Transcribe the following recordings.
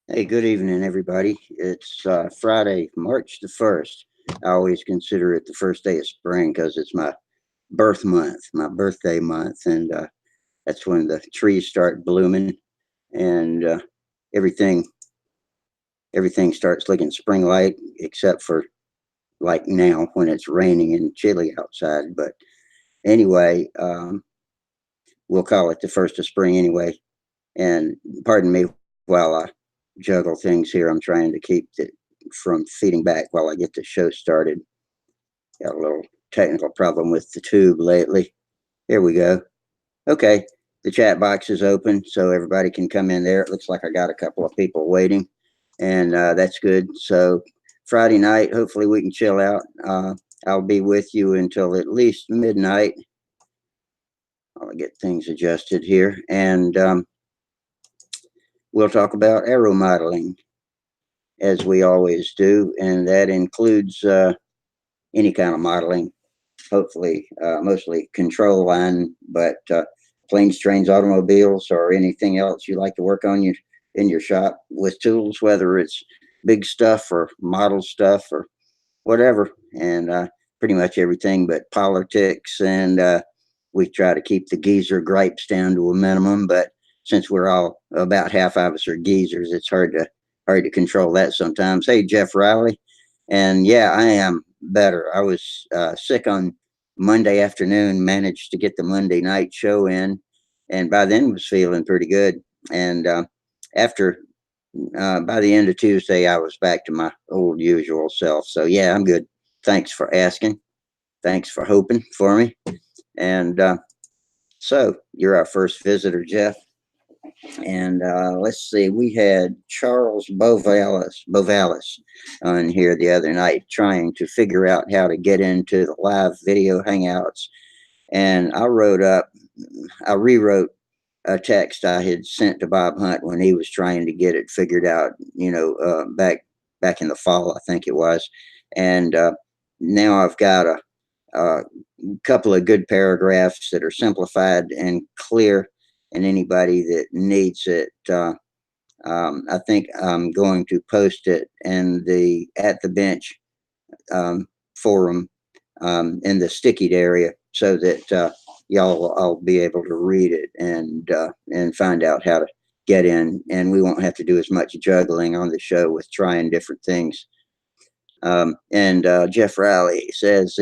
Hey, good evening, everybody. It's Friday, March the 1st. I always consider it the first day of spring because it's my birth month, my birthday month, and that's when the trees start blooming and everything everything starts looking spring-like, except for like now when it's raining and chilly outside. But anyway, we'll call it the first of spring anyway. And pardon me while I juggle things here. I'm trying to keep it from feeding back while I get the show started. Got a little technical problem with the tube lately. Here we go. Okay, the chat box is open so everybody can come in there. It looks like I got a couple of people waiting, and that's good. So, Friday night, hopefully, we can chill out. I'll be with you until at least midnight. I'll get things adjusted here, and we'll talk about aeromodeling as we always do, and that includes any kind of modeling. Hopefully, mostly control line, but planes, trains, automobiles, or anything else you like to work on in your shop with tools, whether it's big stuff or model stuff or whatever, and pretty much everything but politics. And we try to keep the geezer gripes down to a minimum, but since we're all about half of us are geezers, it's hard to control that sometimes. Hey, Jeff Riley, and yeah, I am better. I was sick on Monday afternoon, managed to get the Monday night show in, and by then was feeling pretty good. And after by the end of Tuesday, I was back to my old usual self. So yeah, I'm good. Thanks for asking. Thanks for hoping for me. And so you're our first visitor, Jeff. And let's see, we had Charles Bovalis on here the other night trying to figure out how to get into the live video hangouts. And I rewrote a text I had sent to Bob Hunt when he was trying to get it figured out, back in the fall, I think it was. And now I've got a couple of good paragraphs that are simplified and clear, and anybody that needs it, I think I'm going to post it in the at the bench forum in the stickied area so that y'all I'll be able to read it and find out how to get in, and we won't have to do as much juggling on the show with trying different things. And Jeff Riley says,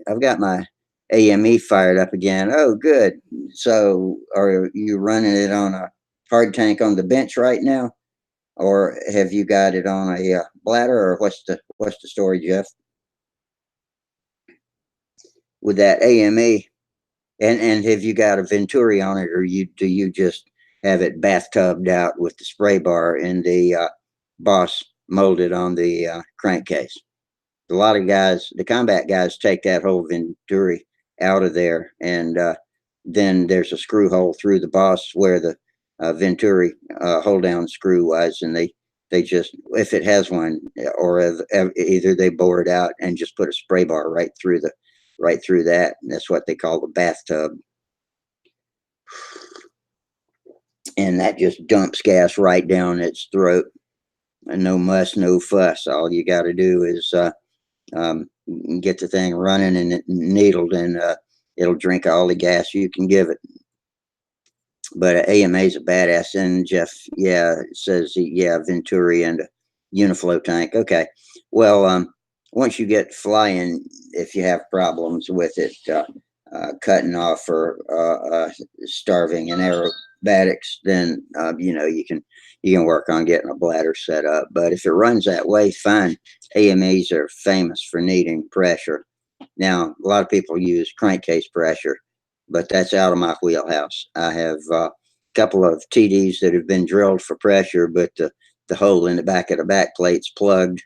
I've got my AME fired up again. Oh, good. So are you running it on a hard tank on the bench right now? Or have you got it on a bladder, or what's the story, Jeff, with that AME? And have you got a Venturi on it, or do you just have it bathtubed out with the spray bar and the boss molded on the crankcase? A lot of guys, the combat guys, take that whole Venturi out of there, and then there's a screw hole through the boss where the Venturi hold down screw was, and they just, if it has one, or either they bore it out and just put a spray bar right through that, and that's what they call the bathtub, and that just dumps gas right down its throat, and no muss, no fuss. All you got to do is um, get the thing running and needled, and it'll drink all the gas you can give it. But AMA is a badass. And Jeff, yeah, says, yeah, Venturi and a Uniflow tank. Okay. Well, once you get flying, if you have problems with it cutting off or starving in aerobatics, then you can work on getting a bladder set up. But if it runs that way, fine. AMAs are famous for needing pressure. Now, a lot of people use crankcase pressure, but that's out of my wheelhouse. I have a couple of TDs that have been drilled for pressure, but the hole in the back of the back plate's plugged,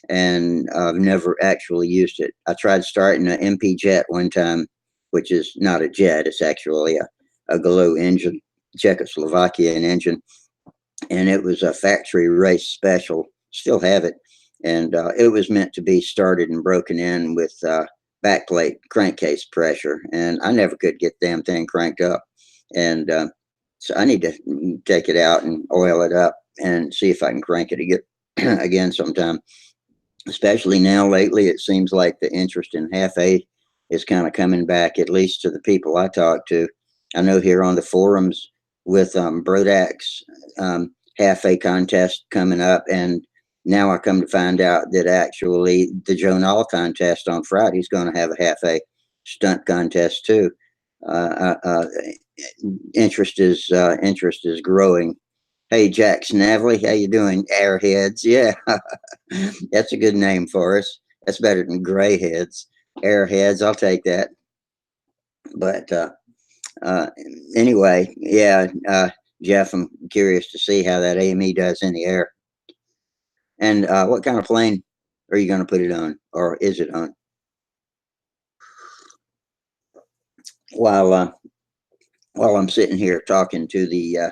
and I've never actually used it. I tried starting an MP jet one time, which is not a jet, it's actually a Galoo engine, Czechoslovakian engine, and it was a factory race special. Still have it, and it was meant to be started and broken in with backplate crankcase pressure, and I never could get the damn thing cranked up, and so I need to take it out and oil it up and see if I can crank it again, again sometime. Especially now lately, it seems like the interest in half A is kind of coming back, at least to the people I talk to. I know here on the forums with Brodak's half A contest coming up, and now I come to find out that actually the Joe Knoll contest on Friday is going to have a half A stunt contest too. Uh, uh, uh, interest is growing. Hey, Jack Snavely, how you doing? Airheads, yeah, that's a good name for us. That's better than grayheads. Airheads, I'll take that. But uh, anyway, yeah, Jeff, I'm curious to see how that AME does in the air. And what kind of plane are you going to put it on, or is it on? While while I'm sitting here talking to the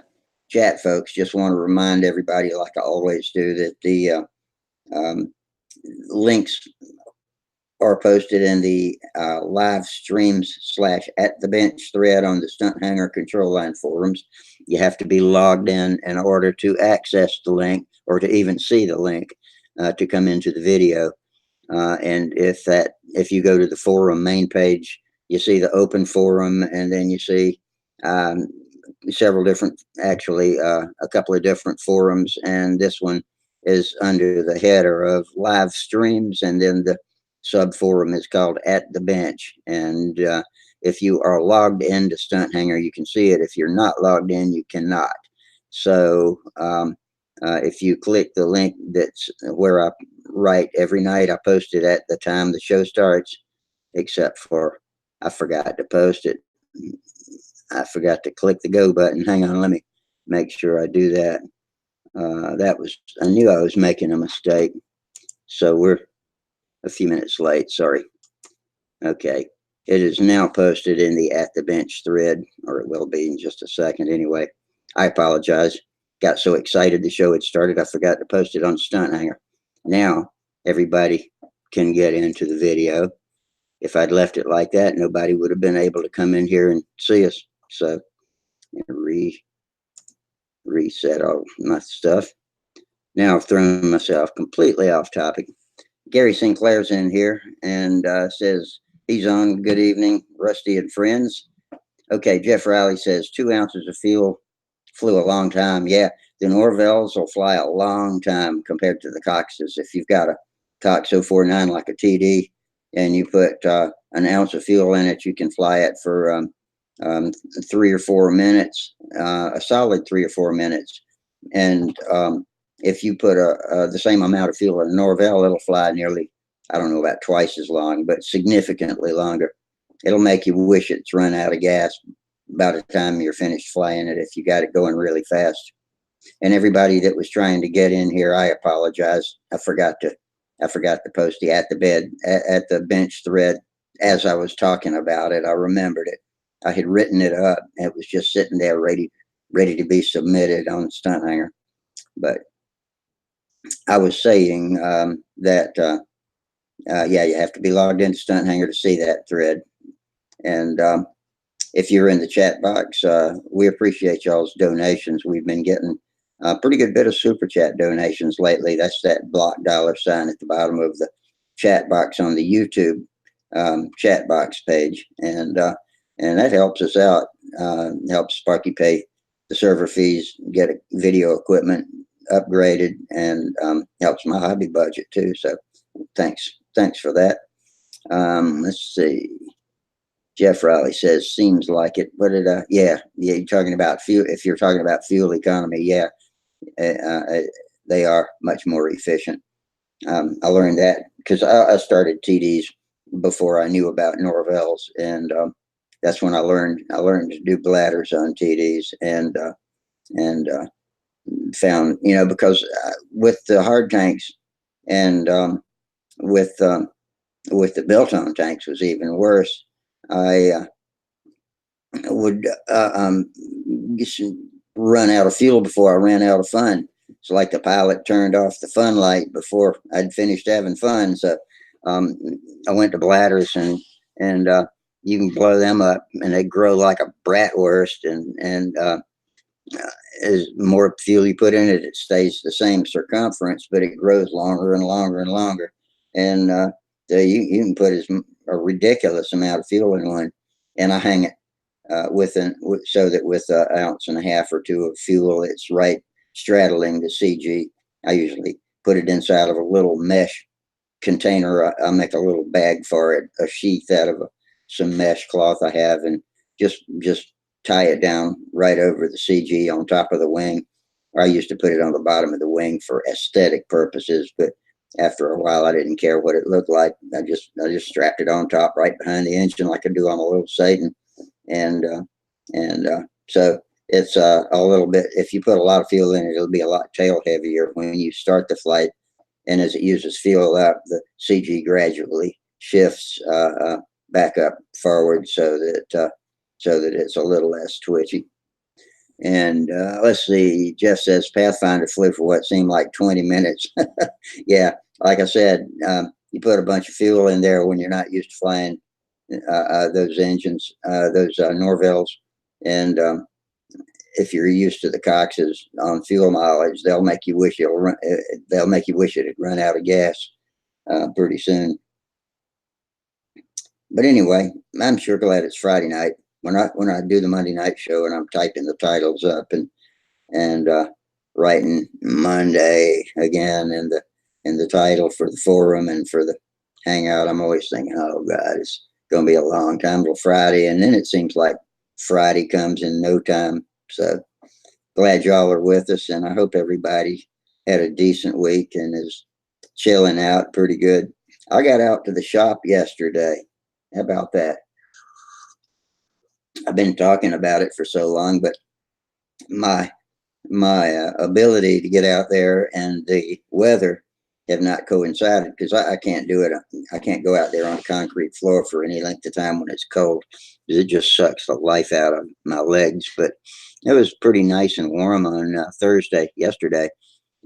chat folks, just want to remind everybody, like I always do, that the um, links are posted in the live streams / at the bench thread on the Stunthangar control line forums. You have to be logged in order to access the link or to even see the link to come into the video. And if you go to the forum main page, you see the open forum, and then you see um, several different, actually, a couple of different forums, and this one is under the header of live streams, and then the sub forum is called At the Bench. And if you are logged into Stunthangar, you can see it. If you're not logged in, you cannot. So if you click the link that's where I write every night, I post it at the time the show starts, except for I forgot to post it. I forgot to click the go button. Hang on, let me make sure I do that. I knew I was making a mistake. So we're a few minutes late. Sorry. Okay. It is now posted in the At the Bench thread, or it will be in just a second anyway. I apologize. Got so excited the show had started, I forgot to post it on Stunthanger. Now everybody can get into the video. If I'd left it like that, nobody would have been able to come in here and see us. So reset all my stuff. Now I've thrown myself completely off topic. Gary Sinclair's in here and says he's on. Good evening, Rusty and friends. Okay, Jeff Riley says 2 ounces of fuel flew a long time. Yeah, the Norvells will fly a long time compared to the Coxes. If you've got a Cox 049 like a TD and you put an ounce of fuel in it, you can fly it for 3 or 4 minutes, a solid 3 or 4 minutes. And if you put the same amount of fuel in a Norvell, it'll fly nearly, I don't know, about twice as long, but significantly longer. It'll make you wish it's run out of gas by the time you're finished flying it if you got it going really fast. And everybody that was trying to get in here, I apologize. I forgot to post the at the bench thread as I was talking about it. I remembered it. I had written it up. It was just sitting there ready to be submitted on Stunthanger. But I was saying that yeah, you have to be logged into Stunthanger to see that thread. And if you're in the chat box, we appreciate y'all's donations. We've been getting a pretty good bit of super chat donations lately. That's that block $sign at the bottom of the chat box on the YouTube chat box page, and that helps us out. Helps Sparky pay the server fees, get video equipment upgraded, and helps my hobby budget too. So thanks for that. Let's see. Jeff Riley says, seems like it. What did yeah, you're talking about fuel. If you're talking about fuel economy, yeah, they are much more efficient. I learned that because I started TDs before I knew about Norvells, and that's when I learned to do bladders on TDs, and found, because with the hard tanks and with the built-on tanks was even worse. I would run out of fuel before I ran out of fun. It's like the pilot turned off the fun light before I'd finished having fun. So I went to bladders, and you can blow them up, and they grow like a bratwurst, and As more fuel you put in it, it stays the same circumference, but it grows longer and longer and longer. And you can put a ridiculous amount of fuel in one, and I hang it so that with an ounce and a half or two of fuel, it's right straddling the CG. I usually put it inside of a little mesh container. I make a little bag for it, a sheath out of some mesh cloth I have, and just tie it down right over the CG on top of the wing. I used to put it on the bottom of the wing for aesthetic purposes, but after a while, I didn't care what it looked like. I just strapped it on top right behind the engine like I do on a little Satan, and so it's a little bit. If you put a lot of fuel in it, it'll be a lot tail heavier when you start the flight, and as it uses fuel up, the CG gradually shifts back up forward so that it's a little less twitchy. And let's see, Jeff says Pathfinder flew for what seemed like 20 minutes. Yeah, like I said, you put a bunch of fuel in there when you're not used to flying those engines, those Norvells, and if you're used to the Coxes on fuel mileage, they'll make you wish they'll make you wish it had run out of gas pretty soon. But anyway, I'm sure glad it's Friday night. When I do the Monday night show and I'm typing the titles up and writing Monday again in the title for the forum and for the Hangout, I'm always thinking, oh God, it's going to be a long time till Friday, and then it seems like Friday comes in no time. So glad y'all are with us, and I hope everybody had a decent week and is chilling out pretty good. I got out to the shop yesterday. How about that? I've been talking about it for so long, but my ability to get out there and the weather have not coincided because I can't do it. I can't go out there on a concrete floor for any length of time when it's cold. It just sucks the life out of my legs. But it was pretty nice and warm on yesterday.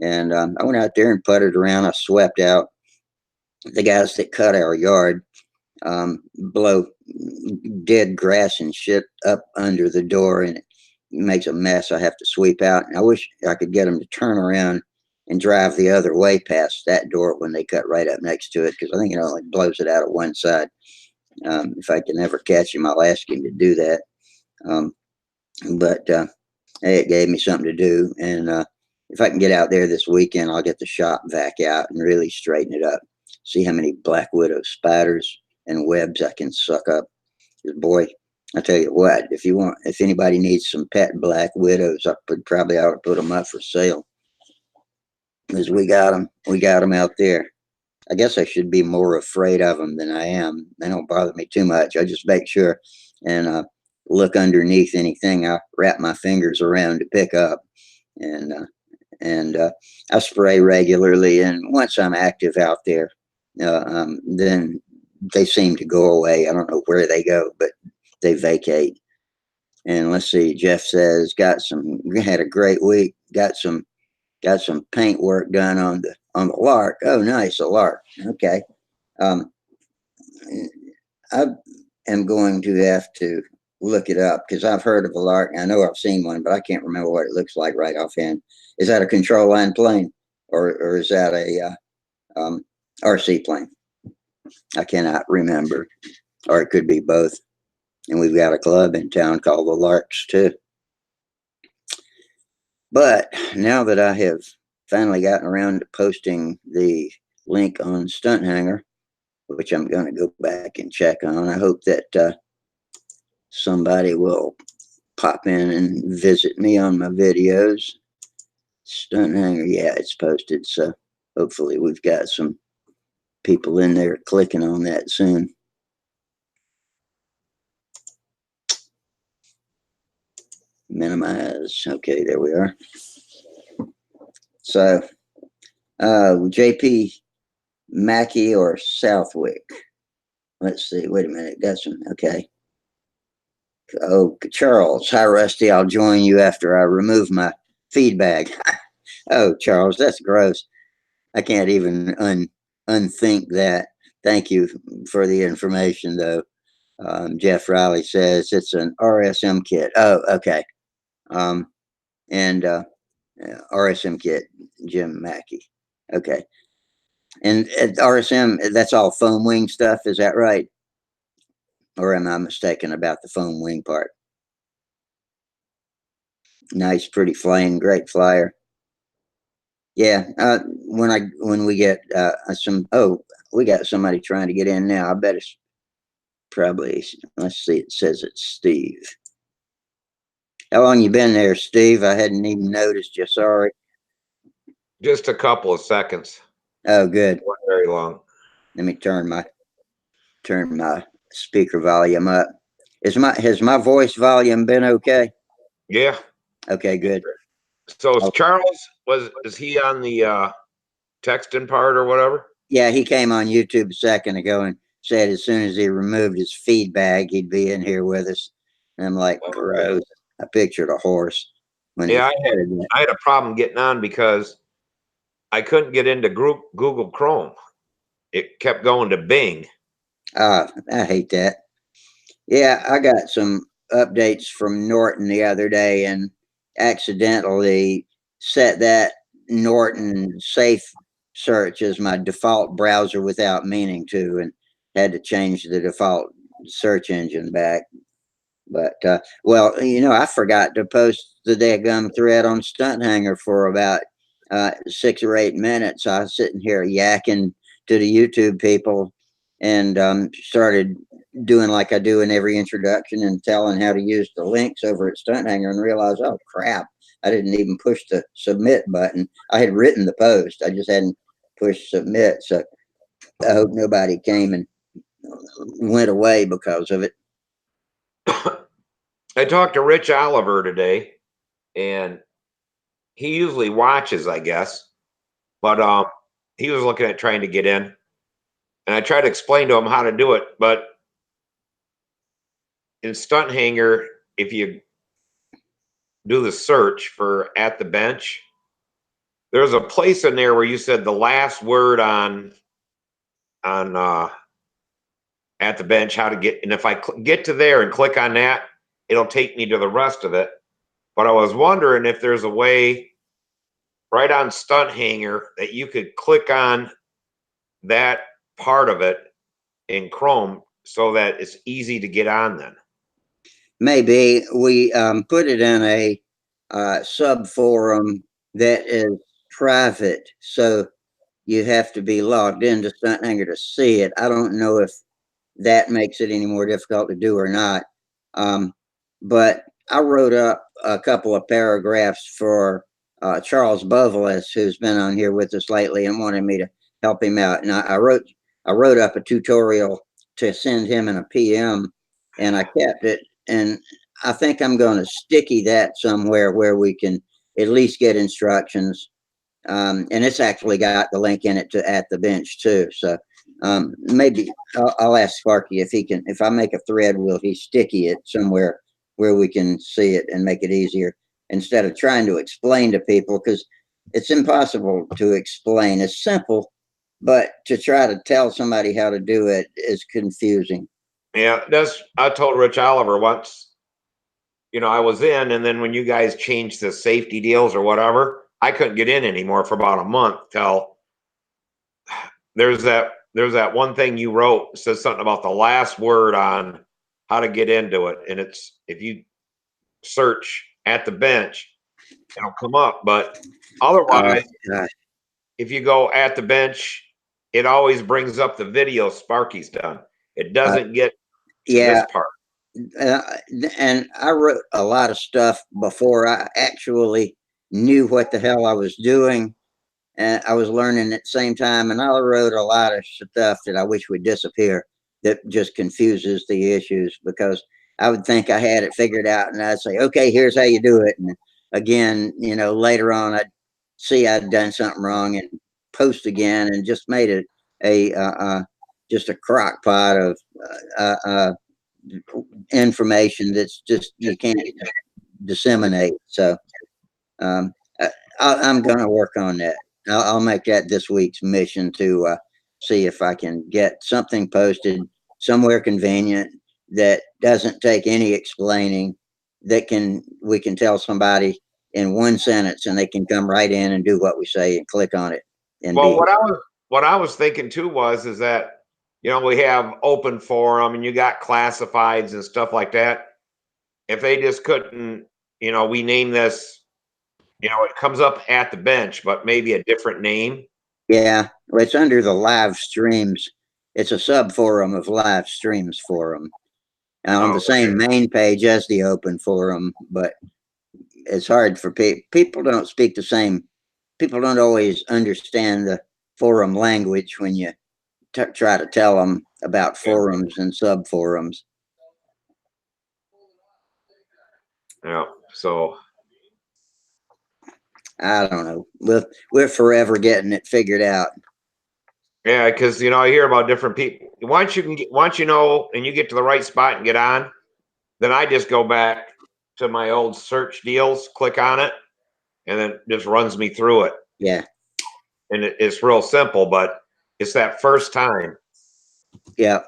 And I went out there and putted around. I swept out the guys that cut our yard, blow dead grass and shit up under the door, and it makes a mess. I have to sweep out. And I wish I could get them to turn around and drive the other way past that door when they cut right up next to it, because I think it only blows it out of one side. If I can ever catch him, I'll ask him to do that. But hey, it gave me something to do, and if I can get out there this weekend, I'll get the shop vac out and really straighten it up. See how many black widow spiders and webs I can suck up. Boy, I tell you what, if anybody needs some pet black widows, I probably ought to put them up for sale, because we got them out there. I guess I should be more afraid of them than I am. They don't bother me too much. I just make sure and look underneath anything I wrap my fingers around to pick up, and I spray regularly. And once I'm active out there, then they seem to go away. I don't know where they go, but they vacate. And let's see, Jeff says had a great week. Got some paint work done on the Lark. Oh, nice, a Lark. Okay. Um, I am going to have to look it up because I've heard of a Lark. I know I've seen one, but I can't remember what it looks like right offhand. Is that a control line plane, or is that a RC plane? I cannot remember, or it could be both. And we've got a club in town called the Larks too. But now that I have finally gotten around to posting the link on Stunthangar, which I'm going to go back and check on, I hope that somebody will pop in and visit me on my videos. Stunthangar, yeah, it's posted. So hopefully we've got some people in there clicking on that soon. Minimize. Okay, there we are. So JP Mackey or Southwick? Let's see. Wait a minute. Got some. Okay. Oh, Charles. Hi, Rusty. I'll join you after I remove my feedback. Oh, Charles, that's gross. I can't even unthink that. Thank you for the information, though. Jeff Riley says it's an RSM kit. Oh, okay. and RSM kit, Jim Mackey. Okay. And at RSM, that's all foam wing stuff. Is that right? Or am I mistaken about the foam wing part? Nice, pretty flame, great flyer. Yeah. When we get we got somebody trying to get in now. I bet it's probably, let's see, it says it's Steve. How long you been there, Steve? I hadn't even noticed you. Sorry. Just a couple of seconds. Oh, good. Not very long. Let me turn my speaker volume up. Has my voice volume been okay? Yeah. Okay, good. So Oh, Charles is he on the texting part or whatever? yeah, he came on YouTube a second ago and said as soon as he removed his feed bag, he'd be in here with us. And I'm like, gross. I pictured a horse when he Yeah, said that. I had a problem getting on because I couldn't get into Google Chrome. It kept going to Bing. Ah, I hate that. Yeah, I got some updates from Norton the other day and accidentally set that Norton Safe search as my default browser without meaning to, and had to change the default search engine back. But well, I forgot to post the daggum thread on Stunthangar for about 6 or 8 minutes. I was sitting here yakking to the YouTube people and started doing like I do in every introduction and telling how to use the links over at Stunthangar and realized, oh crap, I didn't even push the submit button. I had written the post, I just hadn't pushed submit. So I hope nobody came and went away because of it. I talked to Rich Oliver today, and he usually watches, I guess, but he was looking at trying to get in, and I tried to explain to him how to do it. But in Stunthanger, if you do the search for at the bench, there's a place in there where you said the last word on at the bench, how to get, and if I get to there and click on that, it'll take me to the rest of it. But I was wondering if there's a way right on Stunthanger that you could click on that part of it in Chrome so that it's easy to get on then. Maybe we put it in a sub forum that is private, so you have to be logged into Stunthanger to see it. I don't know if that makes it any more difficult to do or not. Um, but I wrote up a couple of paragraphs for Charles Bovelis, who's been on here with us lately and wanted me to help him out. And I wrote up a tutorial to send him in a PM, and I kept it. And I think I'm going to sticky that somewhere where we can at least get instructions. And it's actually got the link in it to at the bench too. So maybe I'll ask Sparky if he can. If I make a thread, will he sticky it somewhere where we can see it and make it easier instead of trying to explain to people, because it's impossible to explain. It's simple, but to try to tell somebody how to do it is confusing. Yeah, I told Rich Oliver once, I was in, and then when you guys changed the safety deals or whatever, I couldn't get in anymore for about a month till there's that one thing you wrote says something about the last word on how to get into it, and it's if you search at the bench, it'll come up. But otherwise, Gosh. if you go at the bench, it always brings up the video Sparky's done. It doesn't get to this Yeah, part. uh, and I wrote a lot of stuff before I actually knew what the hell I was doing. And I was learning at the same time, and I wrote a lot of stuff that I wish would disappear that just confuses the issues, because I would think I had it figured out and I'd say, okay, here's how you do it. And again, later on, I'd see I'd done something wrong and post again and just made it just a crock pot of information that's just, you can't disseminate. So um, I'm going to work on that. I'll make that this week's mission to see if I can get something posted somewhere convenient that doesn't take any explaining. That we can tell somebody in one sentence, and they can come right in and do what we say and click on it and Well, be. what I was thinking too was is that we have open forum and you got classifieds and stuff like that. If they just couldn't, we name this, it comes up at the bench, but maybe a different name. Yeah, well, it's under the live streams. It's a sub forum of live streams forum on Oh, the same main page as the open forum, but it's hard for people don't speak the same. People don't always understand the forum language when you try to tell them about yeah. forums and sub forums. Yeah. So I don't know. We're forever getting it figured out. yeah, because I hear about different people. Once you know, and you get to the right spot and get on, then I just go back to my old search deals, click on it, and then it just runs me through it. Yeah. And it's real simple, but it's that first time. Yeah.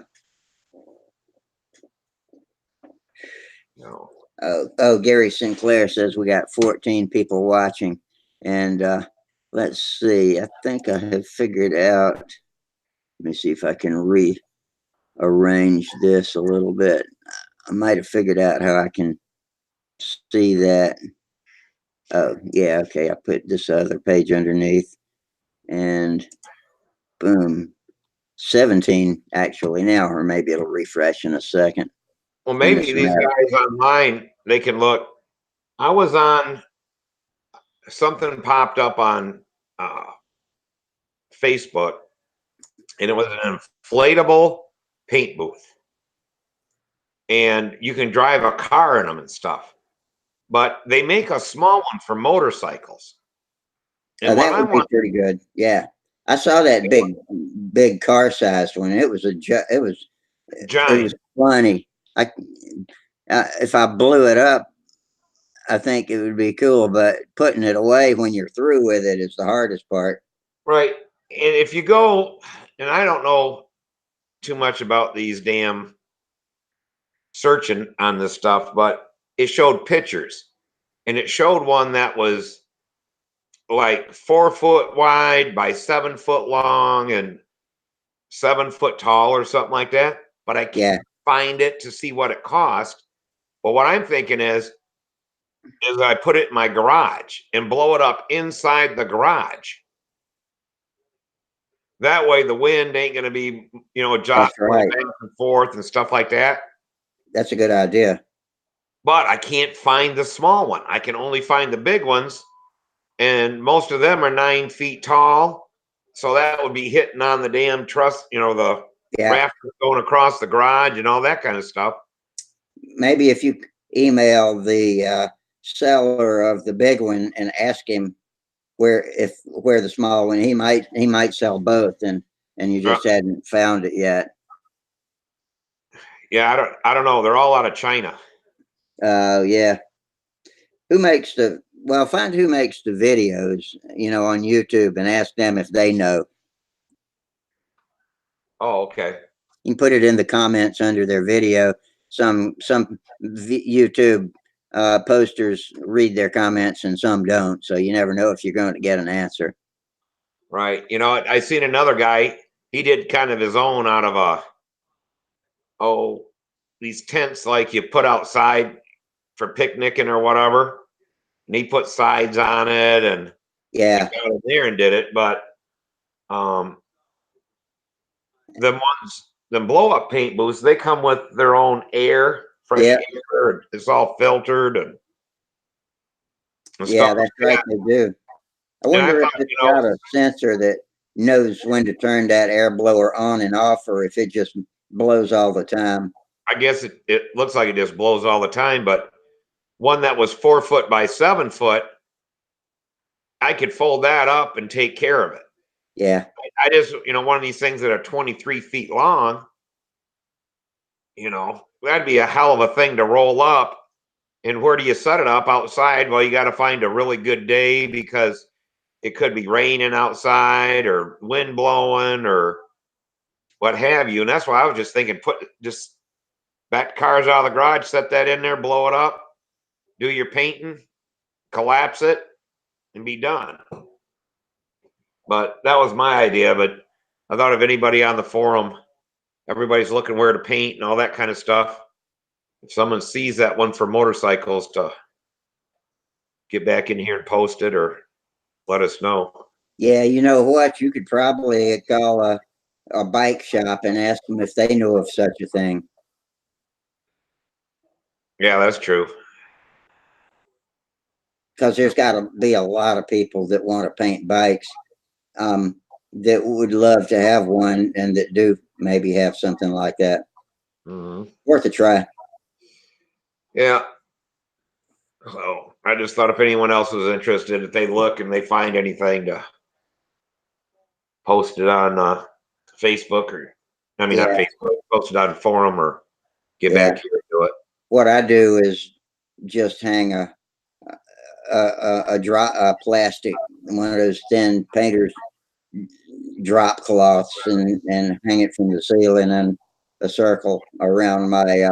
No. Oh, Gary Sinclair says we got 14 people watching. And let's see. I think I have figured out. Let me see if I can rearrange this a little bit. I might have figured out how I can see that. Oh, yeah. Okay. I put this other page underneath and boom. 17 actually now, or maybe it'll refresh in a second Well, in maybe this these map. guys online, they can look. I was on something popped up on uh, Facebook, and it was an inflatable paint booth, and you can drive a car in them and stuff. But they make a small one for motorcycles. Oh, And what that I would be want, pretty good. Yeah. I saw that big car sized one. It was it was giant, funny. I if I blew it up, I think it would be cool, but putting it away when you're through with it is the hardest part. right? And if you go, and I don't know too much about these damn searching on this stuff, but it showed pictures, and it showed one that was like 4 foot wide by 7 foot long and 7 foot tall or something like that. But I can't Yeah. find it to see what it cost. But what I'm thinking is I put it in my garage and blow it up inside the garage. That way the wind ain't going to be, That's jostling right. back and forth and stuff like that. That's a good idea. But I can't find the small one. I can only find the big ones, and most of them are 9 feet tall. So that would be hitting on the damn truss, the Yeah. rafters going across the garage and all that kind of stuff. Maybe if you email the seller of the big one and ask him where the small one, he might sell both, and you Uh, just hadn't found it yet. yeah, I don't know. They're all out of China. Yeah. Who makes the well? Find who makes the videos, on YouTube, and ask them if they know. Oh, okay. You can put it in the comments under their video. Some YouTube posters read their comments and some don't, so you never know if you're going to get an answer. Right. I seen another guy. He did kind of his own out of these tents like you put outside for picnicking or whatever. And he put sides on it and Yeah. got in there and did it. But um, the blow up paint booths, they come with their own air, fresh Yeah. air. It's all filtered and stuff Yeah. That's like right. that. They do. I And I wonder if thought, it's got a sensor that knows when to turn that air blower on and off, or if it just blows all the time. I guess it looks like it just blows all the time, but one that was 4 foot by 7 foot, I could fold that up and take care of it. Yeah. I just, one of these things that are 23 feet long, that'd be a hell of a thing to roll up. And where do you set it up outside? Well, you got to find a really good day because it could be raining outside or wind blowing or what have you. And that's why I was just thinking, just back cars out of the garage, set that in there, blow it up, do your painting, collapse it, and be done. But that was my idea. But I thought if anybody on the forum, everybody's looking where to paint and all that kind of stuff. If someone sees that one for motorcycles, to get back in here and post it or let us know. Yeah, you know what? You could probably call a bike shop and ask them if they know of such a thing. Yeah, that's true. Because there's got to be a lot of people that want to paint bikes, that would love to have one and that do maybe have something like that. Worth a try. Yeah. So I just thought if anyone else was interested, if they look and they find anything, to post it on Facebook, or I mean, not Yeah, Facebook, post it on a forum, or get yeah. back here and do it. What I do is just hang a plastic, one of those thin painters drop cloths, and hang it from the ceiling in a circle around my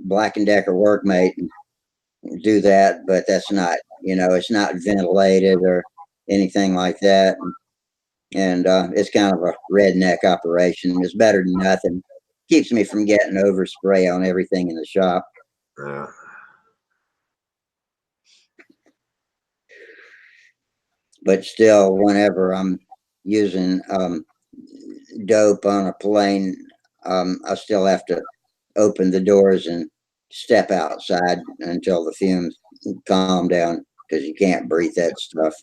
Black and Decker workmate, and do that. But that's not, it's not ventilated or anything like that. And it's kind of a redneck operation. It's better than nothing. Keeps me from getting overspray on everything in the shop. Yeah. But still, whenever I'm using dope on a plane, I still have to open the doors and step outside until the fumes calm down, because you can't breathe that stuff.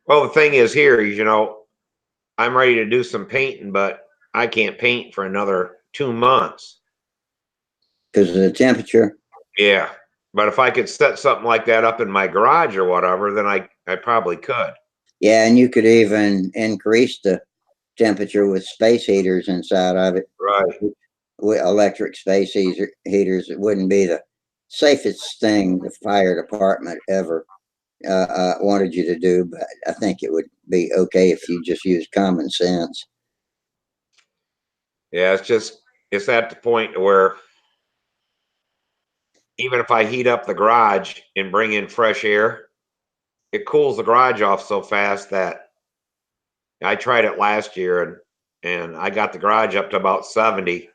Well, the thing is here, I'm ready to do some painting, but I can't paint for another 2 months. Because of the temperature. Yeah. But if I could set something like that up in my garage or whatever, then I probably could. Yeah, and you could even increase the temperature with space heaters inside of it. Right. With electric space heaters, it wouldn't be the safest thing the fire department ever wanted you to do, but I think it would be okay if you just use common sense. Yeah, it's at the point where even if I heat up the garage and bring in fresh air, it cools the garage off so fast that I tried it last year, and I got the garage up to about 70.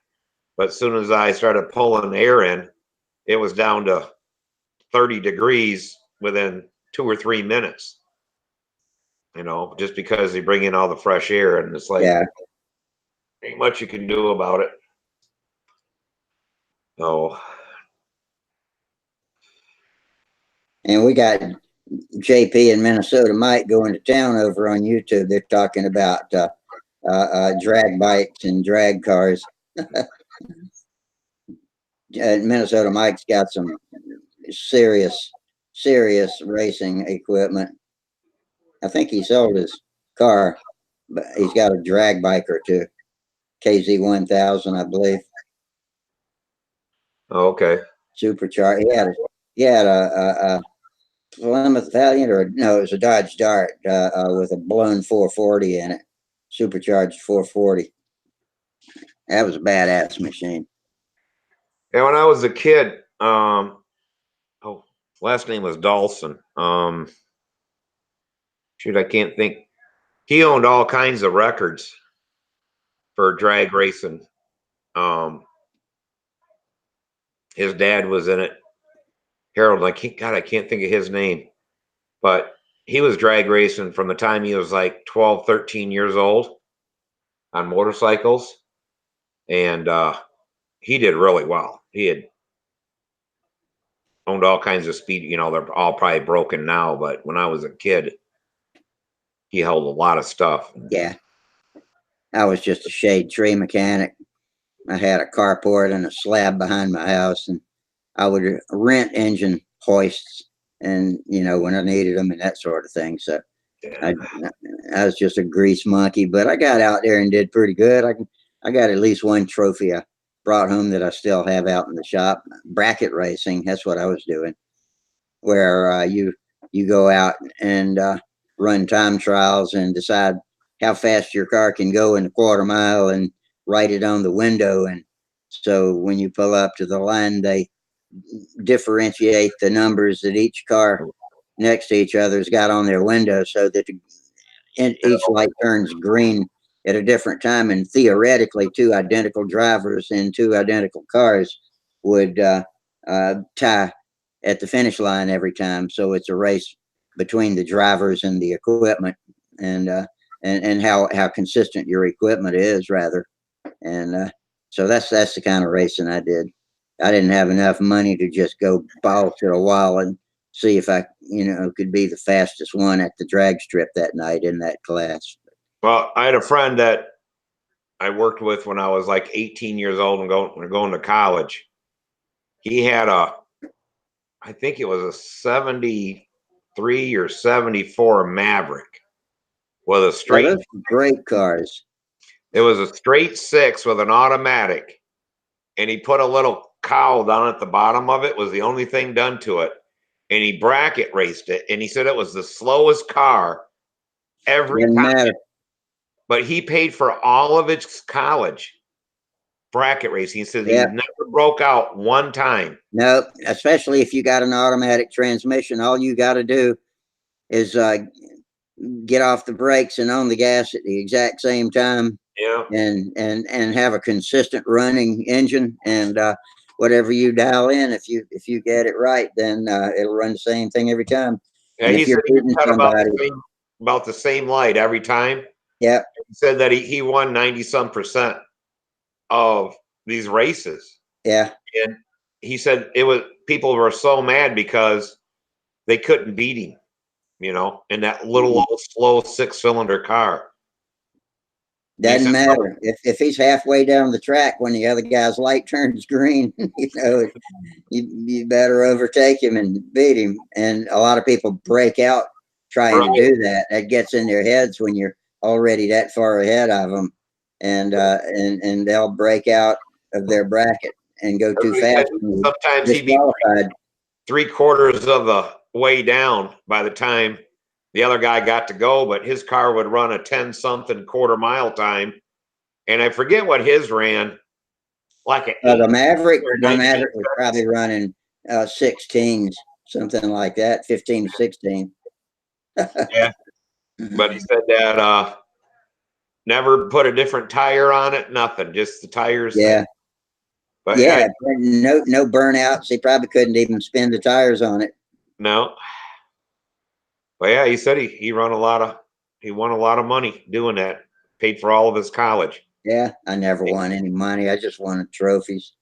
But as soon as I started pulling air in, it was down to 30 degrees within 2 or 3 minutes. Just because they bring in all the fresh air, and it's like Yeah, ain't much you can do about it. Oh, and we got JP and Minnesota Mike going to town over on YouTube. They're talking about drag bikes and drag cars. Minnesota Mike's got some serious, serious racing equipment. I think he sold his car, but he's got a drag bike or two, KZ 1000, I believe. okay. Supercharged. He had a Plymouth Valiant, or no, it was a Dodge Dart with a blown 440 in it, supercharged 440. That was a badass machine. And when I was a kid, oh, last name was Dawson. Shoot, I can't think. He owned all kinds of records for drag racing. Um, his dad was in it. Harold, I can't think of his name, but he was drag racing from the time he was like 12, 13 years old on motorcycles. And he did really well. He had owned all kinds of speed. They're all probably broken now, but when I was a kid, he held a lot of stuff. Yeah, I was just a shade tree mechanic. I had a carport and a slab behind my house, and I would rent engine hoists, and when I needed them and that sort of thing. So I, I was just a grease monkey, but I got out there and did pretty good. I got at least one trophy I brought home that I still have out in the shop. Bracket racing, that's what I was doing, where you go out and run time trials and decide how fast your car can go in a quarter mile, and write it on the window. And so when you pull up to the line, they differentiate the numbers that each car next to each other's got on their windows so that each light turns green at a different time, and theoretically, two identical drivers in two identical cars would tie at the finish line every time. So it's a race between the drivers and the equipment, and how consistent your equipment is, rather. And so that's the kind of racing I did. I didn't have enough money to just go ball to a wall and see if I, could be the fastest one at the drag strip that night in that class. Well, I had a friend that I worked with when I was like 18 years old and going to college. He had I think it was a 73 or 74 Maverick with a Yeah, straight. those are great cars. It was a straight six with an automatic, and he put a little cowl down at the bottom of it. Was the only thing done to it, and he bracket raced it, and he said it was the slowest car every Doesn't time. matter. But he paid for all of its college bracket racing. He said he Yeah. never broke out one time. No, especially if you got an automatic transmission, all you got to do is get off the brakes and on the gas at the exact same time, Yeah. and have a consistent running engine, and whatever you dial in, if you get it right, then it'll run the same thing every time. Yeah, And he if said you're he beating cut somebody, about the same light every time. yeah, He said that he won 90-some% of these races. yeah, And he said people were so mad because they couldn't beat him, in that little old slow 6-cylinder car. He doesn't said, matter if he's halfway down the track when the other guy's light turns green. You better overtake him and beat him. And a lot of people break out trying to right. do that. That gets in their heads when you're already that far ahead of them, and they'll break out of their bracket and go too He said fast and sometimes he'd be disqualified. 3/4 of the way down by the time the other guy got to go, but his car would run a 10-something quarter-mile time. And I forget what his ran, like an 8 The Maverick, or the 19. Maverick was probably running 16s, something like that, 15 to 16. Yeah. But he said that never put a different tire on it, nothing, just the tires. Yeah. But Yeah, no burnouts. He probably couldn't even spin the tires on it. no. But yeah, he said he won a lot of money doing that. Paid for all of his college. Yeah, I never won any money. I just wanted trophies.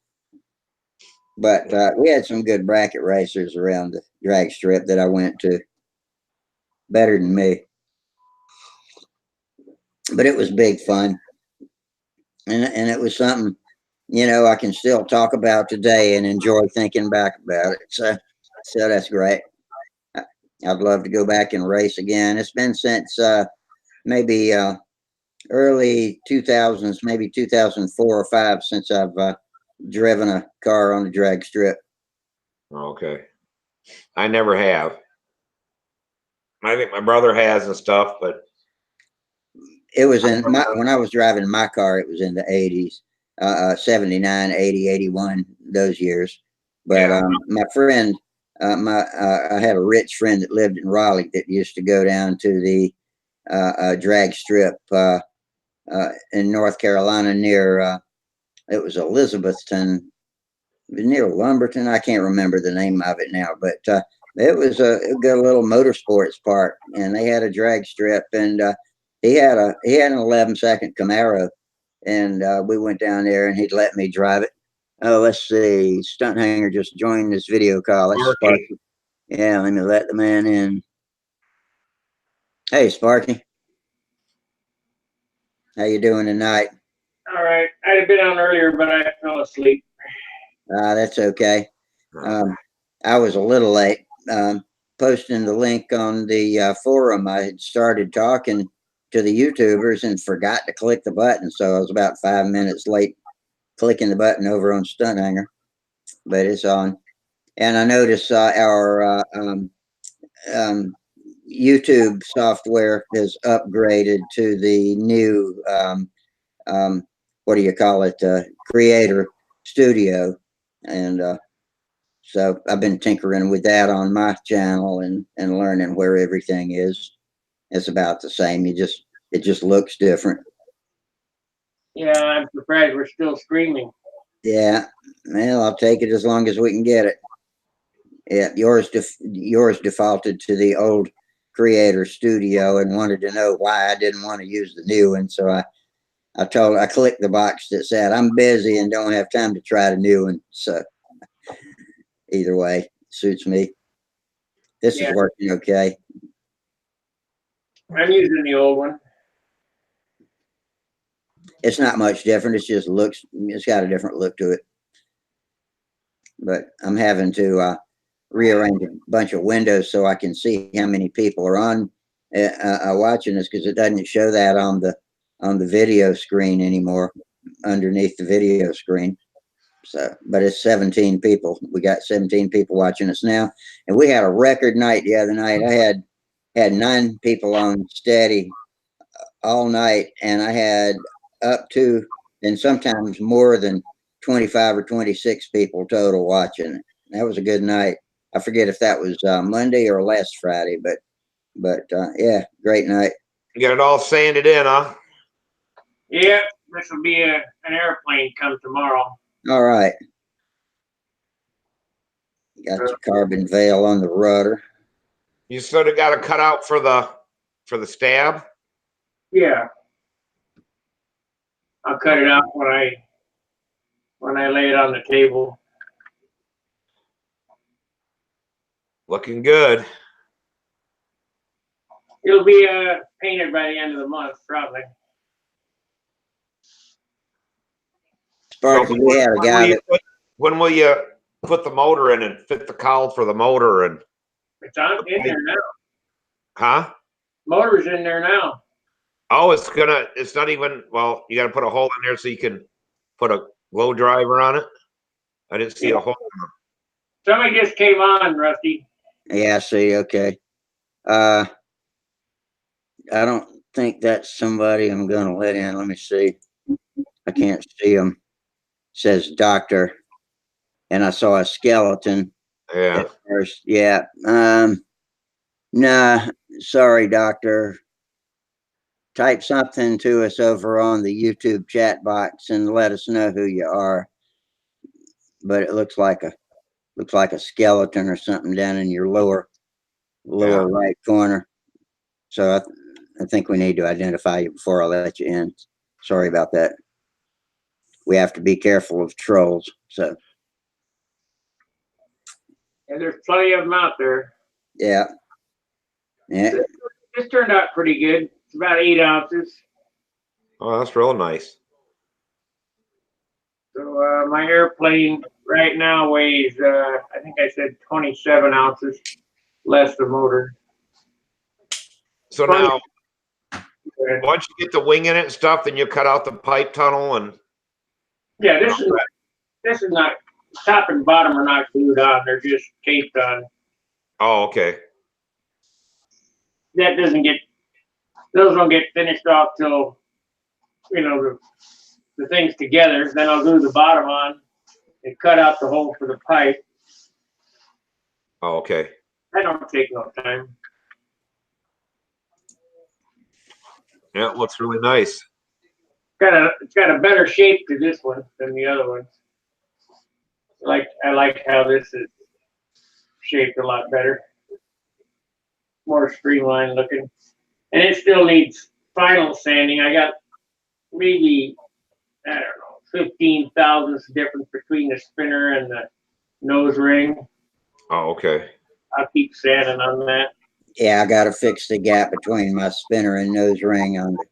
But we had some good bracket racers around the drag strip that I went to. Better than me. But it was big fun. And it was something, I can still talk about today and enjoy thinking back about it. So that's great. I'd love to go back and race again. It's been since maybe early 2000s, maybe 2004 or 5, since I've driven a car on the drag strip. Okay. I never have. I think my brother has and stuff, but It was when I was driving my car, it was in the 80s, 79, 80, 81, those years. But yeah. my friend, I had a rich friend that lived in Raleigh that used to go down to the drag strip in North Carolina near, it was Elizabethton, near Lumberton. I can't remember the name of it now, but it was a good little motorsports park, and they had a drag strip, and he had an 11-second Camaro, and we went down there, and he'd let me drive it. Oh, let's see, Stunthangar just joined this video call. That's Sparky. Yeah, let me let the man in. Hey, Sparky, how you doing tonight? All right. I had been on earlier, but I fell asleep. That's okay. I was a little late posting the link on the forum. I had started talking to the YouTubers and forgot to click the button, so I was about 5 minutes late clicking the button over on Stunthanger, but it's on. And I noticed our YouTube software is upgraded to the new what do you call it? Creator Studio, and So I've been tinkering with that on my channel and learning where everything is. It's about the same. It just looks different. Yeah, I'm surprised we're still streaming. Yeah. Well, I'll take it as long as we can get it. Yeah, yours defaulted to the old Creator Studio and wanted to know why I didn't want to use the new one. So I clicked the box that said I'm busy and don't have time to try the new one. So either way, suits me. This Yeah, is working okay. I'm using the old one. It's not much different. It's got a different look to it. But I'm having to rearrange a bunch of windows so I can see how many people are on watching this, because it doesn't show that on the video screen anymore, underneath the video screen. So, but it's 17 people. We got 17 people watching us now, and we had a record night the other night. I had 9 people on steady all night, and I had up to, and sometimes more than 25 or 26 people total watching. That was a good night. I forget if that was Monday or last Friday, but yeah, great night. You got it all sanded in, huh? Yeah, this will be an airplane come tomorrow. All right. Got your carbon veil on the rudder. You sort of got a cutout for the stab. Yeah, I'll cut it out when I lay it on the table. Looking good. It'll be painted by the end of the month, probably. Sparky, we had a guy that When will you put the motor in and fit the cowl for the motor and? It's in there now. Huh? Motor's in there now. Oh, it's not even, well, you got to put a hole in there so you can put a glow driver on it. I didn't see a hole. Somebody just came on, Rusty. Yeah, see, okay. I don't think that's somebody I'm gonna let in. Let me see. I can't see him. It says doctor, and I saw a skeleton Yeah. at first. Yeah. Nah, sorry, doctor. Type something to us over on the YouTube chat box and let us know who you are. But it looks like a skeleton or something down in your lower right corner. So I think we need to identify you before I let you in. Sorry about that. We have to be careful of trolls. So And there's plenty of them out there. yeah. This turned out pretty good. It's about 8 ounces. Oh, that's real nice. So my airplane right now weighs, I think I said 27 ounces, less the motor. So now, once you get the wing in it and stuff, then you cut out the pipe tunnel and. Yeah, this is not, top and bottom are not glued on. They're just taped on. Oh, okay. That those don't get finished off till, the things together. Then I'll glue the bottom on and cut out the hole for the pipe. Oh, okay. That don't take no time. Yeah, it looks really nice. It's got a better shape to this one than the other ones. I like how this is shaped a lot better. More streamlined looking. And it still needs final sanding. I got maybe, I don't know, 15 thousandths difference between the spinner and the nose ring. Oh, okay. I'll keep sanding on that. Yeah, I got to fix the gap between my spinner and nose ring on the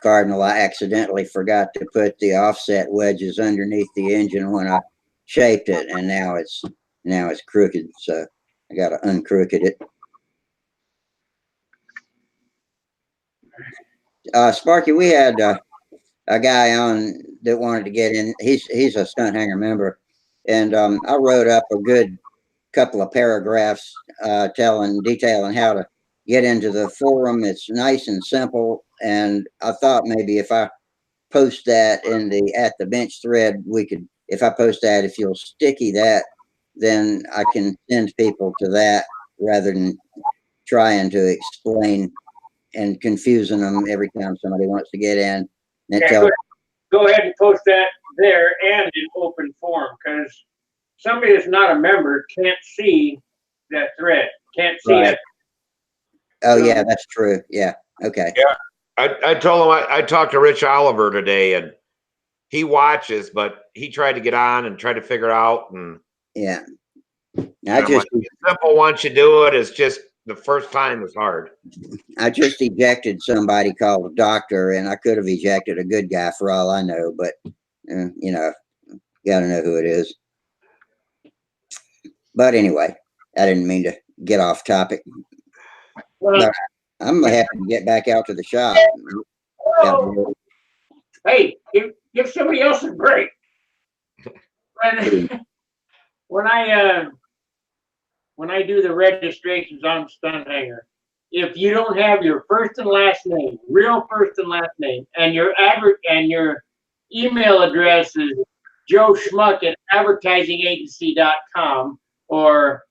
Cardinal. I accidentally forgot to put the offset wedges underneath the engine when I shaped it, and now it's crooked. So I got to uncrooked it. Sparky, we had a guy on that wanted to get in. He's a Stunthangar member, and I wrote up a good couple of paragraphs detailing how to get into the forum. It's nice and simple, and I thought maybe if I post that in the at the bench thread, we could. If I post that, if you'll sticky that, then I can send people to that rather than trying to explain and confusing them every time somebody wants to get in. And Yeah, tell, go ahead and post that there and in open forum, because somebody that's not a member can't see that thread, can't see right. it. Oh, So- yeah, that's true. Yeah. Okay. Yeah. I told him I talked to Rich Oliver today, and he watches, but he tried to get on and try to figure it out. And Yeah. I'm like, it's simple once you do it. It's just the first time is hard. I just ejected somebody called a doctor, and I could have ejected a good guy for all I know, but you know, got to know who it is. But anyway, I didn't mean to get off topic. Well, But I'm happy to get back out to the shop. oh, hey, give somebody else a break. When I do the registrations on Stunthangar, if you don't have your first and last name, real first and last name, and your email address is Joe Schmuck at advertisingagency.com or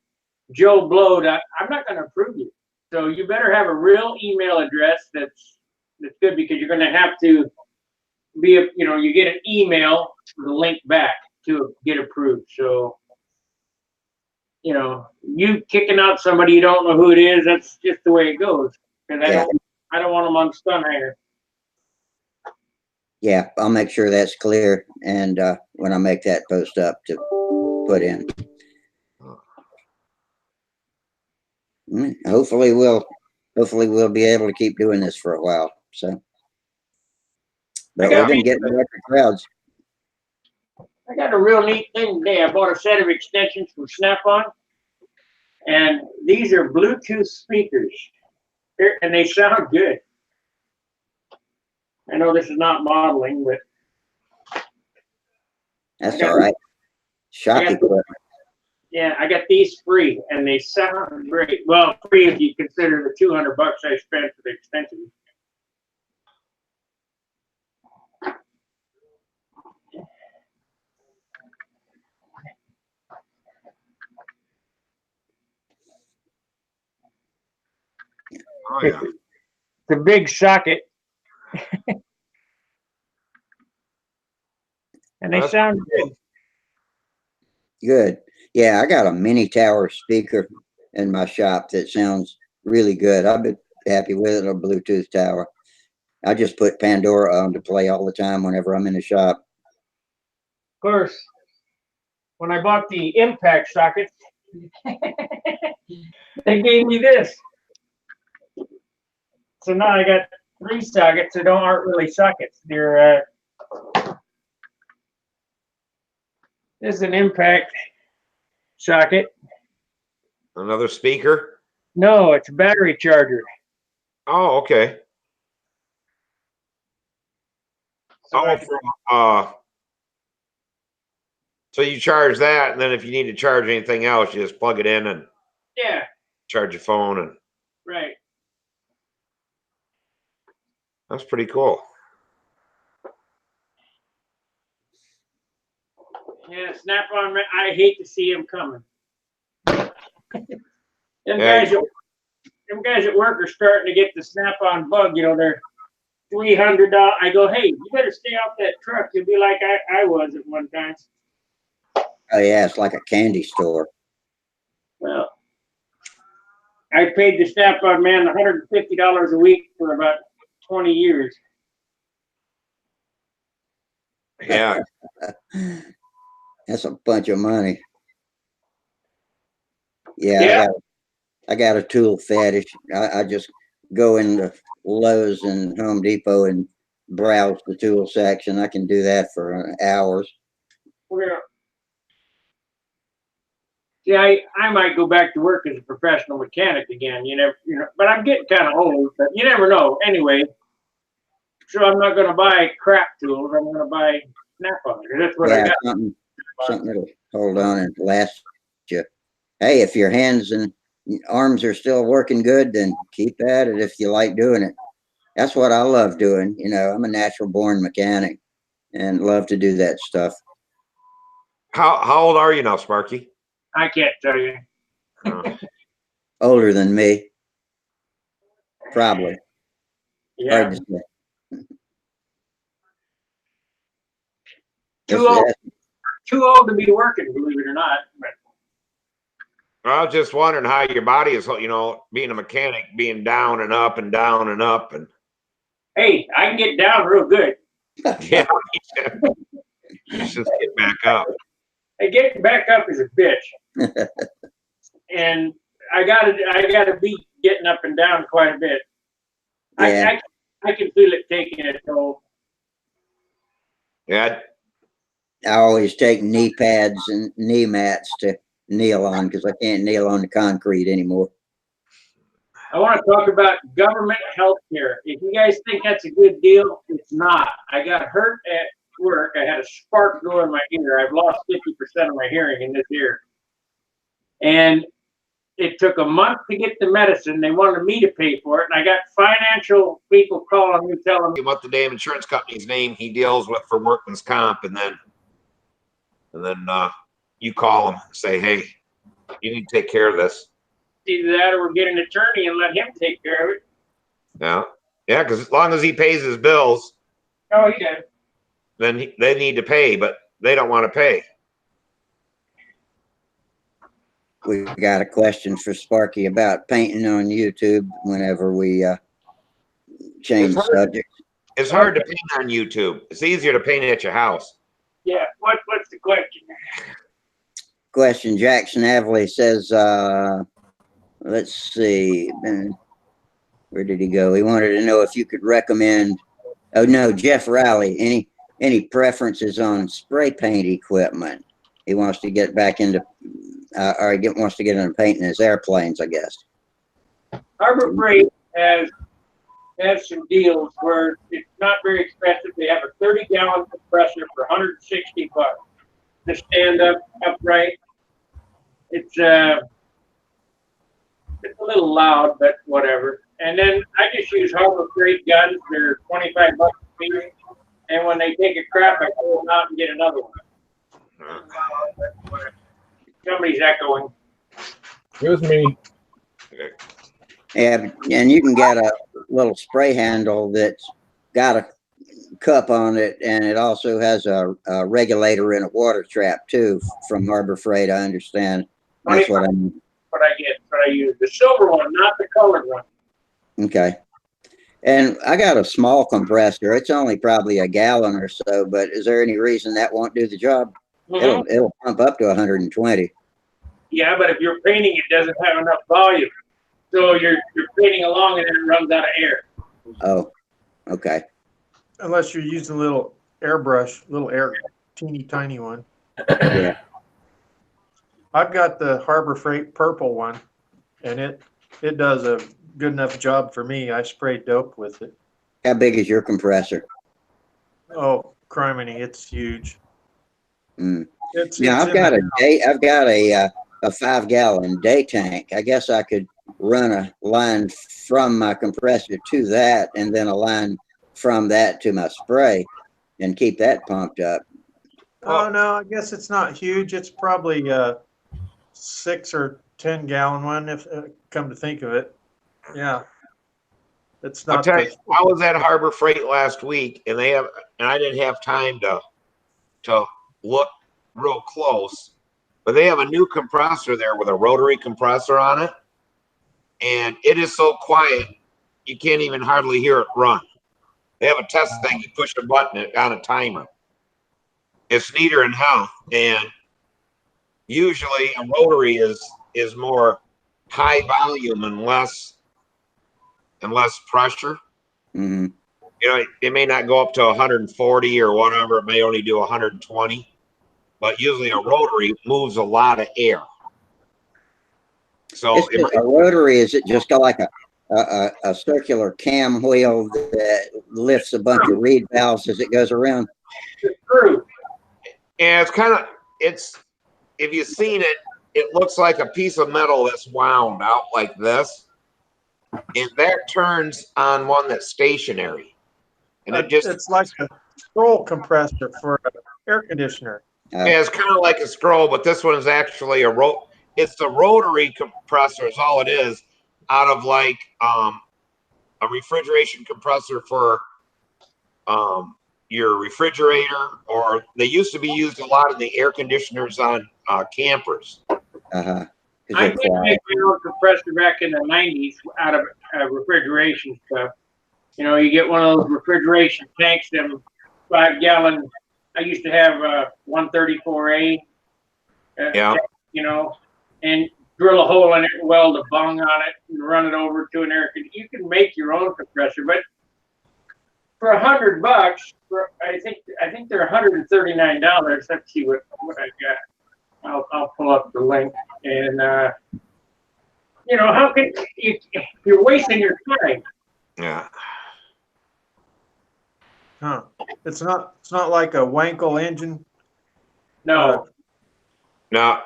Joe Blow, I'm not going to approve you. So you better have a real email address that's good, because you're going to have to you get an email with a link back to get approved. So, you kicking out somebody you don't know who it is, that's just the way it goes. Because I don't want them on Stunthangar. Yeah, I'll make sure that's clear, and when I make that post up to put in. Hopefully we'll be able to keep doing this for a while. So, but we've been getting record crowds. I got a real neat thing today. I bought a set of extensions from Snap-on, and these are Bluetooth speakers, and they sound good. I know this is not modeling, but that's all right. Shop equipment. Yeah, I got these free, and they sound great. Well, free if you consider the $200 I spent for the extensions. Oh, yeah. It's a big socket, and they sound good. Good. Yeah, I got a mini tower speaker in my shop that sounds really good. I've been happy with it, a Bluetooth tower. I just put Pandora on to play all the time whenever I'm in the shop. Of course, when I bought the impact sockets, they gave me this. So now I got 3 sockets that aren't really sockets. They're this is an impact socket. Another speaker? No, it's a battery charger. Oh, okay. So so you charge that, and then if you need to charge anything else, you just plug it in and charge your phone, and right. That's pretty cool. Yeah, Snap-on. I hate to see him coming. Them guys at work are starting to get the Snap-on bug. They're $300. I go, hey, you better stay off that truck. You'll be like I was at one time. Oh yeah, it's like a candy store. Well, I paid the Snap-on man $150 a week for about 20 years. Yeah. That's a bunch of money. Yeah. I got a tool fetish. I just go into Lowe's and Home Depot and browse the tool section. I can do that for hours. Yeah, I might go back to work as a professional mechanic again. But I'm getting kind of old. But you never know. Anyway, so I'm not going to buy crap tools. I'm going to buy Snap-on. That's what I got. Something that'll hold on and last you. Hey, if your hands and arms are still working good, then keep at it if you like doing it. That's what I love doing. I'm a natural born mechanic and love to do that stuff. How old are you now, Sparky? I can't tell you. Older than me, probably. Yeah, Hard to say. too old. Too old to be working, believe it or not. But I was just wondering how your body is, being a mechanic, being down and up and down and up. And hey, I can get down real good. yeah, you should just get back up. Hey, getting back up is a bitch. And I gotta be getting up and down quite a bit. Yeah. I can feel it taking a toll. Yeah, I always take knee pads and knee mats to kneel on because I can't kneel on the concrete anymore. I want to talk about government health care. If you guys think that's a good deal, it's not. I got hurt at work. I had a spark go in my ear. I've lost 50% of my hearing in this ear. And it took a month to get the medicine. They wanted me to pay for it. And I got financial people calling me, telling me what the damn insurance company's name he deals with for workman's comp, and then you call him and say, hey, you need to take care of this. either that or get an attorney and let him take care of it. Yeah, because as long as he pays his bills, Oh, he does. then they need to pay, but they don't want to pay. We got a question for Sparky about painting on YouTube whenever we change subjects. It's hard to paint on YouTube. It's easier to paint at your house. Yeah. What's the question? Jackson Avley says, let's see, where did he go? He wanted to know if you could recommend, oh no, Jeff Rowley, any preferences on spray paint equipment? He wants to get back into, wants to get into painting his airplanes, I guess. Harbor Freight has some deals where it's not very expensive. They have a 30-gallon compressor for $160 to stand upright. It's a little loud, but whatever. And then I just use Harbor Freight guns. They're $25 a piece. And when they take a crap, I pull them out and get another one. Somebody's echoing. It was me. Yeah, and you can get a little spray handle that's got a cup on it, and it also has a regulator and a water trap too from Harbor Freight. I understand. That's what I mean. What I use. The silver one, not the colored one. Okay. And I got a small compressor. It's only probably a gallon or so, but is there any reason that won't do the job? Mm-hmm. It'll pump up to 120. Yeah, but if you're painting, it doesn't have enough volume. So you're painting along and then it runs out of air. Oh, okay. Unless you're using a little airbrush, teeny tiny one. Yeah. I've got the Harbor Freight purple one, and it does a good enough job for me. I spray dope with it. How big is your compressor? Oh, criminy, it's huge. Mm. I've I've got a 5-gallon day tank. I guess I could run a line from my compressor to that, and then a line from that to my spray, and keep that pumped up. Oh no, I guess it's not huge. It's probably a 6 or 10 gallon one, if come to think of it. Yeah, it's not. I'll tell you, I was at Harbor Freight last week, and I didn't have time to look real close, but they have a new compressor there with a rotary compressor on it, and it is so quiet you can't even hardly hear it run. They have a test thing. You push a button on a timer. It's neater in hell, and usually a rotary is more high volume and less pressure. Mm-hmm. It may not go up to 140 or whatever. It may only do 120, but usually a rotary moves a lot of air. So a rotary, is it just got like a circular cam wheel that lifts a bunch of reed valves as it goes around? It's true. And if you've seen it, it looks like a piece of metal that's wound out like this, and that turns on one that's stationary. And it's like a scroll compressor for an air conditioner. Yeah, it's kind of like a scroll, but this one is actually it's the rotary compressor is all it is, out of like a refrigeration compressor for your refrigerator, or they used to be used a lot in the air conditioners on campers. Uh-huh. 'Cause I they're did make quiet. my own compressor back in the 90s out of refrigeration stuff. You know, you get one of those refrigeration tanks, them 5-gallon. I used to have 134A, Yeah. you know, and drill a hole in it, and weld a bung on it, and run it over to an air conditioner. You can make your own compressor, but for $100, I think they're $139. Let's see what I got. I'll pull up the link, and you know, how can you're wasting your time? Yeah. Huh. It's not like a Wankel engine. No, Now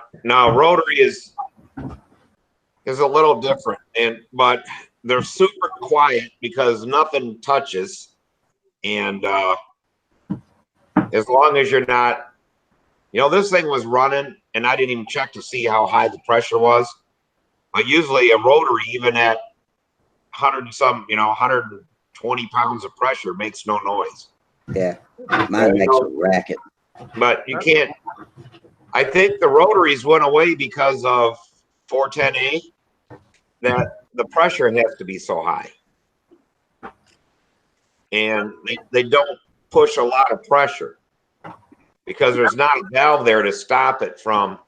rotary is a little different, but they're super quiet because nothing touches, and as long as you're not, this thing was running, and I didn't even check to see how high the pressure was. But usually a rotary, even at 100 and some, 120 pounds of pressure, makes no noise. Yeah. Mine makes a racket. But you can't. I think the rotaries went away because of 410A, that the pressure has to be so high. And they don't push a lot of pressure because there's not a valve there to stop it from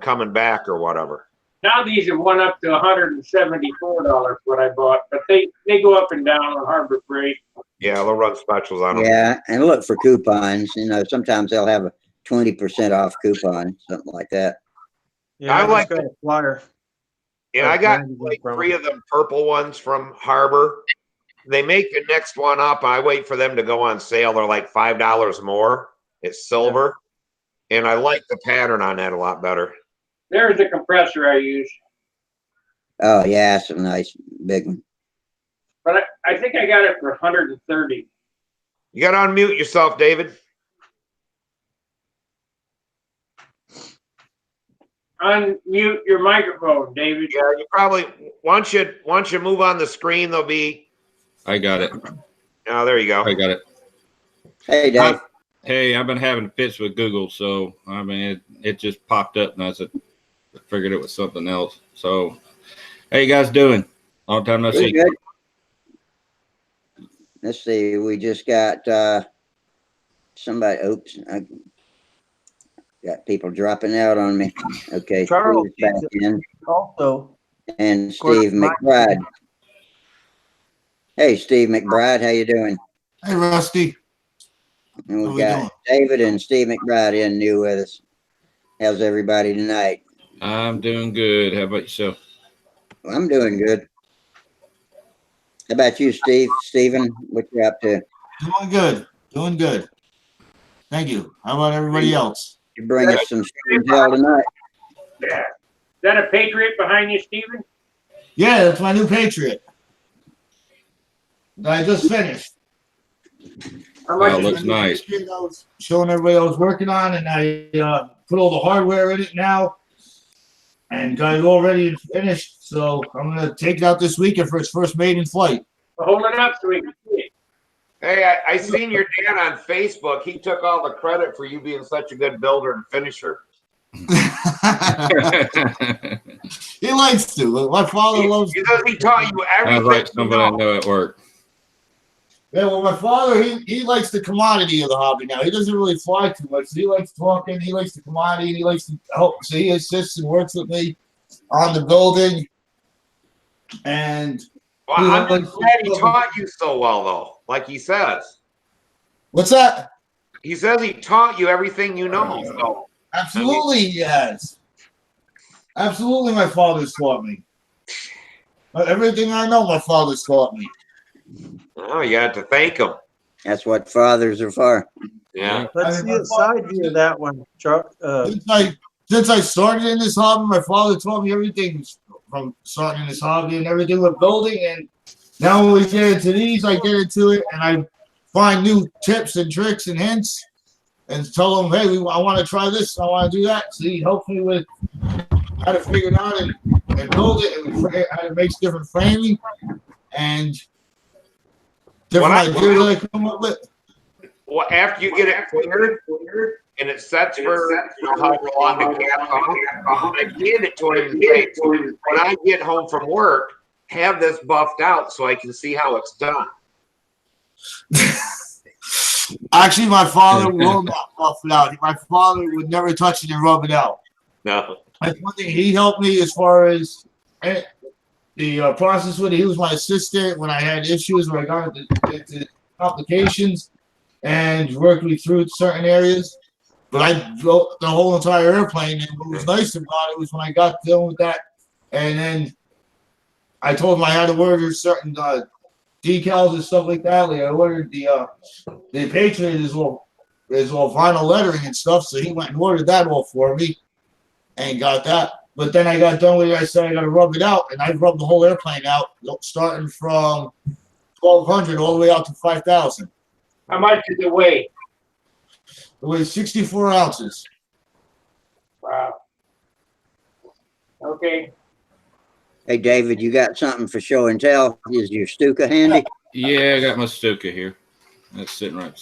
coming back or whatever. now these have went up to $174 what I bought, but they go up and down on Harbor Freight. Yeah, they'll run specials on them. Yeah, and look for coupons. Sometimes they'll have a 20% off coupon, something like that. Yeah, I I like just got a flyer. And I got like 3 of them purple ones from Harbor. They make the next one up. I wait for them to go on sale. They're like $5 more. It's silver. Yeah. And I like the pattern on that a lot better. There's the compressor I use. Oh, yeah, some nice big one. But I think I got it for 130. You got to unmute yourself, David. Unmute your microphone, David. Yeah, you probably once you move on the screen, there'll be. I got it. Oh, there you go. I got it. Hey, Dave. Hey, I've been having fits with Google, so I mean it just popped up, and I figured it was something else. So, how you guys doing? Long time no see. Good. Let's see. We just got somebody. Oops, I got people dropping out on me. Okay, Charles Steve's back in, Also, and Steve McBride. Hey, Steve McBride, how you doing? Hey, Rusty. And How we've we got doing? David and Steve McBride in new with us. How's everybody tonight? I'm doing good. How about yourself? Well, I'm doing good. How about you, Steve? Steven, what you up to? Doing good. Doing good. Thank you. How about everybody else? You bring us some hell tonight. Yeah. Is that a Patriot behind you, Steven? Yeah, that's my new Patriot. That I just finished. How Wow, much looks nice. I was showing everybody I was working on, and I put all the hardware in it now, and got it all ready and finished. So I'm gonna take it out this weekend for its first maiden flight. hold it up so we can see it. Hey, I seen your dad on Facebook. He took all the credit for you being such a good builder and finisher. He likes to. My father loves. Because he taught you everything. Sounds like somebody I know at work. Yeah, well, my father, he likes the commodity of the hobby now. He doesn't really fly too much. So he likes talking. He likes the commodity. He likes to help. So he assists and works with me on the building. And Well, I'm just glad he taught you so well, though. Like he says. What's that? He says he taught you everything you know. So. Absolutely, he has. Absolutely, my father's taught me. Everything I know, my father's taught me. Oh, you got to thank him. That's what fathers are for. Yeah. let's see a side view of that one, Chuck. Since I started in this hobby, my father taught me everything from starting in this hobby and everything with building. And now when we get into these, I get into it and I find new tips and tricks and hints. and tell him, hey, I want to try this, I want to do that. So he helped me with how to figure it out and build it, and how to make different framing and different ideas that I come up with. Well, after you get it cleared and it sets for how long to cap off, I hand it to him and say, when I get home from work, have this buffed out so I can see how it's done. Actually, my father will not buff it out. My father would never touch it and rub it out. No. That's one thing he helped me as far as the process with it. He was my assistant when I had issues, when I got into complications, and worked me through certain areas. But I built the whole entire airplane, and what was nice about it was when I got done with that, and then I told him I had to order certain decals and stuff like that. Like I ordered the Patriot is all vinyl lettering and stuff, so he went and ordered that all for me and got that. But then I got done with it. I said I got to rub it out, and I rubbed the whole airplane out, starting from 1,200 all the way out to 5,000. How much does it weigh? It weighs 64 ounces. Wow. Okay. Hey, David, you got something for show and tell? Is your Stuka handy? Yeah, I got my Stuka here. That's sitting right.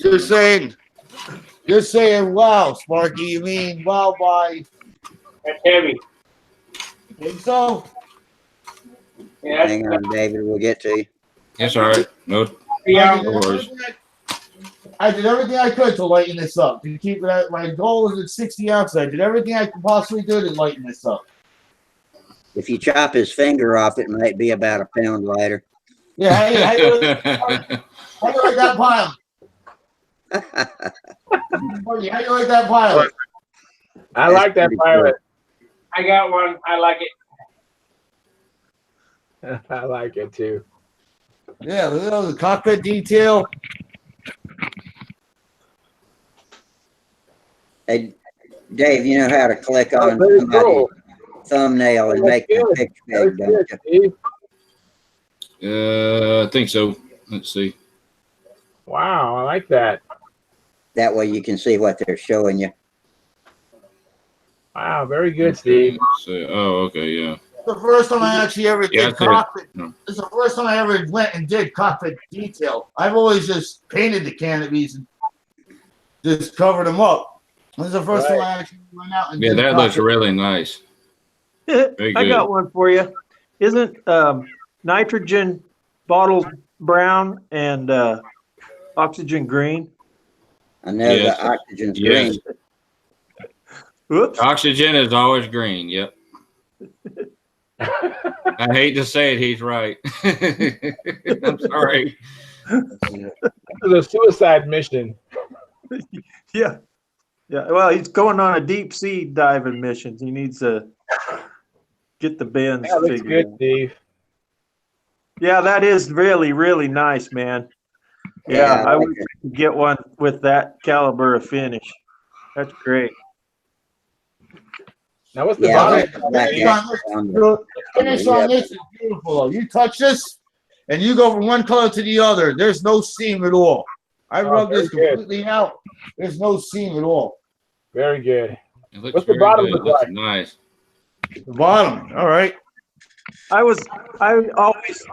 You're saying, wow, Sparky. You mean wow by? That's heavy. Think so? Yeah. Hang on, David. We'll get to you. That's all right. No, Yeah. no worries. I did everything I could to lighten this up. To keep it at, my goal was at 60 ounces. I did everything I could possibly do to lighten this up. If you chop his finger off, it might be about a pound lighter. Yeah, how you like that pilot? How you like that pilot? I like that pilot. I got one. I like it. I like it too. Yeah, the cockpit detail. Hey, Dave, you know how to click on very somebody's cool. thumbnail and make the picture big, don't you? I think so. Let's see. Wow, I like that. That way you can see what they're showing you. Wow, very good, Steve. Oh, okay, yeah. The first time I actually ever Yeah, did cockpit. It's the first time I ever went and did cockpit detail. I've always just painted the canopies and just covered them up. This is the first time I actually went out and did that looks cockpit. really nice. Very I good. got one for you. Isn't nitrogen bottled brown and oxygen green? I know Yes. the oxygen's Yes. green. Whoops. Oxygen is always green. Yep. I hate to say it, he's right. I'm sorry. This is a suicide mission. Yeah. Yeah. Well, he's going on a deep sea diving mission. He needs to get the bends That looks figured good, out. Steve. Yeah, that is really, really nice, man. Yeah, Yeah, I I like would get one with that caliber of finish. That's great. Now, what's the Yeah, I bottom? like the black Finish on X on the- The finish on this is beautiful though. You touch this and you go from one color to the other. There's no seam at all. I rubbed this very good. completely out. There's no seam at all. Very good. It looks What's the very bottom good. look Looks like? nice. The bottom. All right. I always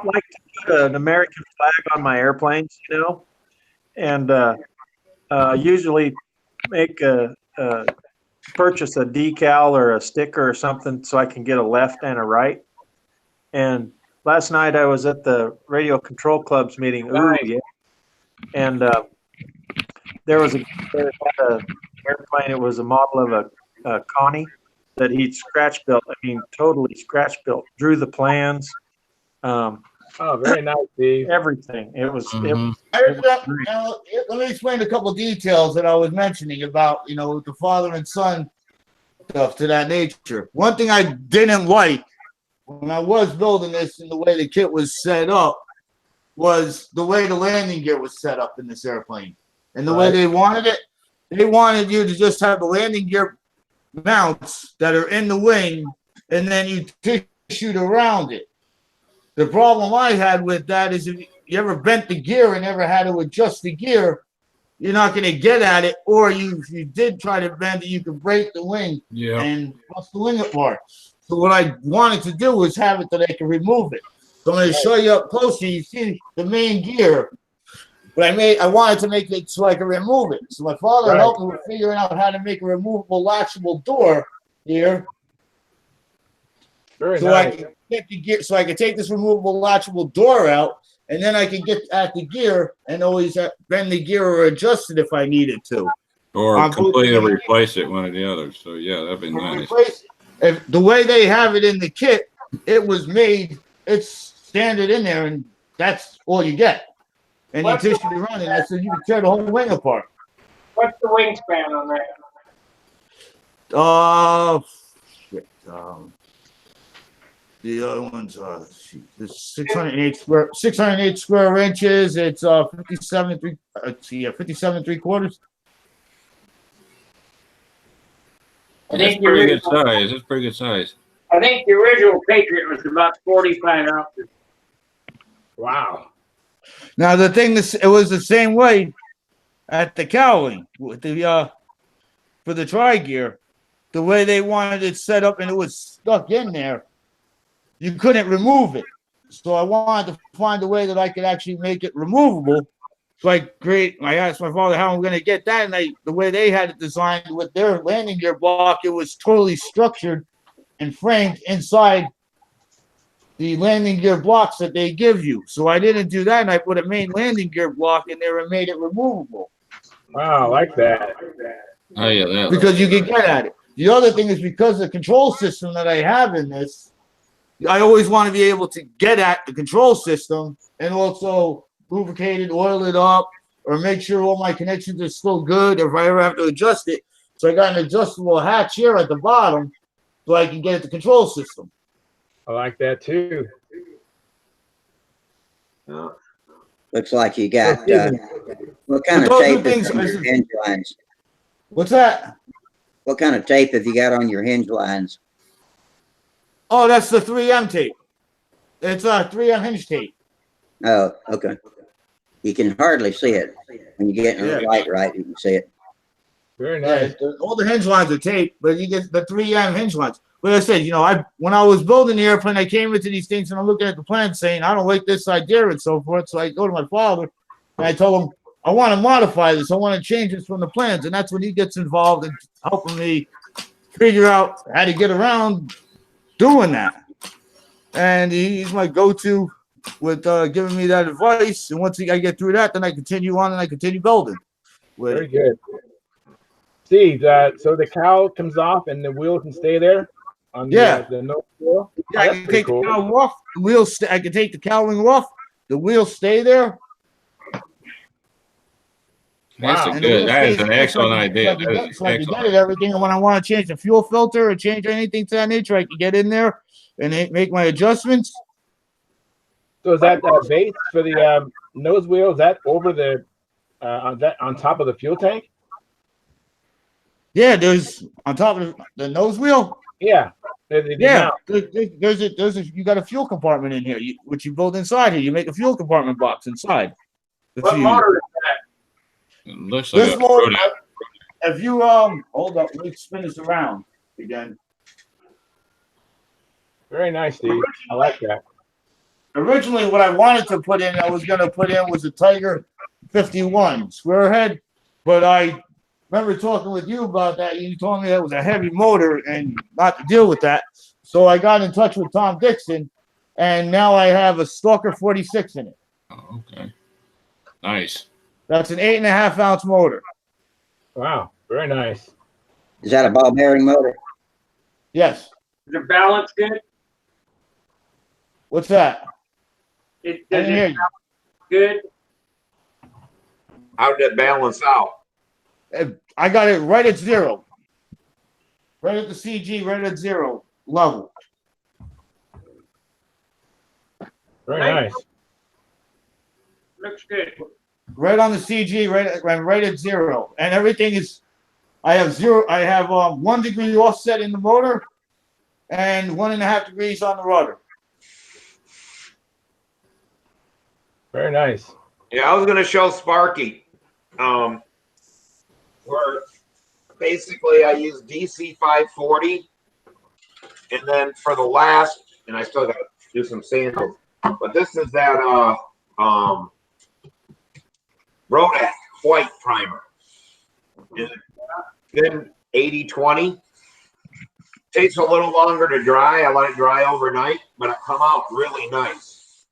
like to put an American flag on my airplanes, and usually make purchase a decal or a sticker or something so I can get a left and a right. And last night I was at the Radio Control Club's meeting. Ooh, Nice. yeah. And there was an airplane. It was a model of a Connie that he'd scratch built. I mean, totally scratch built. Drew the plans, Oh, very nice, Steve. everything. It was. Mhm. Now, let me explain a couple details that I was mentioning about, the father and son stuff to that nature. One thing I didn't like when I was building this and the way the kit was set up was the way the landing gear was set up in this airplane. And the way they wanted it, they wanted you to just have the landing gear mounts that are in the wing and then you tissued around it. The problem I had with that is if you ever bent the gear and ever had to adjust the gear, you're not going to get at it, or if you did try to bend it, you could break the wing and bust the wing apart. So what I wanted to do was have it that I can remove it. So I'm going to show you up close so you see the main gear. But I wanted to make it so I could remove it. So my father helped me with figuring out how to make a removable latchable door here. Very so nice. I can get the gear, so I can take this removable latchable door out, and then I can get at the gear and always bend the gear or adjust it if I needed to. Or completely replace it, one or the other. So yeah, that'd be nice. If the way they have it in the kit, it was made, it's standard in there, and that's all you get. And you tissue it around, and I said you can tear the whole wing apart. What's the wingspan on that? The other one's it's 608 square inches. It's 57 3/4. That's pretty good size. That's pretty good size. I think the original Patriot was about 45 ounces. Wow. Now the thing is, it was the same way at the cowling with the for the tri-gear. The way they wanted it set up and it was stuck in there, you couldn't remove it. So I wanted to find a way that I could actually make it removable. So I asked my father how I'm going to get that, and the way they had it designed with their landing gear block, it was totally structured and framed inside the landing gear blocks that they give you. So I didn't do that, and I put a main landing gear block in there and made it removable. Wow, I like that. Oh yeah, because you can get at it. The other thing is because the control system that I have in this, I always want to be able to get at the control system and also lubricate it, oil it up, or make sure all my connections are still good if I ever have to adjust it. So I got an adjustable hatch here at the bottom so I can get at the control system. I like that too. Looks like you got what kind of tape is on your hinge lines? What's that? What kind of tape have you got on your hinge lines? Oh, that's the 3M tape. It's a 3M hinge tape. Oh, okay. You can hardly see it. When you get in the light right, you can see it. Very nice. Yeah, all the hinge lines are taped, but you get the 3M hinge lines. But I said, when I was building the airplane, I came into these things and I'm looking at the plans saying, I don't like this idea and so forth. So I go to my father and I told him, I want to modify this. I want to change this from the plans. And that's when he gets involved in helping me figure out how to get around doing that. And he's my go-to with giving me that advice. And once I get through that, then I continue on and I continue building. Very good. Steve, so the cowl comes off and the wheel can stay there on the nose wheel? Yeah, I can take the cowl off. The wheels. I can take the cowling off. The wheels stay there. That's good. That is an excellent idea. So I can get it everything. And when I want to change the fuel filter or change anything to that nature, I can get in there and make my adjustments. So is that base for the nose wheel? Is that over the on top of the fuel tank? Yeah, there's on top of the nose wheel. Yeah. There's you got a fuel compartment in here, which you build inside here. You make a fuel compartment box inside. What motor is that? It looks like this motor. If you hold up, let me spin this around again. Very nice, Steve. I like that. Originally, what I wanted to put in, was a Tiger 51 square head, but I remember talking with you about that. You told me that was a heavy motor and not to deal with that. So I got in touch with Tom Dixon, and now I have a Stalker 46 in it. Oh, okay. Nice. That's an 8.5 ounce motor. Wow. Very nice. Is that a ball bearing motor? Yes. Is the balance good? What's that? Does it balance good? How did it balance out? I got it right at zero. Right at the CG, right at zero level. Very nice. Looks good. Right on the CG, right at zero. And everything is, I have 1 degree offset in the motor and 1.5 degrees on the rudder. Very nice. Yeah, I was going to show Sparky. where basically I use DC 540, and then for the last, and I still got to do some samples, but this is that Rodak white primer. And then 80/20 takes a little longer to dry. I let it dry overnight, but it come out really nice.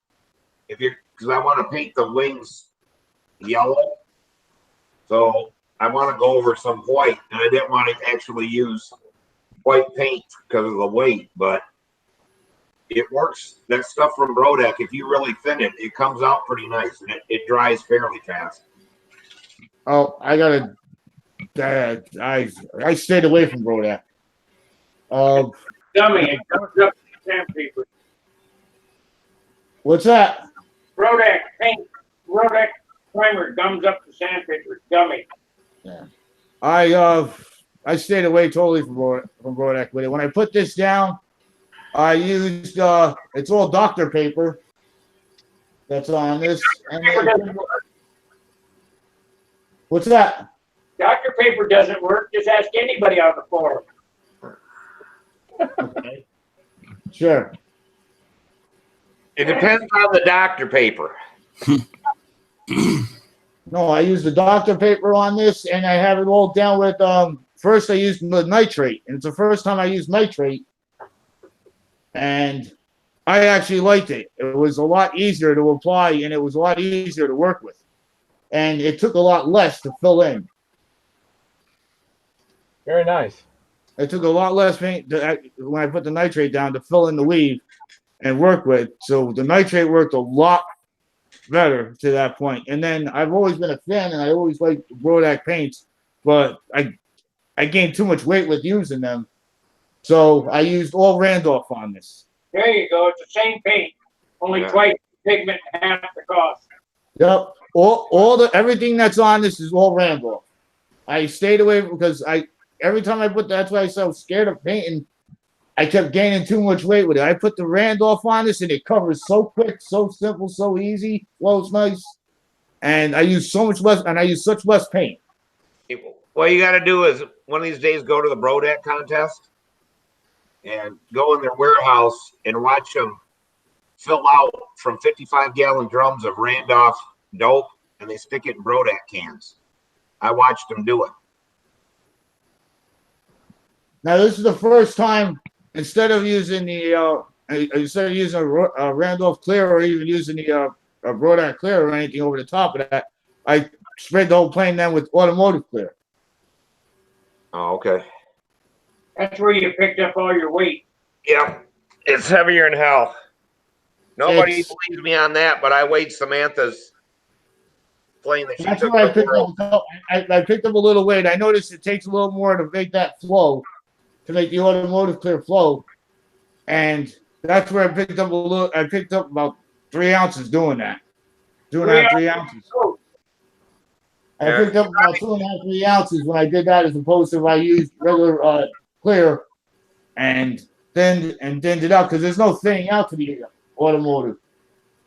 If you're, because I want to paint the wings yellow, so I want to go over some white, and I didn't want to actually use white paint because of the weight, but it works. That stuff from Rodak, if you really thin it, it comes out pretty nice, and it dries fairly fast. Oh, I gotta. I stayed away from Rodak. Dummy, it comes up to sandpaper. What's that? Rodak paint, Rodak primer gums up the sandpaper. Dummy. Yeah. I stayed away totally from Rodak with it. When I put this down, I used it's all doctor paper that's on this. And then, what's that? Dr. Paper doesn't work. Just ask anybody on the forum. Okay. Sure. It depends on the doctor paper. No, I use the doctor paper on this, and I have it all down with. First, I used the nitrate, and it's the first time I used nitrate, and I actually liked it. It was a lot easier to apply, and it was a lot easier to work with, and it took a lot less to fill in. Very nice. It took a lot less paint when I put the nitrate down to fill in the weave and work with. So the nitrate worked a lot better to that point. And then I've always been a fan, and I always liked Rodak paints, but I gained too much weight with using them. So I used all Randolph on this. There you go. It's the same paint, only twice the pigment and half the cost. Yep. Everything that's on this is all Randolph. I stayed away because every time I put that's why I was so scared of painting. I kept gaining too much weight with it. I put the Randolph on this, and it covers so quick, so simple, so easy. Flows nice, and I use so much less, and I use such less paint. What you got to do is one of these days go to the Brodak contest and go in their warehouse and watch them fill out from 55-gallon drums of Randolph dope, and they stick it in Brodak cans. I watched them do it. Now this is the first time instead of using a Randolph clear or even using the Brodak clear or anything over the top of that, I sprayed the whole plane then with automotive clear. Oh, okay. That's where you picked up all your weight. Yeah, it's heavier than hell. Nobody believes me on that, but I weighed Samantha's plane that she That's took. where I picked up a little weight. I noticed it takes a little more to make that flow, to make the automotive clear flow, and that's where I picked up a little. I picked up about 3 ounces doing that. 3 ounces. I picked up about 2.5, 3 ounces when I did that, as opposed to if I used regular clear and thinned it out, because there's no thinning out to the automotive.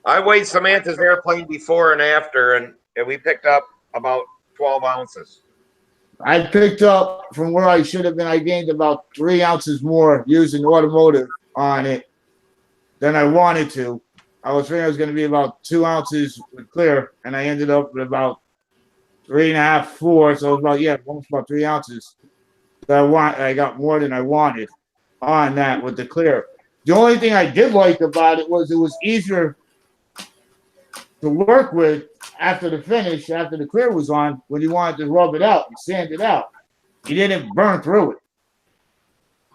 I weighed Samantha's airplane before and after, and we picked up about 12 ounces. I picked up from where I should have been. I gained about 3 ounces more using automotive on it than I wanted to. I was thinking it was going to be about 2 ounces with clear, and I ended up with about 3.5, 4. So it was almost about 3 ounces. I got more than I wanted on that with the clear. The only thing I did like about it was easier to work with after the finish, after the clear was on, when you wanted to rub it out and sand it out. You didn't burn through it.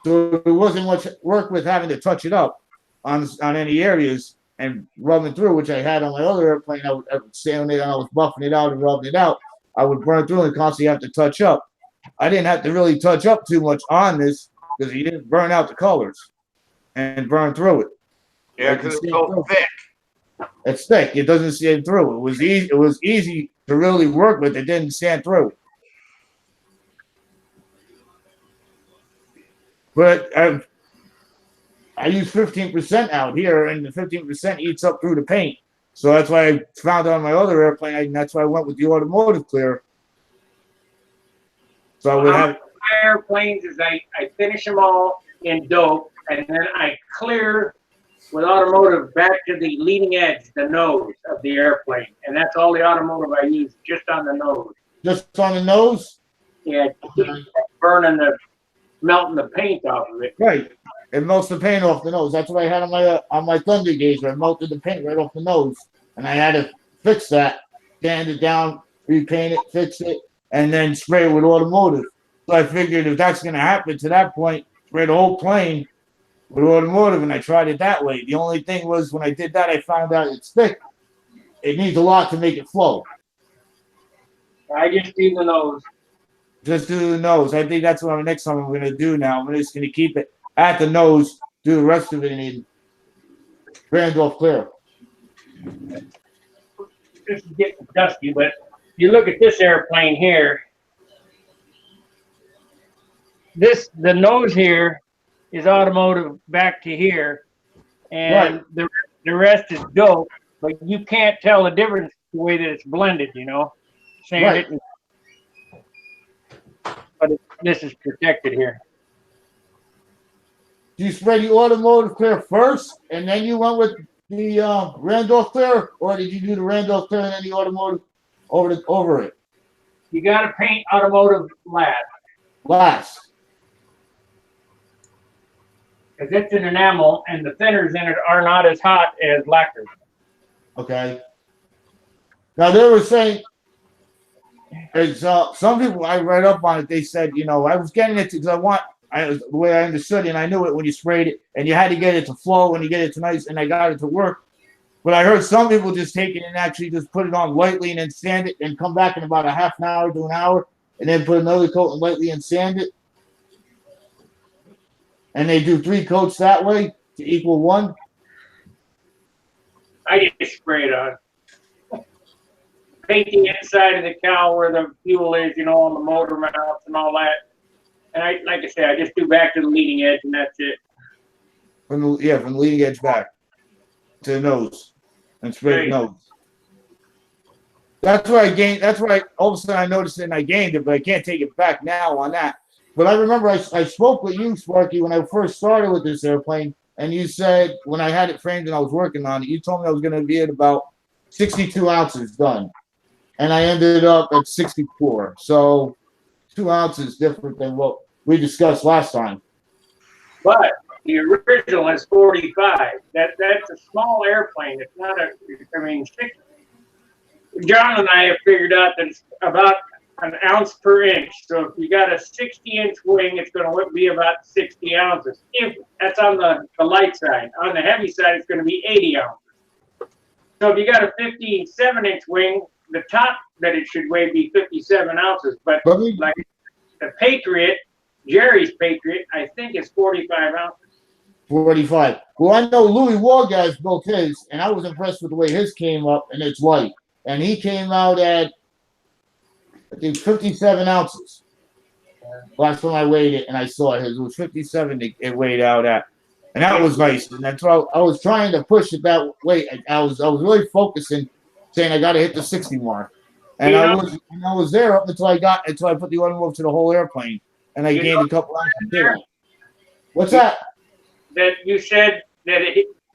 So there wasn't much work with having to touch it up on any areas and rubbing through, which I had on my other airplane. I would sand it and I was buffing it out and rubbing it out. I would burn through and constantly have to touch up. I didn't have to really touch up too much on this because you didn't burn out the colors and burn through it. Yeah, because it's so thick. It's thick. It doesn't sand through. It was easy. It was easy to really work with. It didn't sand through. But I use 15% out here, and the 15% eats up through the paint. So that's why I found on my other airplane, and that's why I went with the automotive clear. So I would have. My airplanes is I finish them all in dope, and then I clear with automotive back to the leading edge, the nose of the airplane, and that's all the automotive I use, just on the nose. Just on the nose? Yeah, burning melting the paint off of it. Right. It melts the paint off the nose. That's what I had on my Thunder Gazer. I melted the paint right off the nose, and I had to fix that, sand it down, repaint it, fix it, and then spray it with automotive. So I figured if that's going to happen to that point, spray the whole plane with automotive, and I tried it that way. The only thing was when I did that, I found out it's thick. It needs a lot to make it flow. I just do the nose. Just do the nose. I think that's what next time I'm going to do now. I'm just going to keep it at the nose, do the rest of it in Randolph Clear. This is getting dusty, but you look at this airplane here. The nose here is automotive back to here, and right. the rest is dope, but you can't tell the difference the way that it's blended, you know. Sand right. it, but this is protected here. Do you spray the automotive clear first, and then you went with the Randolph Clear, or did you do the Randolph Clear and then the automotive over it? You got to paint automotive last. Last. Because it's an enamel, and the thinners in it are not as hot as lacquer. Okay. Now they were saying, as some people I read up on it, they said, you know, I was getting it because the way I understood it, and I knew it when you sprayed it, and you had to get it to flow and you get it to nice, and I got it to work. But I heard some people just take it and actually just put it on lightly and then sand it and come back in about a half an hour to an hour, and then put another coat and lightly and sand it. And they do 3 coats that way to equal 1. I just spray it on. Paint the inside of the cowl where the fuel is, you know, on the motor mounts and all that. And like I said, I just do back to the leading edge, and that's it. From the leading edge back to the nose, and spray the nose. That's where I gained. That's where all of a sudden I noticed it and I gained it, but I can't take it back now on that. But I remember I spoke with you, Sparky, when I first started with this airplane, and you said when I had it framed and I was working on it, you told me I was going to be at about 62 ounces done, and I ended up at 64. So 2 ounces different than what we discussed last time. But the original is 45. That's a small airplane. It's not a. I mean, John and I have figured out that it's about an ounce per inch. So if you got a 60-inch wing, it's going to be about 60 ounces. If that's on the light side. On the heavy side, it's going to be 80 ounces. So if you got a 57-inch wing, the top that it should weigh be 57 ounces. But like the Patriot, Jerry's Patriot, I think is 45 ounces. 45. Well, I know Louis Wargas built his, and I was impressed with the way his came up, and it's light. And he came out at, I think, 57 ounces. Last time I weighed it, and I saw it, it was 57 it weighed out at. And that was nice. And that's why I was trying to push it that way. I was really focusing, saying I got to hit the 60 mark. And I was there up until I put the automotive to the whole airplane, and I gained a couple ounces there. What's that? That you said that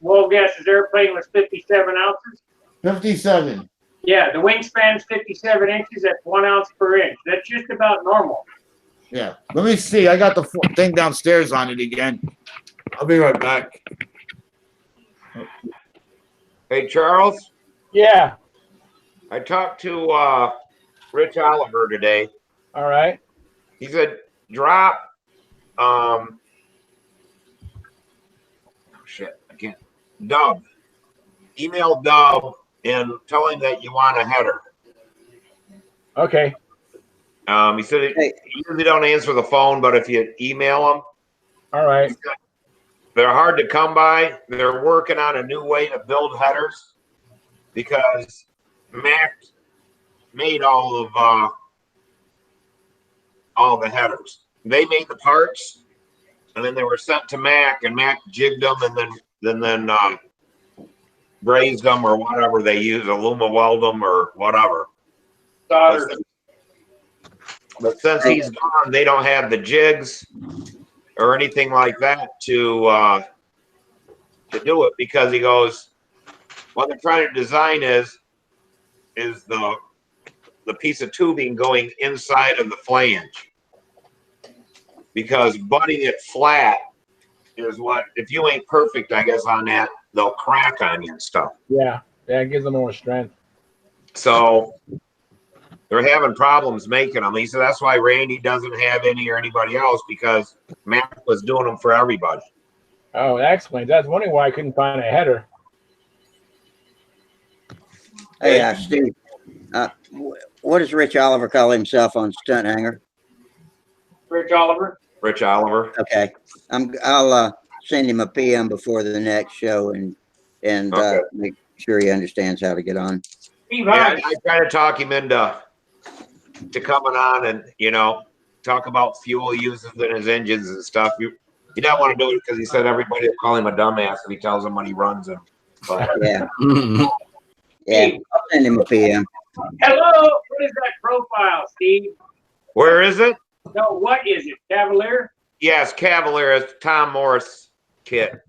Wolgas's airplane was 57 ounces? 57. Yeah, the wingspan's 57 inches at 1 ounce per inch. That's just about normal. Yeah. Let me see. I got the thing downstairs on it again. I'll be right back. Hey, Charles? Yeah. I talked to Rich Oliver today. All right. He said, drop, Dub. Email Dub and tell him that you want a header. Okay. He said he usually don't answer the phone, but if you email him. All right. They're hard to come by. They're working on a new way to build headers because Mac made all the headers. They made the parts, and then they were sent to Mac, and Mac jigged them, and then brazed them or whatever they use, aluma weld them or whatever. But since he's gone, they don't have the jigs or anything like that to do it, because he goes, what they're trying to design is the piece of tubing going inside of the flange, because butting it flat is what, if you ain't perfect, I guess, on that, they'll crack on you and stuff. Yeah, it gives them more strength. So they're having problems making them. He said that's why Randy doesn't have any or anybody else, because Matt was doing them for everybody. Oh, that explains. I was wondering why I couldn't find a header. Hey, Steve, what does Rich Oliver call himself on Stunthangar? Rich Oliver. Rich Oliver. Okay, I'll send him a PM before the next show and Okay. make sure he understands how to get on. Steve Yeah, Hodge. I try to talk him into coming on and, you know, talk about fuel uses in his engines and stuff. You don't want to do it because he said everybody will call him a dumbass if he tells them when he runs them. But Yeah, yeah, I'll send him a PM. Hello. What is that profile, Steve? where is it? No, what is it? Cavalier? Yes, Cavalier is Tom Morris kit.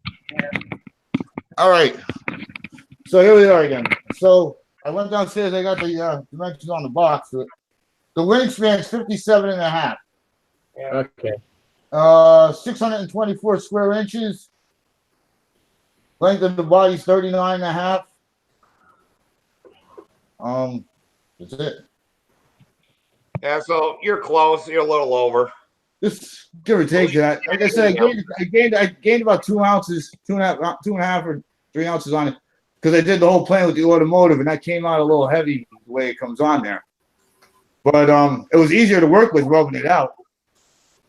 All right. So here we are again. So I went downstairs. I got the dimensions on the box. The wingspan is 57 and a half. Okay. 624 square inches. Length of the body is 39 and a half. That's it. Yeah, so you're close. You're a little over. Just give or take that. Like I said, I gained about 2 ounces, 2.5 or 3 ounces on it, because I did the whole plan with the automotive, and that came out a little heavy the way it comes on there. But it was easier to work with rubbing it out.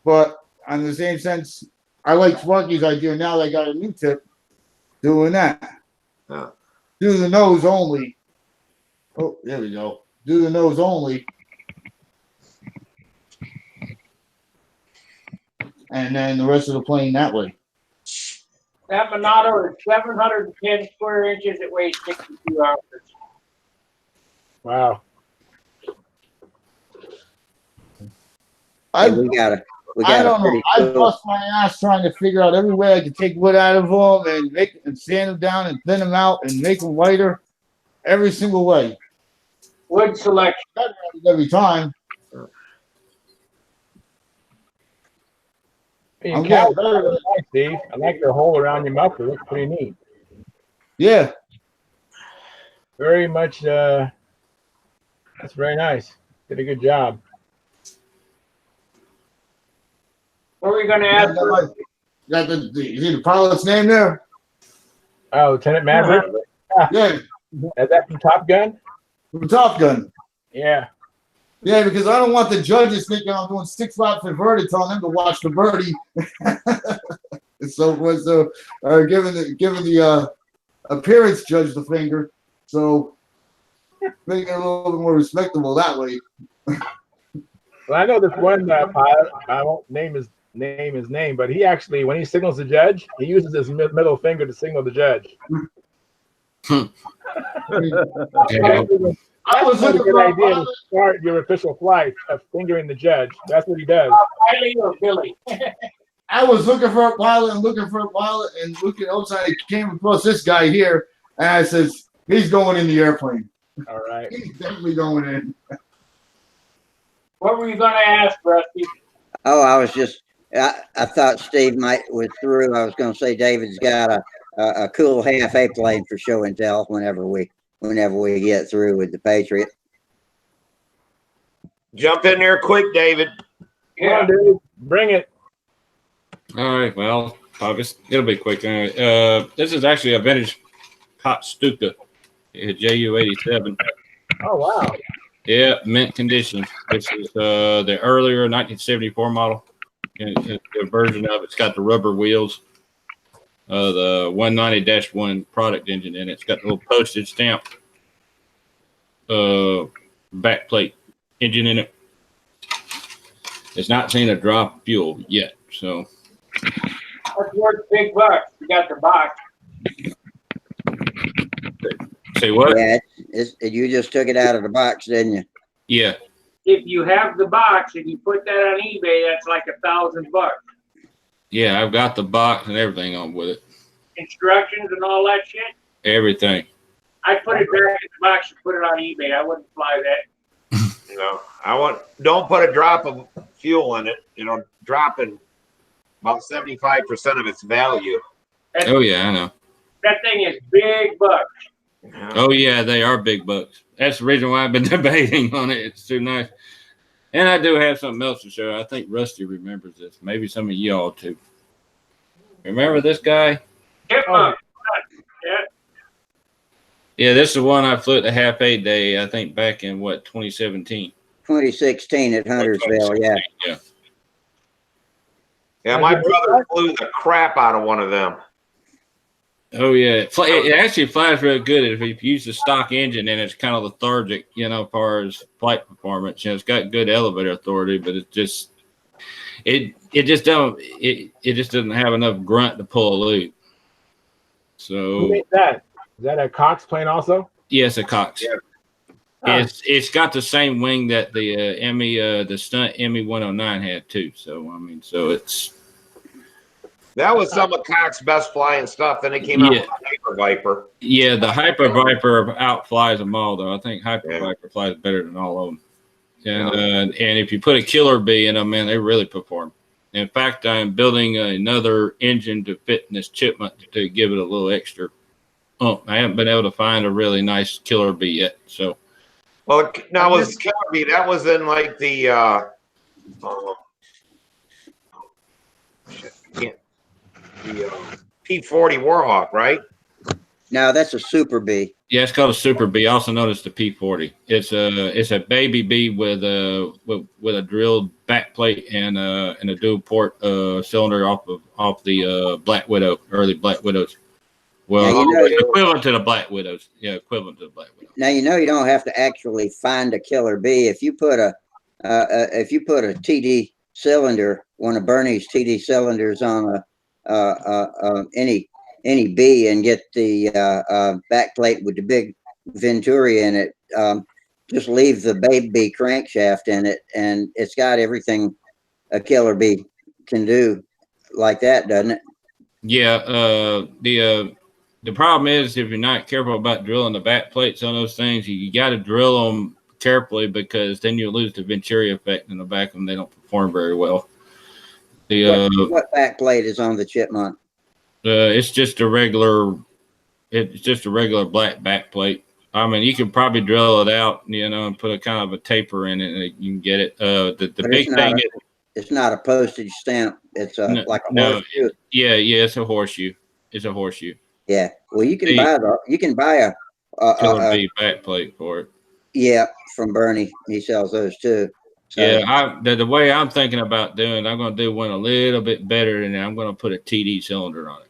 But on the same sense, I like Sparky's idea now that I got a new tip doing that. Yeah. Do the nose only. Oh, there we go. Do the nose only. And then the rest of the plane that way. That Monado is 710 square inches. It weighs 62 ounces. Wow. I we got I a don't know. pretty I cool, bust my ass trying to figure out every way I could take wood out of them and make and sand them down and thin them out and make them lighter. Every single way. Wood selection. That happens every time. You I'm count getting better better. than mine, Steve. I like the hole around your mouth. It looks pretty neat. Yeah. Very much. That's very nice. Did a good job. What are we going to add? Got the you see the pilot's name there? Oh, Lieutenant Maverick. Yeah. Is that from Top Gun? From Top Gun. Yeah. Yeah, because I don't want the judges thinking I'm doing 6 laps inverted, telling them to watch the birdie. So giving the appearance judge the finger. So making it a little bit more respectable that way. Well, I know this one pilot. I won't name his name, but he actually, when he signals the judge, he uses his middle finger to signal the judge. I was That's a looking good for a idea to pilot. start your official flight of fingering the judge. That's what he does. Riley or Billy? I was looking for a pilot and looking outside. I came across this guy here, and I says, he's going in the airplane. All right. He's definitely going in. What were you going to ask, Rusty? oh, I thought Steve was through. I was going to say David's got a cool half A plane for show and tell whenever we get through with the Patriot. Jump in there quick, David. Come on, dude. Bring it. All right. Well, it'll be quick. Anyway, this is actually a vintage hot Stuka, JU-87. Oh, wow. Yeah, mint condition. This is the earlier 1974 model. And the version of it's got the rubber wheels, the 190-1 product engine in it. It's got the little postage stamp back plate engine in it. It's not seen a drop of fuel yet. So That's worth big bucks. You got the box. say what? Yeah, you just took it out of the box, didn't you? Yeah. if you have the box and you put that on eBay, that's like $1,000. Yeah, I've got the box and everything on with it. Instructions and all that shit. Everything. I put it back in the box and put it on eBay. I wouldn't fly that. You know, don't put a drop of fuel in it. You know, dropping about 75% of its value. Oh yeah, I know. That thing is big bucks. Yeah. Oh yeah, they are big bucks. That's the reason why I've been debating on it. It's too nice. And I do have something else to show. I think Rusty remembers this. Maybe some of y'all too. Remember this guy? Chipmunk. Yeah. Yeah, this is the one I flew at the half 8 day, I think back in what, 2017. 2016 at Huntersville, yeah. Yeah. Yeah, my brother flew the crap out of one of them. Oh yeah, it actually flies real good if you use the stock engine, and it's kind of lethargic, you know, as far as flight performance. You know, it's got good elevator authority, but it just just doesn't have enough grunt to pull a loop. Who So made that? Is that a Cox plane also? yes, a Cox. Yeah. It's got the same wing that the the Stunt Emmy 109 had too. So I mean, so it's. That was some of Cox's best flying stuff. Then it came out with the Hyper Viper. Yeah, the Hyper Viper outflies them all, though. I think Hyper Viper flies better than all of them. And if you put a killer bee in them, man, they really perform. In fact, I'm building another engine to fit in this Chipmunk to give it a little extra. I haven't been able to find a really nice killer bee yet. So, well, now was killer bee. That was in like the P-40 Warhawk, right? No, that's a Super Bee. yeah, it's called a Super Bee, also known as the P-40. It's a baby bee with a drilled backplate and a dual port cylinder off the Black Widow, early Black Widows. Well, Now, equivalent to the Black Widows. Yeah, equivalent to the Black Widow. Now you know you don't have to actually find a killer bee. If you put a TD cylinder, one of Bernie's TD cylinders on any bee and get the backplate with the big Venturi in it, just leave the baby bee crankshaft in it, and it's got everything a killer bee can do, like that, doesn't it? Yeah. The problem is if you're not careful about drilling the back plates on those things, you got to drill them carefully because then you lose the Venturi effect in the back of them. They don't perform very well. What back plate is on the Chipmunk? It's just a regular black back plate. I mean, you can probably drill it out, you know, and put a kind of a taper in it, and you can get it. The big thing is it's not a postage stamp. It's like a horseshoe. Yeah, it's a horseshoe. It's a horseshoe. Yeah. Well, you can buy a Killer bee back plate for it. Yeah, from Bernie. He sells those too. So, yeah, the way I'm thinking about doing, I'm going to do one a little bit better, and I'm going to put a TD cylinder on it.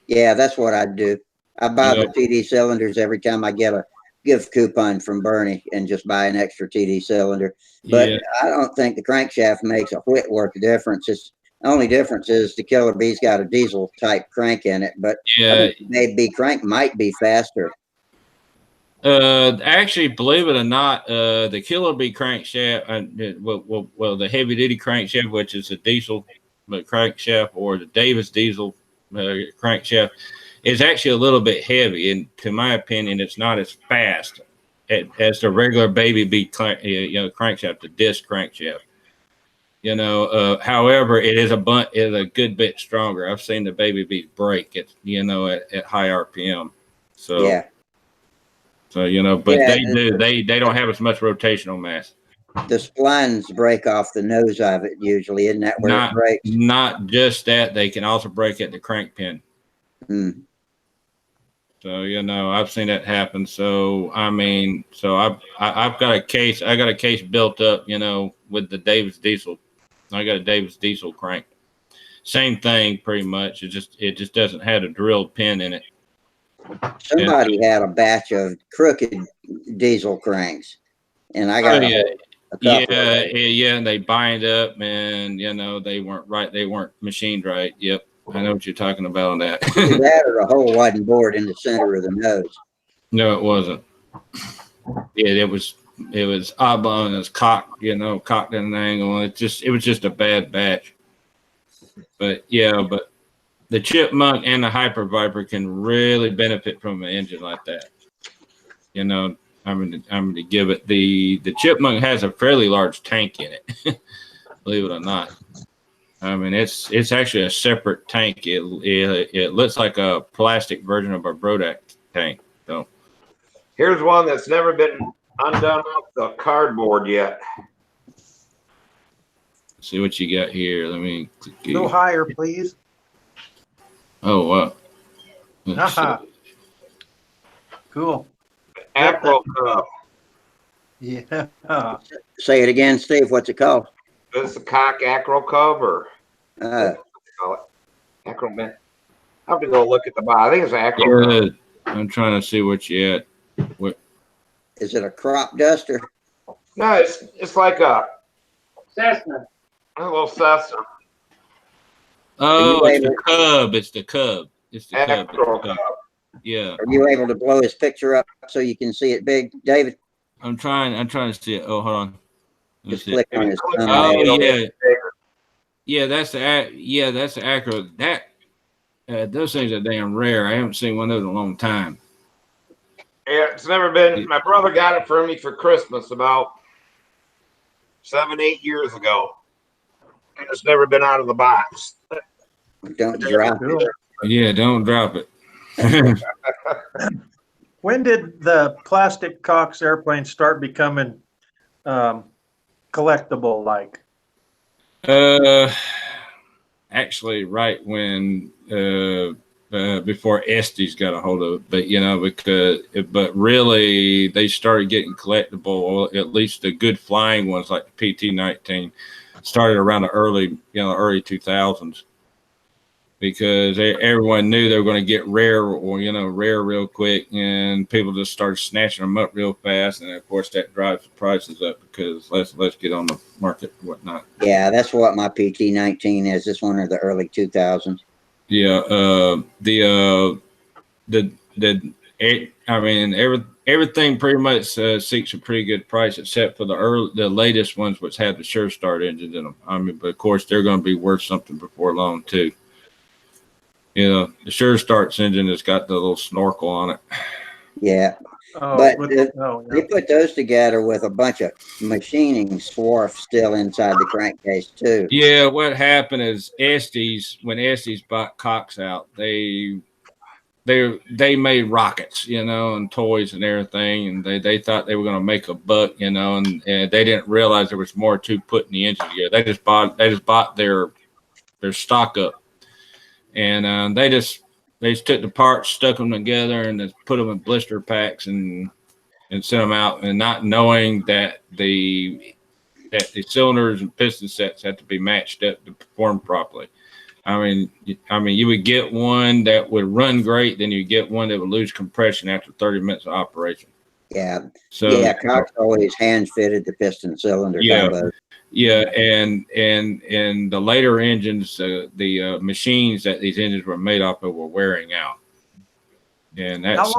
Yeah, that's what I'd do. I buy the TD cylinders every time I get a gift coupon from Bernie and just buy an extra TD cylinder. But I don't think the crankshaft makes a whit worth of difference. The only difference is the killer bee's got a diesel type crank in it, but I think the baby bee crank might be faster. Actually, believe it or not, the killer bee crankshaft, well, the heavy duty crankshaft, which is a diesel crankshaft, or the Davis diesel crankshaft, is actually a little bit heavy, and to my opinion, it's not as fast as the regular baby bee crankshaft, the disc crankshaft. However, it is a good bit stronger. I've seen the baby bees break at high RPM. So yeah. So but they don't have as much rotational mass. The splines break off the nose of it usually, isn't that where it breaks? Not just that, they can also break at the crank pin. Mm. So I've seen that happen. So I mean, I've got a case. I got a case built up, with the Davis diesel. I got a Davis diesel crank. Same thing, pretty much. It just doesn't have a drilled pin in it. Somebody had a batch of crooked diesel cranks, and I got a couple. Yeah, and they bind up, and they weren't right. They weren't machined right. Yep, I know what you're talking about on that. That or the hole wasn't bored in the center of the nose. No, it wasn't. Yeah, it it was oblong, it was cocked, cocked at an angle. It was just a bad batch. But yeah, but the Chipmunk and the Hyper Viper can really benefit from an engine like that. I'm going to give it the Chipmunk has a fairly large tank in it, believe it or not. I mean, it's actually a separate tank. It looks like a plastic version of a Brodak tank. So here's one that's never been undone off the cardboard yet. see what you got here. Let me click A little higher, please. Oh wow. Aha. Cool. Acro Cub. Yeah. Say it again, Steve. What's it called? Is this a cock Acro Cub or call it? Acro Man. I have to go look at the bottom. I think it's Acro Cub. I'm trying to see what you had. What? Is it a crop duster? No, it's like a Cessna. little Cessna. Oh, it's the Cub. It's the Cub. It's the Cub. Acro Cub. Yeah. Are you able to blow his picture up so you can see it big, David? I'm trying to see it. Oh, hold on. Just click on his thumbnail. thumbnail. Oh yeah. That's the Acro. Those things are damn rare. I haven't seen one of those in a long time. Yeah, it's never been. My brother got it for me for Christmas about 7-8 years ago. And it's never been out of the box. Don't drop it. Yeah, don't drop it. When did the plastic Cox airplanes start becoming collectible like? Actually, right when before Estes got a hold of it, but really they started getting collectible. At least the good flying ones like the PT-19 started around the early 2000s. Because everyone knew they were going to get rare real quick, and people just started snatching them up real fast, and of course that drives the prices up because let's get on the market and whatnot. Yeah, that's what my PT-19 is. This one of the early 2000s. Yeah, everything pretty much seeks a pretty good price except for the latest ones which have the Sure Start engines in them. I mean, but of course they're going to be worth something before long too. The Sure Starts engine has got the little snorkel on it. Yeah. But they put those together with a bunch of machining swarf still inside the crankcase too. Yeah, what happened is when Estes bought Cox out, they made rockets, and toys and everything, and they thought they were going to make a buck, and they didn't realize there was more to putting the engine together. They just bought their stock up. And they just took the parts, stuck them together, and just put them in blister packs and sent them out, and not knowing that the cylinders and piston sets had to be matched up to perform properly. I mean, you would get one that would run great, then you get one that would lose compression after 30 minutes of operation. Yeah. So Cox always hand fitted the piston cylinder combos. Yeah, and the later engines, the machines that these engines were made off of were wearing out, and that's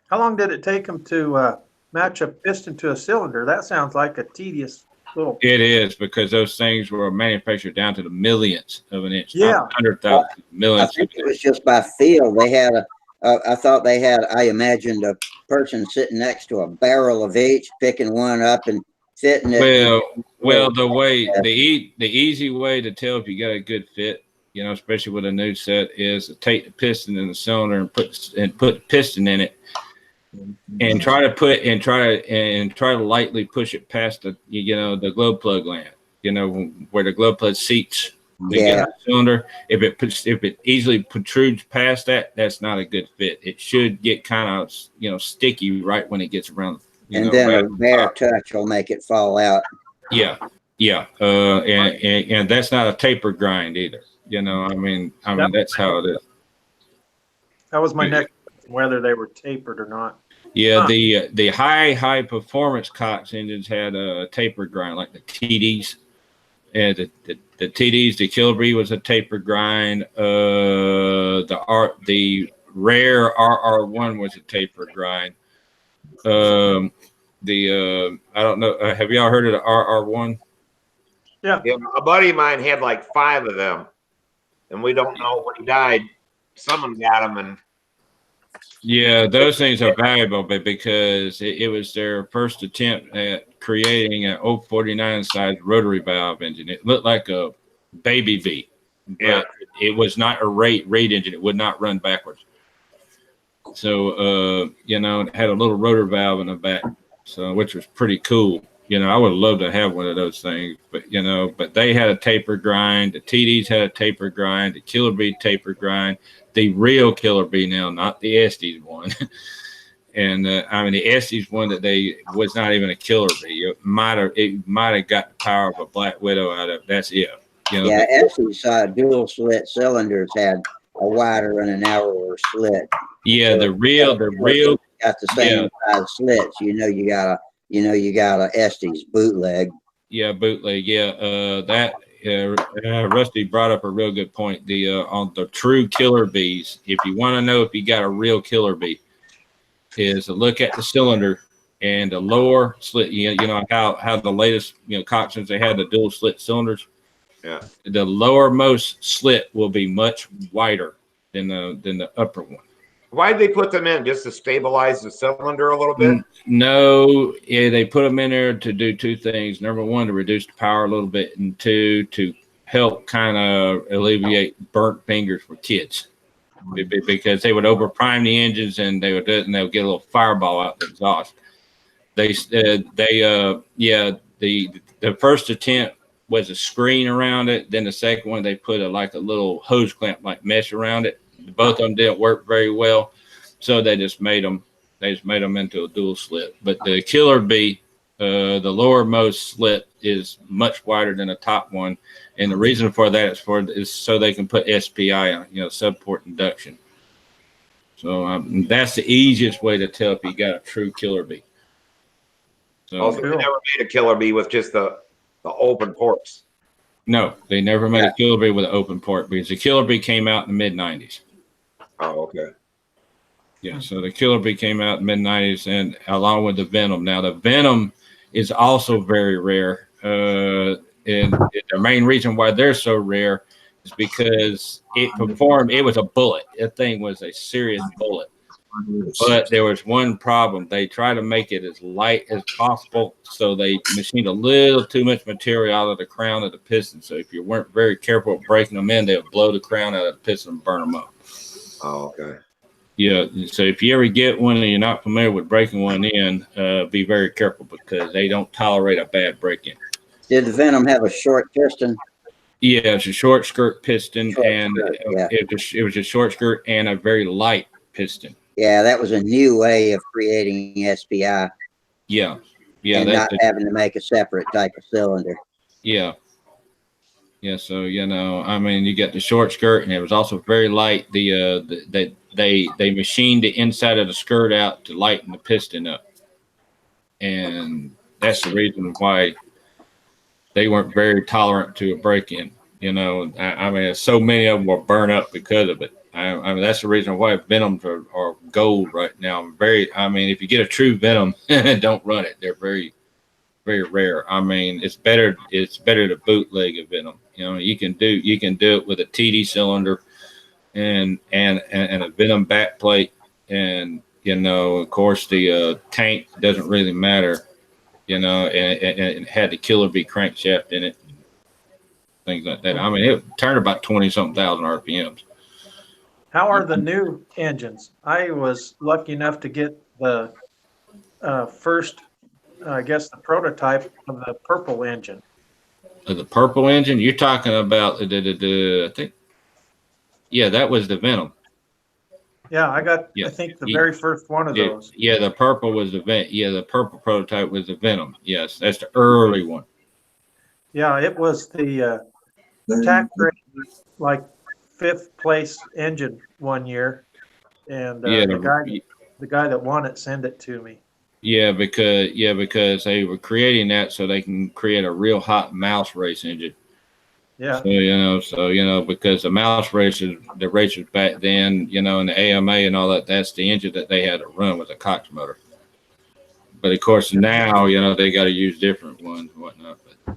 how long did it take them to match a piston to a cylinder? That sounds like a tedious little. It is, because those things were manufactured down to the millionths of an inch. Yeah, 100,000 millionths. I think it was just by feel. They had I imagined a person sitting next to a barrel of each, picking one up and fitting it. Well, the easy way to tell if you got a good fit, especially with a new set, is to take the piston in the cylinder and put piston in it, and try to lightly push it past the glow plug gland, where the glow plug seats the cylinder. If it easily protrudes past that, that's not a good fit. It should get kind of sticky right when it gets around. And then a bare touch will make it fall out. Yeah. And that's not a taper grind either. That's how it is. That was my next, whether they were tapered or not. Yeah, the high performance Cox engines had a taper grind, like the TDs. And the TDs, the Kilbree was a taper grind. The rare RR1 was a taper grind. I don't know. Have y'all heard of the RR1? Yeah, a buddy of mine had like 5 of them, and we don't know when he died. Someone got them, and Yeah, those things are valuable, but because it was their first attempt at creating an 049 size rotary valve engine. It looked like a baby V, but yeah, it was not a rate engine. It would not run backwards. So, it had a little rotor valve in the back, so which was pretty cool. I would love to have one of those things, but they had a taper grind. The TDs had a taper grind. The Killer Bee taper grind. The real Killer Bee now, not the Estes one. And the Estes one that they was not even a Killer Bee. It might have got the power of a Black Widow out of it. That's it. Yeah, Essie's dual slit cylinders had a wider and a narrower slit. Yeah, So the real got the same size slits. You got a Estes bootleg. Yeah, bootleg. Yeah, Rusty brought up a real good point. On the true Killer Bees, if you want to know if you got a real Killer Bee, is to look at the cylinder and the lower slit. You know how the latest Coxswains, they had the dual slit cylinders. yeah. The lowermost slit will be much wider than the upper one. Why'd they put them in? Just to stabilize the cylinder a little bit? No, they put them in there to do 2 things. Number 1, to reduce the power a little bit, and 2, to help kind of alleviate burnt fingers for kids, because they would overprime the engines and they'll get a little fireball out the exhaust. The first attempt was a screen around it. Then the second one, they put a little hose clamp like mesh around it. Both of them didn't work very well, so they just made them into a dual slit. But the Killer Bee, the lowermost slit is much wider than the top one, and the reason for that is so they can put SPI on, subport induction. So that's the easiest way to tell if you got a true Killer Bee. So Also, they never made a Killer Bee with just the open ports. no, they never made a Killer Bee with an open port, because the Killer Bee came out in the mid-90s. Oh, okay. Yeah, so the Killer Bee came out in the mid-90s, and along with the Venom. Now, the Venom is also very rare. And the main reason why they're so rare is because it was a bullet. That thing was a serious bullet. But there was one problem. They tried to make it as light as possible, so they machined a little too much material out of the crown of the piston. So if you weren't very careful at breaking them in, they would blow the crown out of the piston and burn them up. Oh, okay. Yeah, so if you ever get one and you're not familiar with breaking one in, be very careful, because they don't tolerate a bad break-in. Did the Venom have a short piston? Yeah, it's a short skirt piston, Yeah. it was a short skirt and a very light piston. Yeah, that was a new way of creating SPI. Yeah, and not having to make a separate type of cylinder. Yeah. Yeah, so you get the short skirt, and it was also very light. They machined the inside of the skirt out to lighten the piston up, and that's the reason why they weren't very tolerant to a break-in. So many of them will burn up because of it. That's the reason why Venoms are gold right now. If you get a true Venom, don't run it. They're very, very rare. It's better to bootleg a Venom. You can do it with a TD cylinder and a Venom back plate, and of course the tank doesn't really matter. And it had the Killer Bee crankshaft in it, things like that. It turned about 20-something thousand RPMs. How are the new engines? I was lucky enough to get the first, I guess, the prototype of the purple engine. The purple engine? You're talking about I think, yeah, that was the Venom. Yeah, I got, I think, the very first one of those. Yeah, the purple was the purple prototype was the Venom. Yes, that's the early one. Yeah, it was the TAC grade, like 5th place engine one year, and the guy that won it sent it to me. Yeah, because they were creating that so they can create a real hot mouse race engine. Yeah. So because the mouse races, the racers back then, and the AMA and all that, that's the engine that they had to run with a Cox motor. But of course now, they got to use different ones and whatnot. But,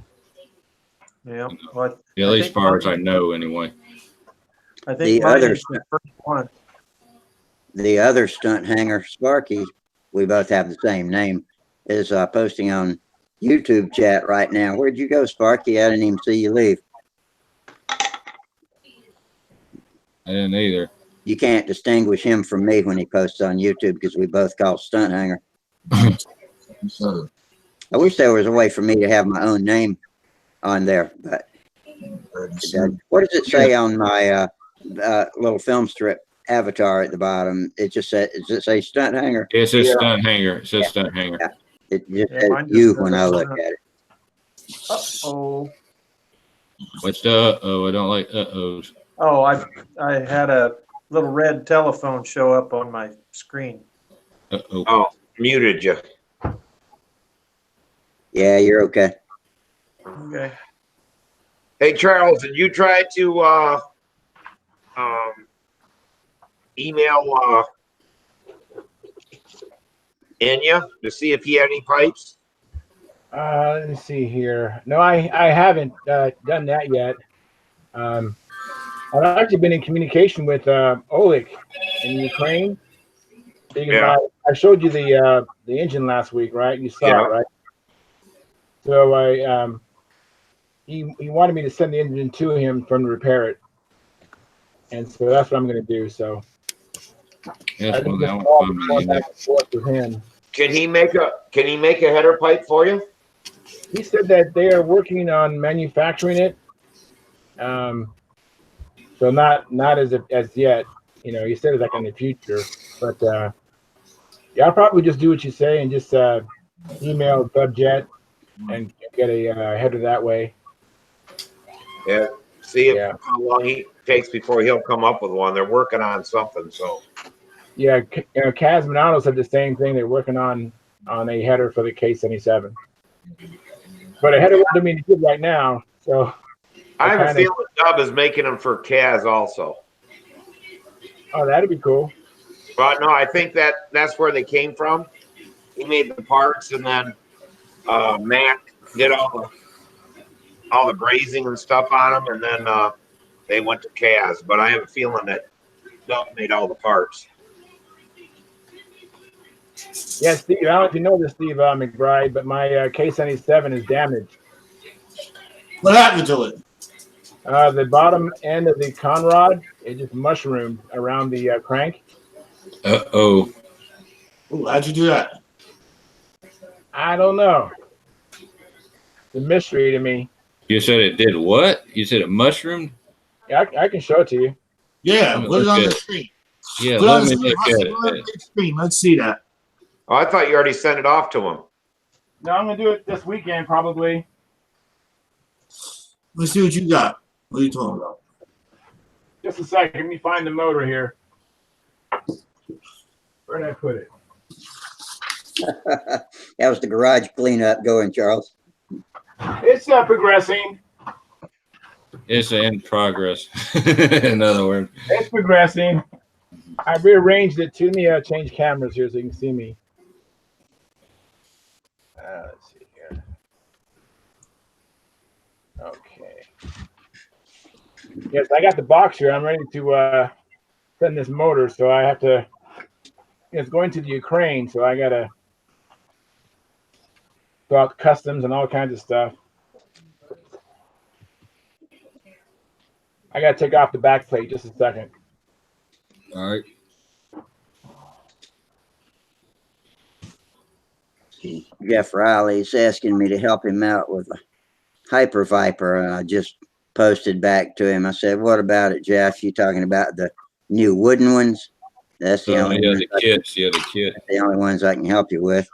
Yeah. Well, at least as far as I know, anyway. I think mine is the first one. The other stunt hanger, Sparky, we both have the same name, is posting on YouTube chat right now. Where'd you go, Sparky? I didn't even see you leave. I didn't either. You can't distinguish him from me when he posts on YouTube because we both call Stunt Hanger. I wish there was a way for me to have my own name on there, but what does it say on my little film strip avatar at the bottom? It just says, does it say Stunt Hanger? It's a Stunt Hanger. It says Stunt Hanger. Yeah. It just says you when I look at it. Uh-oh. What's the uh-oh? I don't like uh-ohs. Oh, I had a little red telephone show up on my screen. Uh-oh. Oh, muted you. Yeah, you're okay. Okay. Hey, Charles, did you try to email Enya to see if he had any pipes? Let me see here. No, I haven't done that yet. I've actually been in communication with Oleg in Ukraine. Yeah. I showed you the engine last week, right? You saw it, right? So he wanted me to send the engine to him for him to repair it, and so that's what I'm going to do. So Yes, well, that going back and forth with him. Can he make a header pipe for you? He said that they are working on manufacturing it. So not as yet. He said it's like in the future, but yeah, I'll probably just do what you say and just email Dubjet and get a header that way. Yeah. See how long he takes before he'll come up with one. They're working on something, so. Yeah, Kaz Manano said the same thing. They're working on a header for the K77, but a header wouldn't mean good right now. So I have a feeling Dub is making them for Kaz also. Oh, that'd be cool. But no, I think that's where they came from. He made the parts, and then Mac did all the brazing and stuff on them, and then they went to Kaz. But I have a feeling that Dub made all the parts. Yeah, Steve, I don't know if you know this, Steve McBride, but my K77 is damaged. What happened to it? The bottom end of the conrod, it just mushroomed around the crank. Uh-oh. Ooh, how'd you do that? I don't know. It's a mystery to me. You said it did what? You said it mushroomed? Yeah, I can show it to you. Yeah, put it on the screen. Yeah, Put let me look at it. Screen. Let's see that. Oh, I thought you already sent it off to him. No, I'm going to do it this weekend probably. Let's see what you got. What are you talking about? Just a second. Let me find the motor here. Where did I put it? That was the garage cleanup going, Charles. It's progressing. It's in progress. In other words. It's progressing. I rearranged it. Let me change cameras here so you can see me. Let's see here. Okay. Yes, I got the box here. I'm ready to send this motor, so I have to. It's going to the Ukraine, so I gotta go out customs and all kinds of stuff. I gotta take off the back plate. Just a second. All right. Jeff Riley's asking me to help him out with a Hyper Viper, and I just posted back to him. I said, "What about it, Jeff? You talking about the new wooden ones? That's the only the kits. Yeah, the kit. the only ones I can help you with."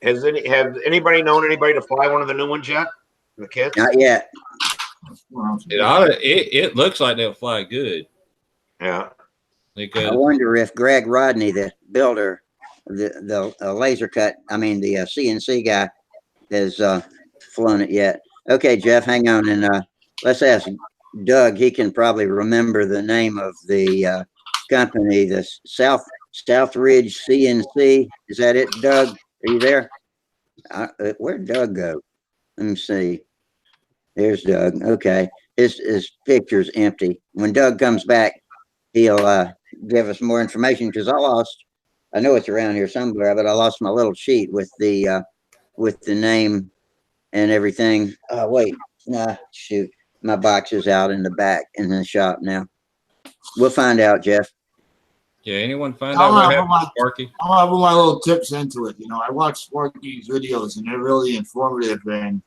Have anybody known anybody to fly one of the new ones yet? The kits? Not yet. It looks like they'll fly good. Yeah. I wonder if Greg Rodney, the builder, the laser cut, the CNC guy, has flown it yet. Okay, Jeff, hang on, and let's ask Doug. He can probably remember the name of the company, the South Southridge CNC. Is that it, Doug? Are you there? Where'd Doug go? Let me see. There's Doug. Okay. His picture's empty. When Doug comes back, he'll give us more information because I know it's around here somewhere, but I lost my little sheet with the name and everything. Wait, nah, shoot. My box is out in the back in the shop now. We'll find out, Jeff. Yeah, anyone find out what happened to Sparky? I'll put my little tips into it. I watch Sparky's videos and they're really informative and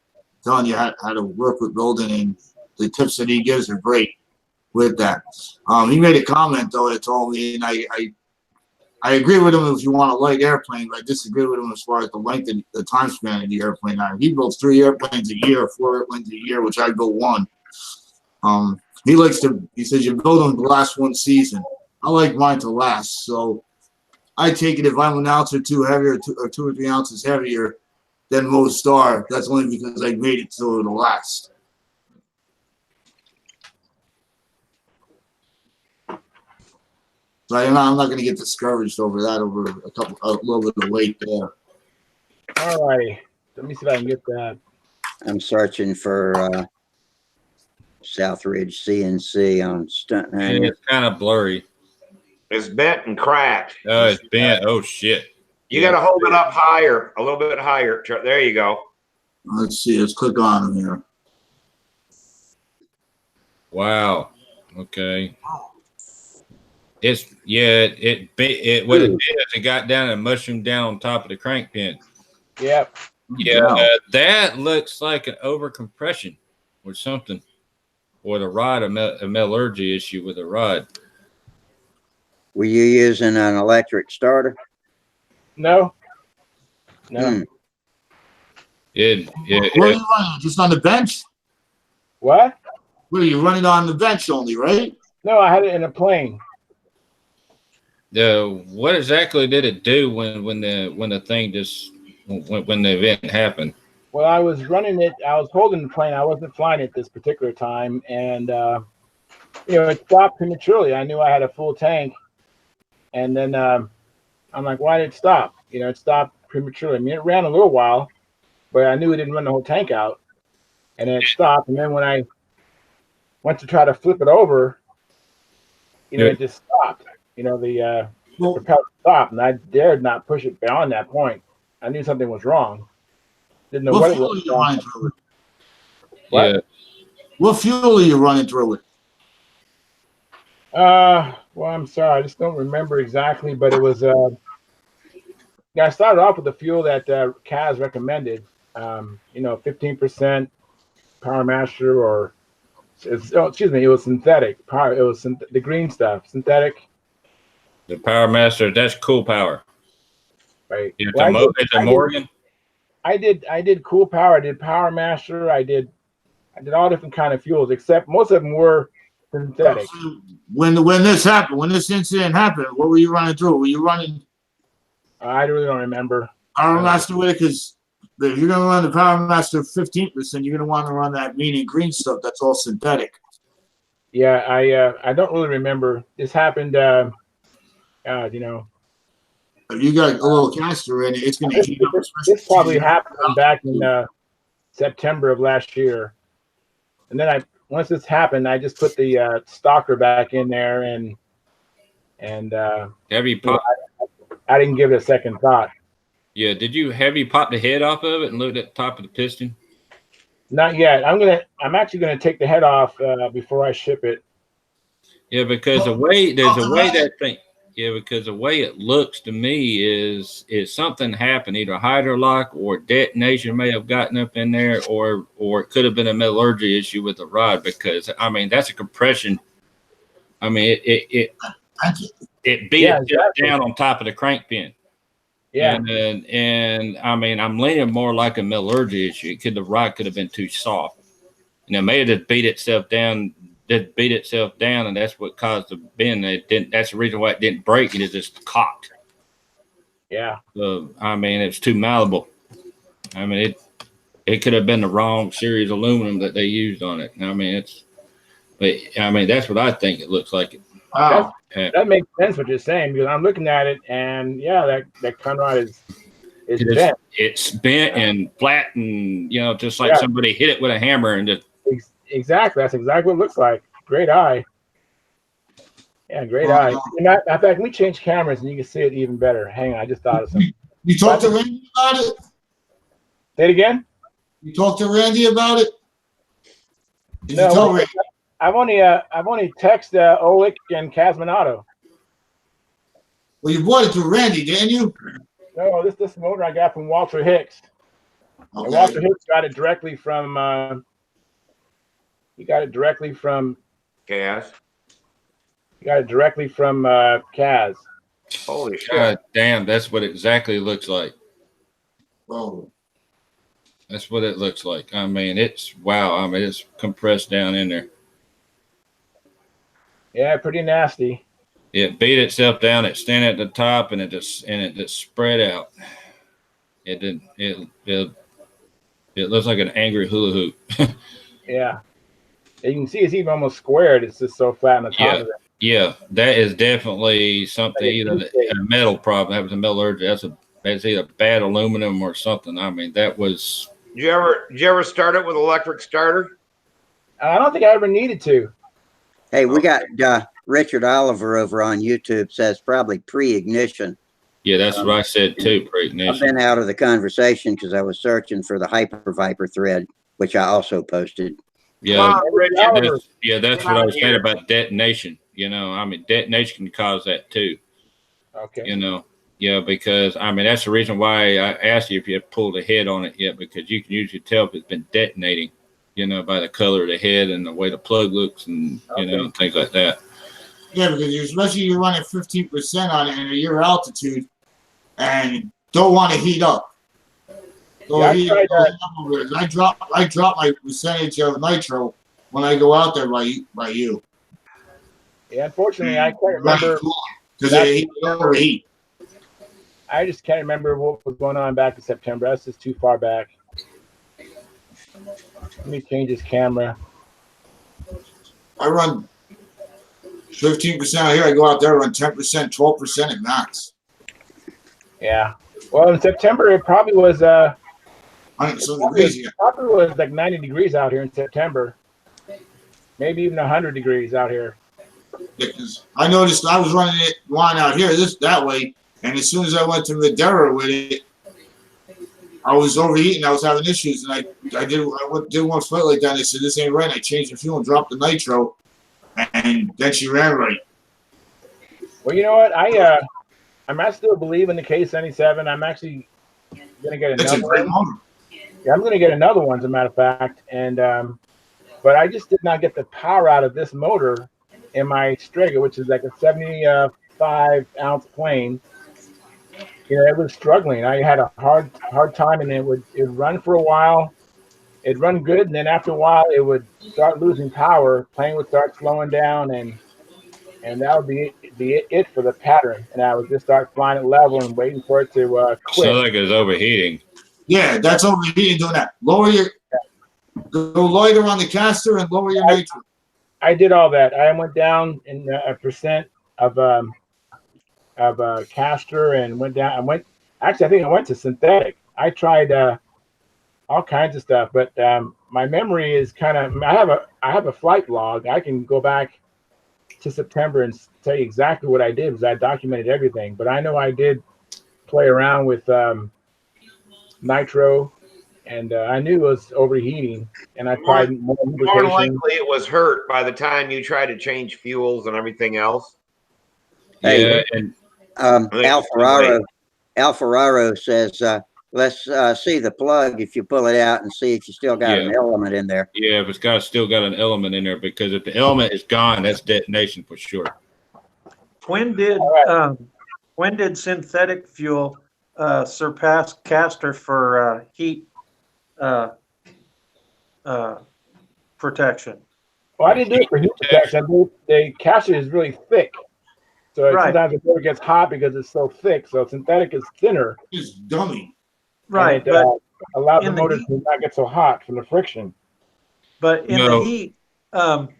telling you how to work with building, and the tips that he gives are great with that. He made a comment though that told me, and I agree with him if you want a light airplane, but I disagree with him as far as the length and the time span of the airplane. He builds 3 airplanes a year, 4 airplanes a year, which I build 1. He says you build them to last 1 season. I like mine to last, so I take it if I'm an ounce or 2 heavier, or 2 or 3 ounces heavier than most are. That's only because I made it so it'll last. So I'm not going to get discouraged over that, over a little bit of weight there. All righty. Let me see if I can get that. I'm searching for Southridge CNC on Stunthangar. And it's kind of blurry. It's bent and cracked. Oh, it's bent. Oh, shit. You got to hold it up higher, a little bit higher. There you go. Let's see. Let's click on them here. Wow. Okay. It what it did is it got down and mushroomed down on top of the crank pin. Yep. Yeah, that looks like an overcompression or something, or the rod, a metallurgy issue with the rod. Were you using an electric starter? No. Where are you running? Just on the bench? What? Where are you running on the bench only, right? No, I had it in a plane. What exactly did it do when the thing just when the event happened? Well, I was running it. I was holding the plane. I wasn't flying it this particular time, and it stopped prematurely. I knew I had a full tank, and then I'm like, why did it stop? It stopped prematurely. I mean, it ran a little while, but I knew it didn't run the whole tank out, and then it stopped. And then when I went to try to flip it over, it just stopped. The propeller stopped, and I dared not push it beyond that point. I knew something was wrong. Didn't know what it was. What? What fuel are you running through it? Well, I'm sorry, I just don't remember exactly, but it was. I started off with the fuel that Kaz recommended. 15% Power Master, or it was synthetic power. It was the green stuff, synthetic. The Power Master, that's cool power. Right. It's a Morgan. I did cool power. I did Power Master. I did all different kind of fuels, except most of them were synthetic. When this happened, when this incident happened, what were you running through? Were you running? I really don't remember. Power Master with it, because if you're gonna run the Power Master 15%, you're gonna want to run that mean and green stuff. That's all synthetic. Yeah, I don't really remember. This happened. If you got a little caster in it, it's going to heat up. This probably happened back in September of last year, and then once this happened, I just put the stalker back in there, and have you popped? I didn't give it a second thought. Yeah, have you popped the head off of it and looked at the top of the piston? Not yet. I'm actually gonna take the head off before I ship it. Yeah, because the way that thing. Yeah, because the way it looks to me is something happened, either hydrolock or detonation may have gotten up in there, or it could have been a metallurgy issue with the rod, because that's a compression. It beat it down on top of the crank pin. Yeah. And I'm leaning more like a metallurgy issue. The rod could have been too soft. It may have just beat itself down, and that's what caused the bend. That's the reason why it didn't break. It is just cocked. Yeah. It's too malleable. It could have been the wrong series aluminum that they used on it. But I mean, that's what I think it looks like. Wow. That makes sense what you're saying, because I'm looking at it, and yeah, that conrod is bent. It's bent and flat, and just like somebody hit it with a hammer and just. Exactly, that's exactly what it looks like. Great eye. Yeah, great eye. In fact, can we change cameras and you can see it even better? Hang on, I just thought of something. You talked to Randy about it? Say it again? You talked to Randy about it? Did No, you tell Randy? I've only texted Oleg and Casminato. Well, you bought it through Randy, didn't you? No, this motor I got from Walter Hicks. Okay. And Walter Hicks got it directly from. He got it directly from. Gas. He got it directly from Kaz. Holy shit! God damn, that's what exactly it looks like. Oh. That's what it looks like. I mean, it's wow. I mean, it's compressed down in there. Yeah, pretty nasty. It beat itself down. It stand at the top, and it just spread out. It didn't. It looks like an angry hula hoop. Yeah, you can see it's even almost squared. It's just so flat on the top of it. Yeah, that is definitely something. Either a metal problem. That was a metallurgy. That's either bad aluminum or something. I mean, that was. Did you ever start it with electric starter? I don't think I ever needed to. Hey, we got Richard Oliver over on YouTube says probably pre-ignition. Yeah, that's what I said too, pre-ignition. I've been out of the conversation because I was searching for the Hyper Viper thread, which I also posted. Yeah, that's what I was saying about detonation. I mean, detonation can cause that too. Okay. Yeah, because I mean that's the reason why I asked you if you have pulled a head on it yet, because you can usually tell if it's been detonating, by the color of the head and the way the plug looks, and things like that. Yeah, because especially you're running 15% on it at your altitude, and don't want to heat up. I drop my percentage of nitro when I go out there by you. Yeah, unfortunately, I can't remember because it overheat. I just can't remember what was going on back in September. That's just too far back. Let me change this camera. I run 15% out here. I go out there, run 10%, 12% at max. Yeah. Well, in September, it probably was. Degrees, probably was like 90 degrees out here in September. Maybe even 100 degrees out here. Because I noticed I was running it line out here that way, and as soon as I went to Madeira with it, I was overheating. I was having issues, and I did one flight like that. And I said, "This ain't right." I changed the fuel and dropped the nitro, and then she ran right. Well, you know what? I still believe in the K77. I'm actually gonna get another. It's a great motor. Yeah, I'm gonna get another one, as a matter of fact. And but I just did not get the power out of this motor in my Strega, which is like a 75-ounce plane. It was struggling. I had a hard time, and it would run for a while. It'd run good, and then after a while, it would start losing power. Plane would start slowing down, and that would be it for the pattern. And I would just start flying at level and waiting for it to quit. Sounds like it's overheating. Yeah, that's overheating. Doing that. Go loiter on the caster and lower your nitro. I did all that. I went down in a percent of caster and went down. Actually, I think I went to synthetic. I tried all kinds of stuff, but my memory is kind of. I have a flight log. I can go back to September and tell you exactly what I did because I documented everything. But I know I did play around with nitro, and I knew it was overheating. And I tried more likely it was hurt by the time you tried to change fuels and everything else. Yeah, and Alfararo says, let's see the plug if you pull it out and see if you still got an element in there. Yeah, if it's still got an element in there, because if the element is gone, that's detonation for sure. When did synthetic fuel surpass caster for heat protection? Well, I didn't do it for heat protection. The caster is really thick. So sometimes the motor gets hot because it's so thick. So synthetic is thinner. It's dummy. Right, but allow the motor to not get so hot from the friction. But in the heat,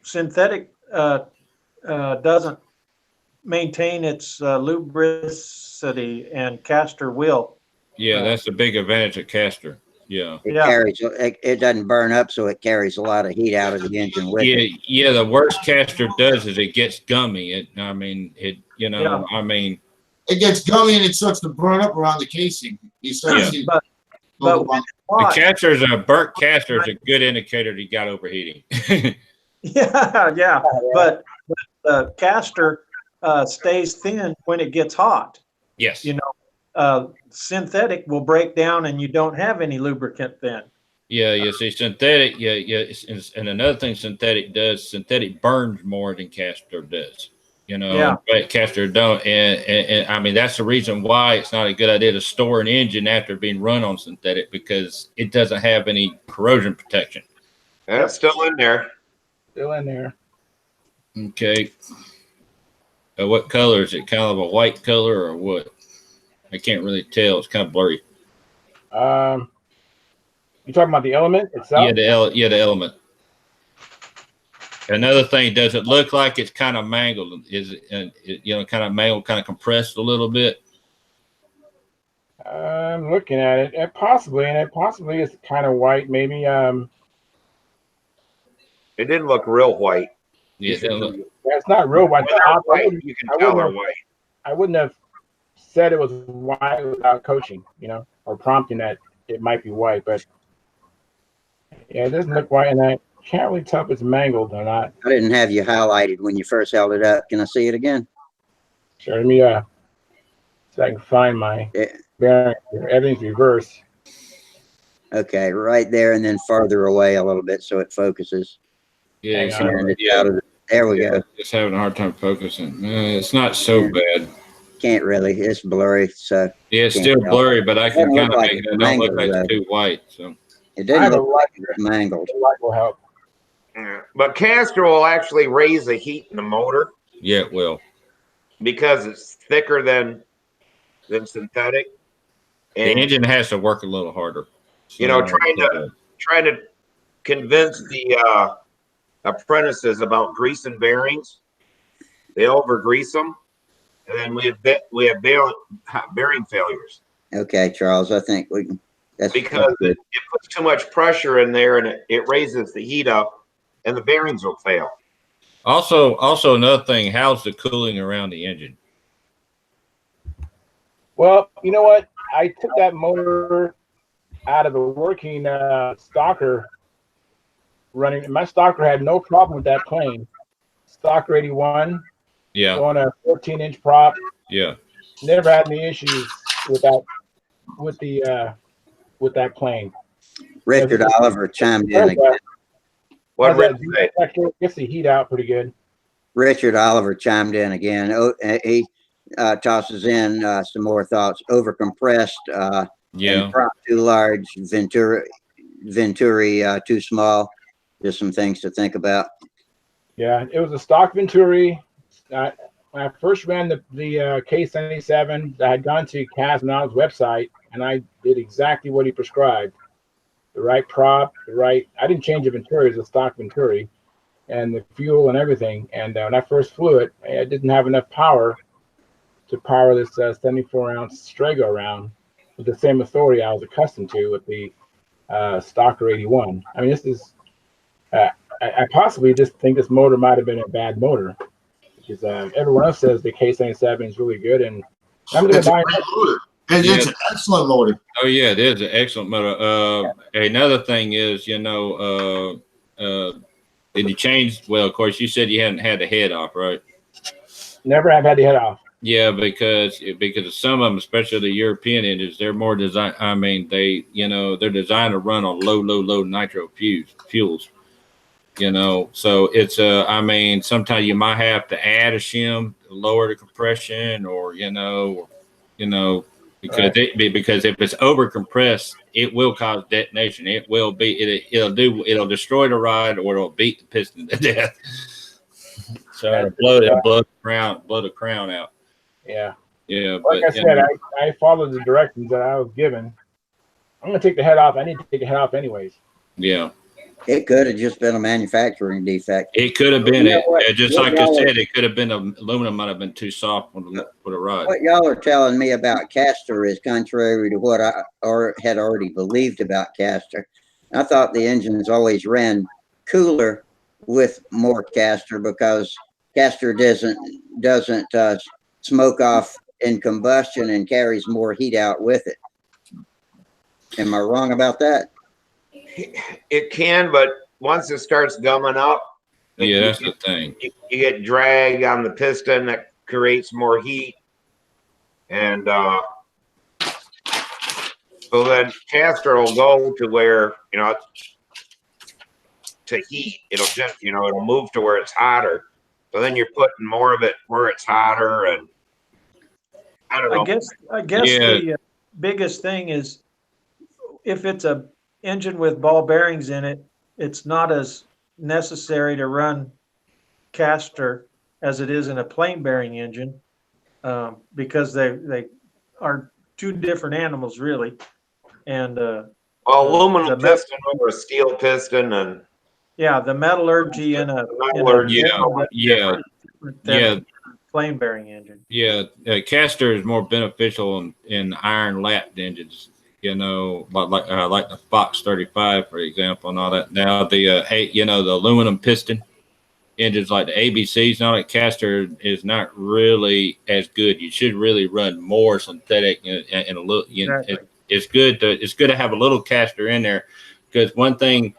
synthetic doesn't maintain its lubricity, and caster will. Yeah, that's the big advantage of caster. Yeah. It Yeah. carries, it doesn't burn up, so it carries a lot of heat out of the engine with Yeah, it. yeah. The worst caster does is it gets gummy. I mean, Yeah. I mean, It gets gummy and it starts to burn up around the casing. You start Yeah. to see But build up when on- it's the hot, caster's a burnt caster is a good indicator that you got overheating. yeah. But the caster stays thin when it gets hot. Yes. You know, synthetic will break down, and you don't have any lubricant then. Yeah, you see, synthetic. Yeah. And another thing synthetic does, synthetic burns more than caster does. Yeah. But caster don't, and I mean that's the reason why it's not a good idea to store an engine after being run on synthetic, because it doesn't have any corrosion protection. That's still in there. Still in there. Okay. What color is it? Kind of a white color or what? I can't really tell. It's kind of blurry. You talking about the element itself? Yeah, the element. Another thing, does it look like it's kind of mangled? Is it, kind of mangled, kind of compressed a little bit? I'm looking at it. It possibly is kind of white, maybe. It didn't look real white. Yeah, it doesn't look. Yeah, it's not real white. When they're white, you can tell they're white. I wouldn't have said it was white without coaching, or prompting that it might be white, but yeah, it doesn't look white, and I can't really tell if it's mangled or not. I didn't have you highlighted when you first held it up. Can I see it again? Sure, let me so I can find my bearing. Everything's reversed. Okay, right there, and then farther away a little bit so it focuses. Yeah, Hang on. And it's out of there we go. Just having a hard time focusing. It's not so bad. Can't really. It's blurry. So Yeah, it's can't still tell. blurry, but I can Doesn't kind look of like make it's it. It don't look mangled, like it's though. too white. So it I didn't have a look like it's mangled. The light will help. Yeah. But caster will actually raise the heat in the motor yeah, it will. because it's thicker than synthetic. The And engine has to work a little harder. trying to convince the apprentices about greasing bearings. They over grease them, and then we have bearing failures Okay, Charles, I think we can. That's because good. it puts too much pressure in there, and it raises the heat up, and the bearings will fail. Also another thing, how's the cooling around the engine? Well, you know what? I took that motor out of the working stalker running. My stalker had no problem with that plane. Stalker 81 Yeah, on a 14-inch prop. yeah. Never had any issues with that with that plane. Richard Oliver chimed in again. What How's did Rick say? Gets the heat out pretty good. Richard Oliver chimed in again. Oh, he tosses in some more thoughts. Overcompressed, Yeah. and prop too large, Venturi too small. Just some things to think about. Yeah, it was a stock Venturi. When I first ran the K77, I had gone to Casnow's website and I did exactly what he prescribed. The right prop, I didn't change the Venturi, it was a stock Venturi, and the fuel and everything. And when I first flew it, I didn't have enough power to power this 74-ounce Strego around with the same authority I was accustomed to with the Stalker 81. I mean, this is, I possibly just think this motor might have been a bad motor, because everyone else says the K77 is really good, and I'm going to It's a buy great motor. And it's an excellent motor. Oh yeah, it is an excellent motor. Another thing is, did you change? Well, of course, you said you hadn't had the head off, right? Never have had the head off. Yeah, because of some of them, especially the European engines, they're more designed. I mean, they're designed to run on low nitro fuels. So it's I mean, sometimes you might have to add a shim to lower the compression, or because Right. because if it's over compressed, it will cause detonation. It'll destroy the ride, or it'll beat the piston to death. So it'll blow the crown out. Yeah. Yeah, Like I said, I followed the directions that I was given. I'm going to take the head off. I need to take the head off anyways. yeah. It could have just been a manufacturing defect. It could have been You know it. what- Just what like you y'all are- said, it could have been aluminum might have been too soft for the rod. What y'all are telling me about Castor is contrary to what I had already believed about Castor. I thought the engines always ran cooler with more Castor because Castor doesn't smoke off in combustion and carries more heat out with it. Am I wrong about that? It can, but once it starts gumming up, Yeah, that's the thing. you get drag on the piston that creates more heat. And so then Castor will go to where, to heat, it'll move to where it's hotter. So then you're putting more of it where it's hotter, and I don't know. I guess Yeah. the biggest thing is if it's a engine with ball bearings in it, it's not as necessary to run Castor as it is in a plain bearing engine, because they are two different animals really. And Aluminum the piston over a steel piston, and yeah, the metallurgy in a metallurgy is Yeah, so much yeah, different. than yeah, a plain bearing engine. yeah. Castor is more beneficial in iron lapped engines. Like the Fox 35, for example, and all that. Now the aluminum piston engines like the ABCs and all that, Castor is not really as good. You should really run more synthetic and a little. Exactly. It's good to have a little Castor in there, because one thing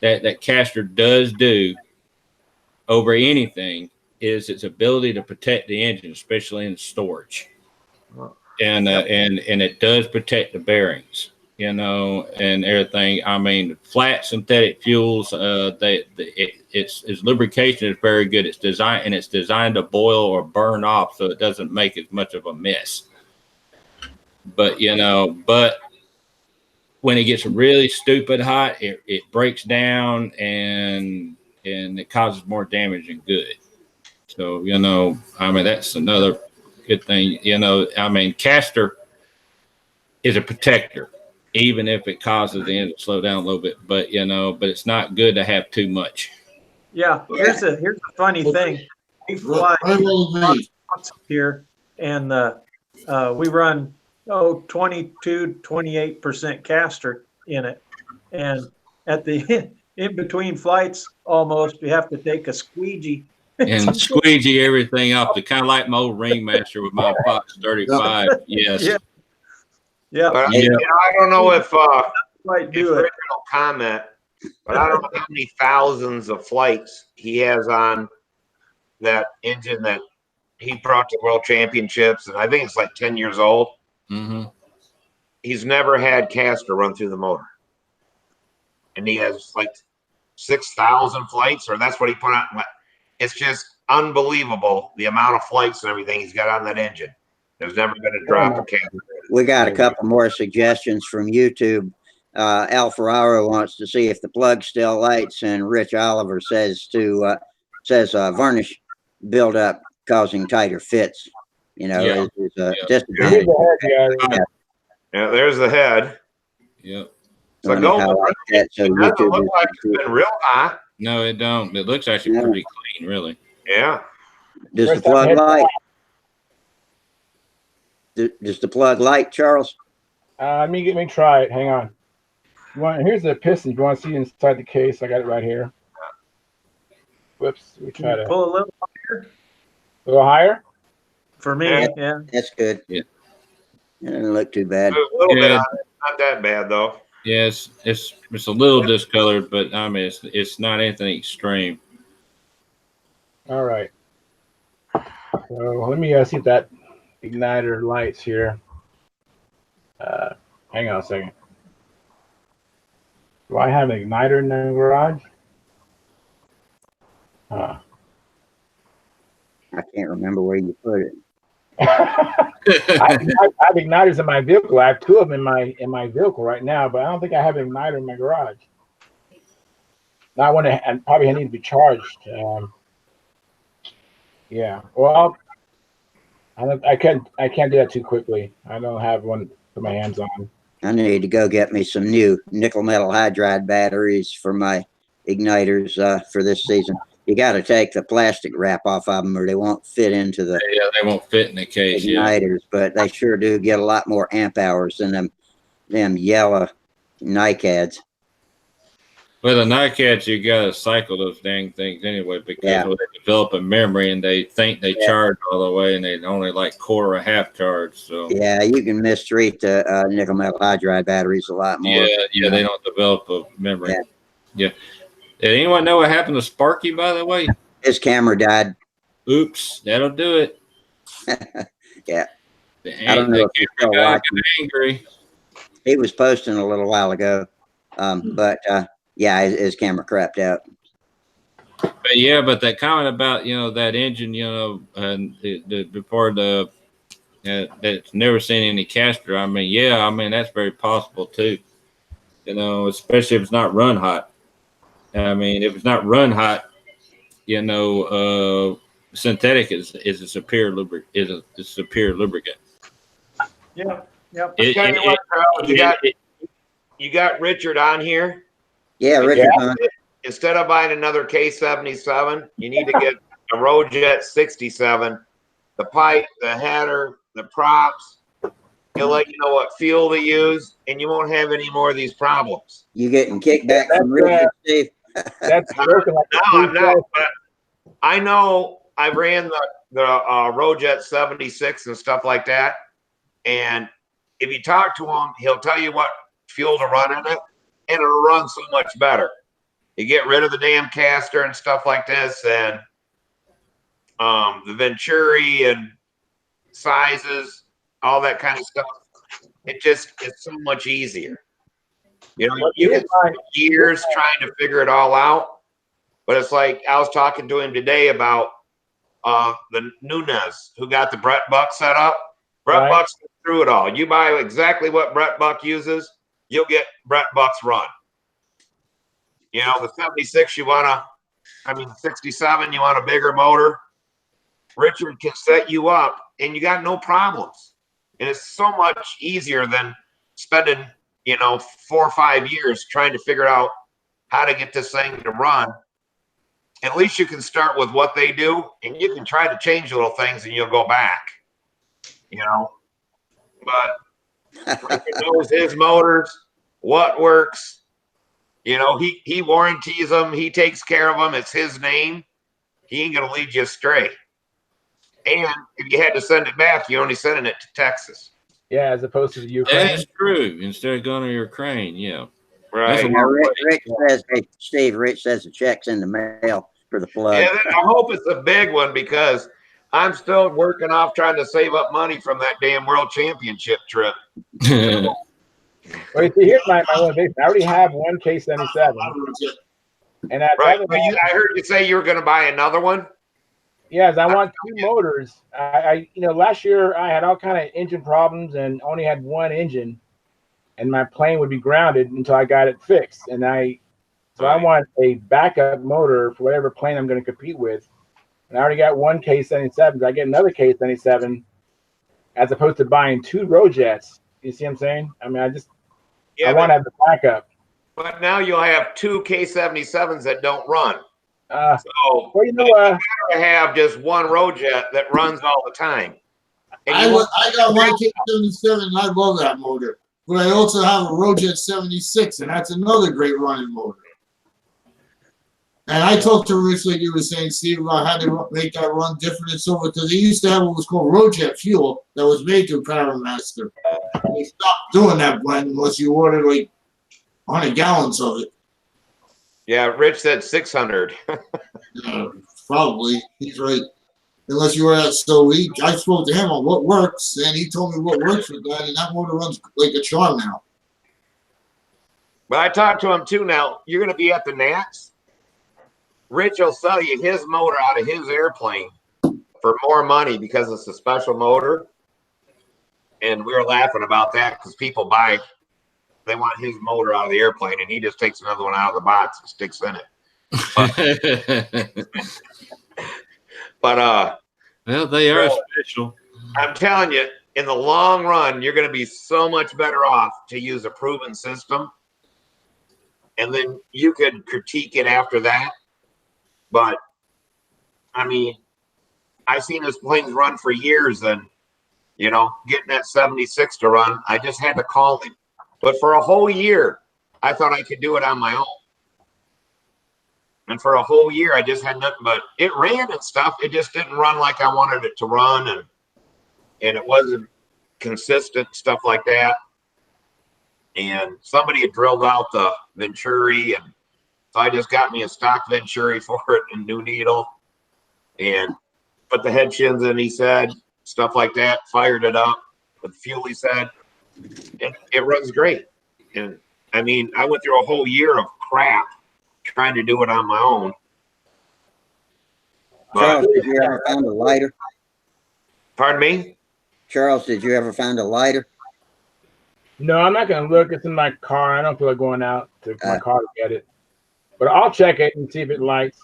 that Castor does do over anything is its ability to protect the engine, especially in storage, and it does protect the bearings, and everything. I mean, flat synthetic fuels, its lubrication is very good. It's designed to boil or burn off, so it doesn't make as much of a mess. But when it gets really stupid hot, it breaks down and it causes more damage than good. So, I mean, that's another good thing. I mean, Castor is a protector, even if it causes the engine to slow down a little bit. But it's not good to have too much. Yeah, here's a funny thing. We fly I will agree. here, and we run 28% Castor in it, and at the in between flights, almost we have to take a squeegee And squeegee everything off, the kind of like my old ringmaster with my Fox 35. Yes. Yeah. Yeah, But Yeah. I don't know if might do Rick it. will comment, but I don't know how many thousands of flights he has on that engine that he brought to World Championships, and I think it's like 10 years old. Mm-hmm. He's never had Castor run through the motor, and he has like 6,000 flights, or that's what he put on. It's just unbelievable the amount of flights and everything he's got on that engine. There's never been a drop of Castor. We got a couple more suggestions from YouTube. Al Ferraro wants to see if the plug still lights, and Rich Oliver says varnish buildup causing tighter fits. Yeah. is a Yeah. disadvantage. Yeah, there's the head. Yep. So Let me go. highlight that so It doesn't YouTube look like can it's been real high. No, it don't. It looks actually Yeah. pretty clean, really. Yeah. Does the plug light? Does the plug light, Charles? Let me try it. Hang on. Here's the piston. If you want to see inside the case, I got it right here. Whoops. We Can try you to pull a little higher a little higher. for me? Yeah. Yeah. That's good. Yeah. It doesn't look too bad. There's a little bit Yeah. on it. Not that bad though. Yes, it's a little discolored, but I mean it's not anything extreme. All right. So let me see if that igniter lights here. Hang on a second. Do I have an igniter in the garage? I can't remember where you put it. I have igniters in my vehicle. I have two of them in my vehicle right now, but I don't think I have an igniter in my garage. Now and probably need to be charged. Yeah. Well, I can't do that too quickly. I don't have one to put my hands on. I need to go get me some new nickel metal hydride batteries for my igniters for this season. You got to take the plastic wrap off of them, or they won't fit into the they won't fit in the case. igniters. But they sure do get a lot more amp hours than them yellow NiCads. Well, the NiCads, you gotta cycle those dang things anyway because they develop a memory and they think they charge all the way and they only like quarter or half charge. So yeah, you can mistreat the nickel metal hydride batteries a lot more. Yeah, they don't develop a memory. Yeah. Did anyone know what happened to Sparky, by the way? His camera died. Oops, that'll do it. Yeah. I don't know if he's still watching. Angry. He was posting a little while ago, but yeah, his camera crapped out. But that comment about that engine, and before that's never seen any caster. I mean that's very possible too. Especially if it's not run hot. I mean, if it's not run hot, synthetic is a superior lubricant. Yeah. Yep. You got Richard on here. Yeah, Richard. Instead of buying another K77, you need to get a Rojet 67. The pipe, the header, the props. He'll let you know what fuel to use, and you won't have any more of these problems. You getting kickback from Richard, Steve? That's broken. Like no, I'm not. But I know I ran the Rojet 76 and stuff like that, and if you talk to him, he'll tell you what fuel to run in it, and it'll run so much better. You get rid of the damn caster and stuff like this, and the Venturi and sizes, all that kind of stuff. It's so much easier. You can spend years trying to figure it all out, but it's like I was talking to him today about the Nunez who got the Brett Buck set up. Brett Buck's through it all. You buy exactly what Brett Buck uses, you'll get Brett Buck's run. The 76 67, you want a bigger motor. Richard can set you up and you got no problems. And it's so much easier than spending, 4 or 5 years trying to figure out how to get this thing to run. At least you can start with what they do and you can try to change little things and you'll go back, But Richard knows his motors, what works. He warranties them. He takes care of them. It's his name. He ain't going to lead you astray. And if you had to send it back, you're only sending it to Texas. Yeah, as opposed to the Ukraine. That's true. Instead of going to Ukraine, yeah. Right. Rich says the check's in the mail for the plug. Yeah, I hope it's a big one because I'm still working off trying to save up money from that damn World Championship trip. Well, see, here's my motivation. I already have one K77. And I heard you say you were going to buy another one. Yes, I want 2 motors. Last year I had all kind of engine problems and only had one engine, and my plane would be grounded until I got it fixed. And I want a backup motor for whatever plane I'm going to compete with. And I already got one K77. I get another K77 as opposed to buying 2 Rojets. You see what I'm saying? I mean, I want to have the backup. But now you'll have 2 K77s that don't run. So you gotta have just one Rojet that runs all the time. I got one K77 and I love that motor. But I also have a Rojet 76, and that's another great running motor. And I talked to Rich, like you were saying, Steve, about how to make that run different and so forth. Because they used to have what was called Rojet fuel that was made through Paramaster. And they stopped doing that blend unless you ordered like 100 gallons of it. Yeah, Rich said 600. Probably. He's right. Unless you were out. So I spoke to him on what works, and he told me what works with that, and that motor runs like a charm now. But I talked to him too now. You're going to be at the Nats. Rich will sell you his motor out of his airplane for more money because it's a special motor. And we were laughing about that because people they want his motor out of the airplane, and he just takes another one out of the box and sticks in it. But well, they are special. I'm telling you, in the long run, you're going to be so much better off to use a proven system. and then you could critique it after that. But I mean, I've seen his planes run for years, and getting that 76 to run, I just had to call him. But for a whole year, I thought I could do it on my own. And for a whole year, I just had nothing but it ran and stuff. It just didn't run like I wanted it to run, and it wasn't consistent, stuff like that. And somebody had drilled out the Venturi, and so I just got me a stock Venturi for it and new needle, and put the head shins in, he said, stuff like that, fired it up with fuel, he said. It runs great. And I mean, I went through a whole year of crap trying to do it on my own. Charles, did you ever find a lighter? Pardon me? Charles, did you ever find a lighter? No, I'm not gonna look. It's in my car. I don't feel like going out to my car to get it. But I'll check it and see if it lights.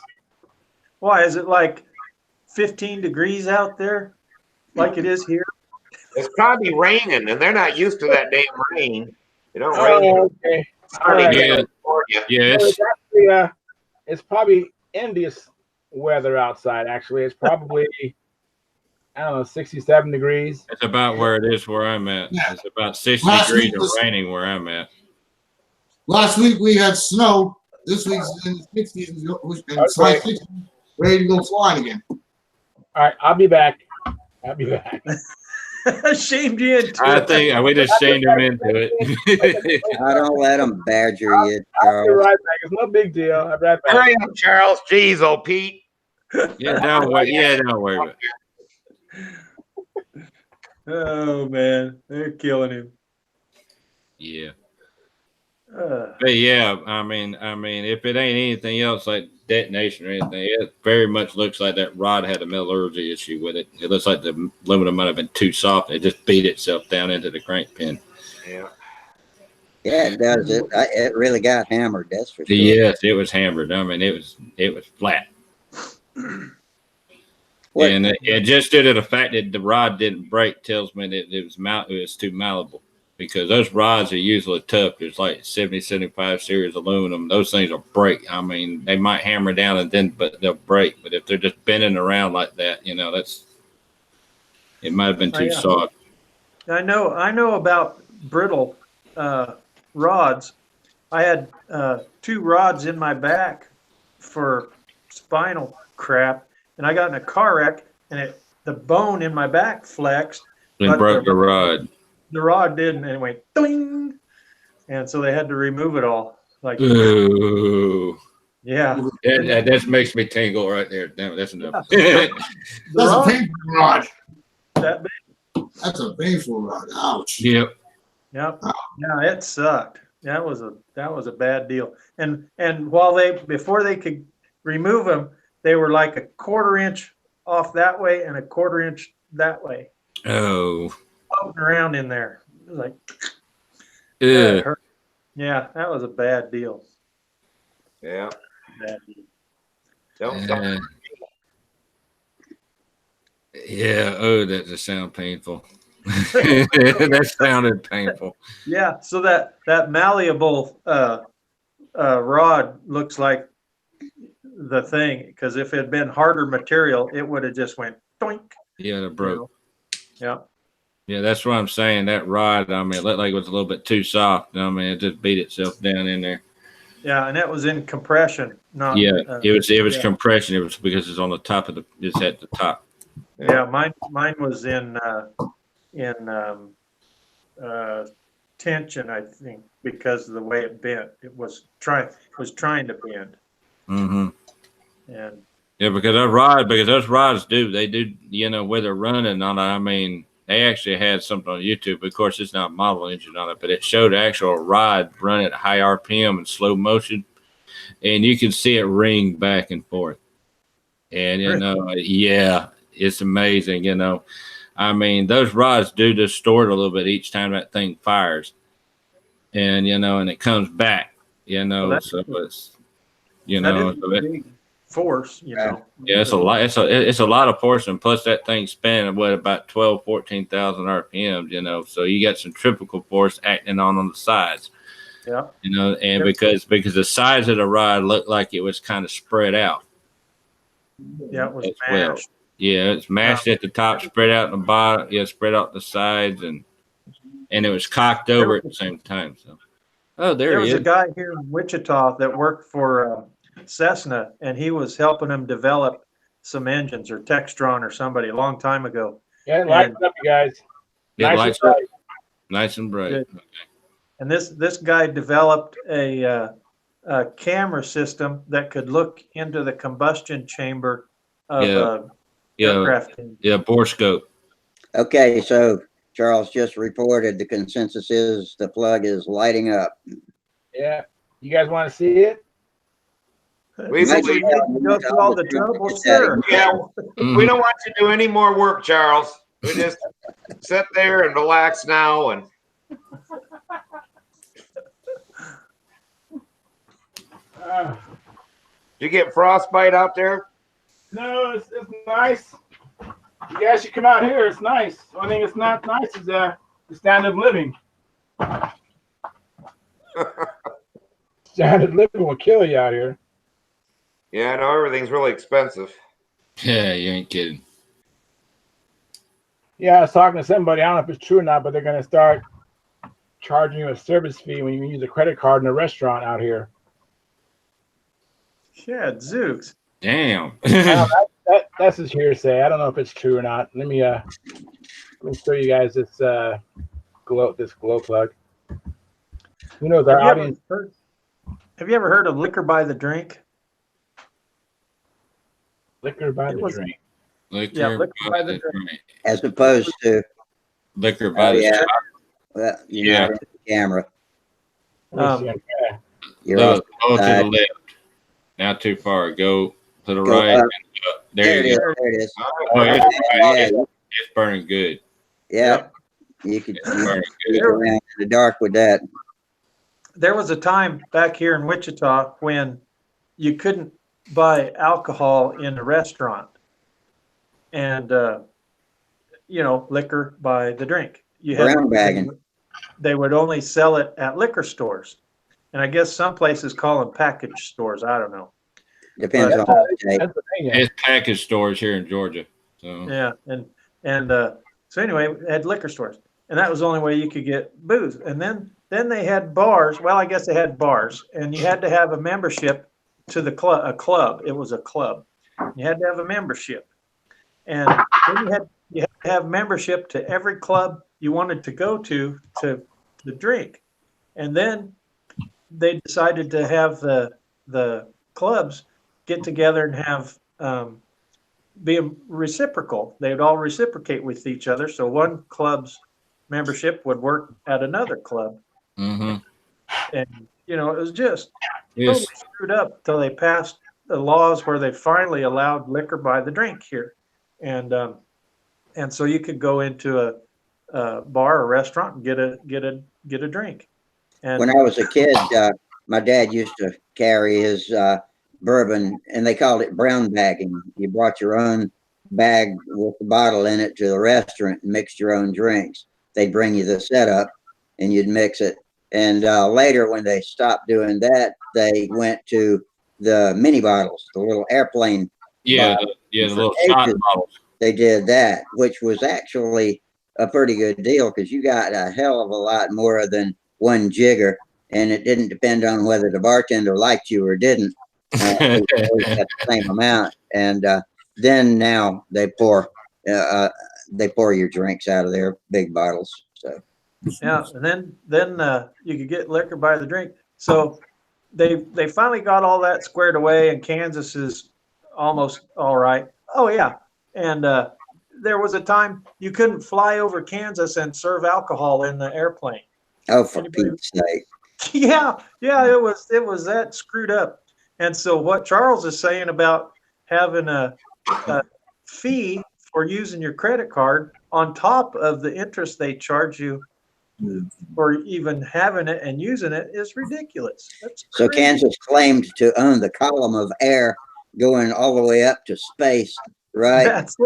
Why is it like 15 degrees out there, like it is here? It's probably raining, and they're not used to that damn rain. It don't rain. Oh, okay. All right. Yes. It's probably envious weather outside. Actually, it's probably I don't know, 67 degrees. It's about where it is where I'm at. Yeah. It's about 60 Last degrees week and was- raining where I'm at. Last week we had snow. This week's in the 60s and it's high 60s, ready to go flying again. All right, I'll be back. Shamed you into I it. think we just shamed him into it. I don't let them badger you, I'll be Charles. right back. It's no big deal. I'll be right back. Hurry up, Charles. Jeez, oh Pete. Yeah, don't worry. Yeah, don't worry about it. Oh man, they're killing him. Yeah. Uh, But yeah, I mean, if it ain't anything else like detonation or anything, it very much looks like that rod had a metallurgy issue with it. It looks like the aluminum might have been too soft. It just beat itself down into the crank pin. Yeah. Yeah, it does. It really got hammered. That's for sure. Yes, it was hammered. I mean, it was flat. What- And it just due to the fact that the rod didn't break tells me that it was too malleable, because those rods are usually tough. It's like 70, 75 series aluminum. Those things will break. I mean, they might hammer down but they'll break. But if they're just bending around like that, it might have been too yeah. soft. I know about brittle rods. I had 2 rods in my back for spinal crap, and I got in a car wreck, and the bone in my back flexed. Then But broke the rod. The rod didn't, and it went doing, and so they had to remove it all. Like, Ooh. yeah, That just makes me tingle right there. Damn, that's enough. the That's rod, a painful rod. that big. That's a painful rod. Ouch. Yep. Yep. Yeah, it sucked. That was a bad deal. And before they could remove them, they were like a 1/4 inch off that way and a 1/4 inch that way, Oh. floating around in there. It was like, that Ugh. hurt. Yeah, that was a bad deal. Yeah. Bad deal. Don't Uh, yeah. Oh, that just sounds painful. That sounded painful. Yeah, so that malleable rod looks like the thing, because if it had been harder material, it would have just went doink. Yeah, it broke. Yeah. Yeah, that's what I'm saying. That rod, I mean, it looked like it was a little bit too soft. I mean, it just beat itself down in there. Yeah, and that was in compression, not. Yeah, it was yeah. compression. It was because it's on the top of it's at the top. Yeah, mine was in tension, I think, because of the way it bent. It was trying to bend, Mm-hmm. and Yeah, because those rods they do, where they're running on it. I mean, they actually had something on YouTube. Of course, it's not model engine on it, but it showed actual rod running at high RPM and slow motion, and you can see it ring back and forth. And yeah, it's amazing. I mean, those rods do distort a little bit each time that thing fires, and and it comes back. Well, so it's that is a big force, Yeah, it's a lot. It's a lot of force, and plus that thing's spinning at about 12,000, 14,000 RPMs. So you got centrifugal force acting on the sides. Yeah. You know, and because the size of the rod looked like it was kind of spread out Yeah, it was as well. mashed. Yeah, it's mashed at the top, spread out in the bottom. Yeah, spread out the sides, and it was cocked over at the same time. So, oh, There he was is. a guy here in Wichita that worked for Cessna, and he was helping them develop some engines, or Textron or somebody, a long time ago. Yeah, lights up, you guys. It Nice lights and up, bright. nice and bright. Good. And this guy developed a camera system that could look into the combustion chamber of a aircraft. Yeah, bore scope. Okay, so Charles just reported the consensus is the plug is lighting up. Yeah. You guys want to see it? We Might believe as you. well Go through all the trouble, get that sure. Yeah, Mhm. we don't want you to do any more work, Charles. We just sit there and relax now. And Uh, you get frostbite out there? no, it's nice. You guys should come out here. It's nice. The only thing that's not nice is the standard of living. Standard of living will kill you out here. Yeah, I know everything's really expensive. Yeah, you ain't kidding. Yeah, I was talking to somebody. I don't know if it's true or not, but they're going to start charging you a service fee when you use a credit card in a restaurant out here. Yeah, Zooks. Damn. That's his hearsay. I don't know if it's true or not. Let me show you guys this glow plug. You know, our audience. Have you ever heard of liquor by the drink? Liquor by It the was- drink. Liquor liquor by by the the drink. As opposed to, Liquor by oh the yeah, shot. well, you're Yeah. not in the camera. Let me see. Okay. You're Go off to the side. left. Not too far. Go to the Go right. up. And up. There it you is. go. There it is. Oh, Yeah, it's burning good. yeah. You could It's burning sneak good. around in the dark with that. There was a time back here in Wichita when you couldn't buy alcohol in a restaurant, and liquor by the drink. You had Brown bagging. They would only sell it at liquor stores, and I guess some places call them package stores. I don't know. Depends But, on the state. Pennsylvania. It's package stores here in Georgia. So Yeah, and so anyway, we had liquor stores, and that was the only way you could get booze. And then they had bars. Well, I guess they had bars, and you had to have a membership to the club. A club. It was a club. You had to have a membership, and then you had to have membership to every club you wanted to go to drink. And then they decided to have the clubs get together and have be reciprocal. They would all reciprocate with each other. So one club's membership would work at another club. mm-hmm. And, it was just Yes. totally screwed up till they passed the laws where they finally allowed liquor by the drink here. And so you could go into a bar or restaurant and get a drink. And When I was a kid, my dad used to carry his bourbon, and they called it brown bagging. You brought your own bag with the bottle in it to the restaurant and mixed your own drinks. They'd bring you the setup, and you'd mix it. And later, when they stopped doing that, they went to the mini bottles, the little airplane. Yeah, bottles. the For little shot ages, bottles. They did that, which was actually a pretty good deal because you got a hell of a lot more than one jigger, and it didn't depend on whether the bartender liked you or didn't. It always got the same amount, and then now they pour your drinks out of their big bottles. So yeah, and then you could get liquor by the drink. So they finally got all that squared away, and Kansas is almost all right. Oh yeah, and there was a time you couldn't fly over Kansas and serve alcohol in the airplane. oh, for Pete's sake. Yeah, it was that screwed up. And so what Charles is saying about having a fee for using your credit card on top of the interest they charge you for even having it and using it is ridiculous. That's So crazy. Kansas claimed to own the column of air going all the way up to space, right? That's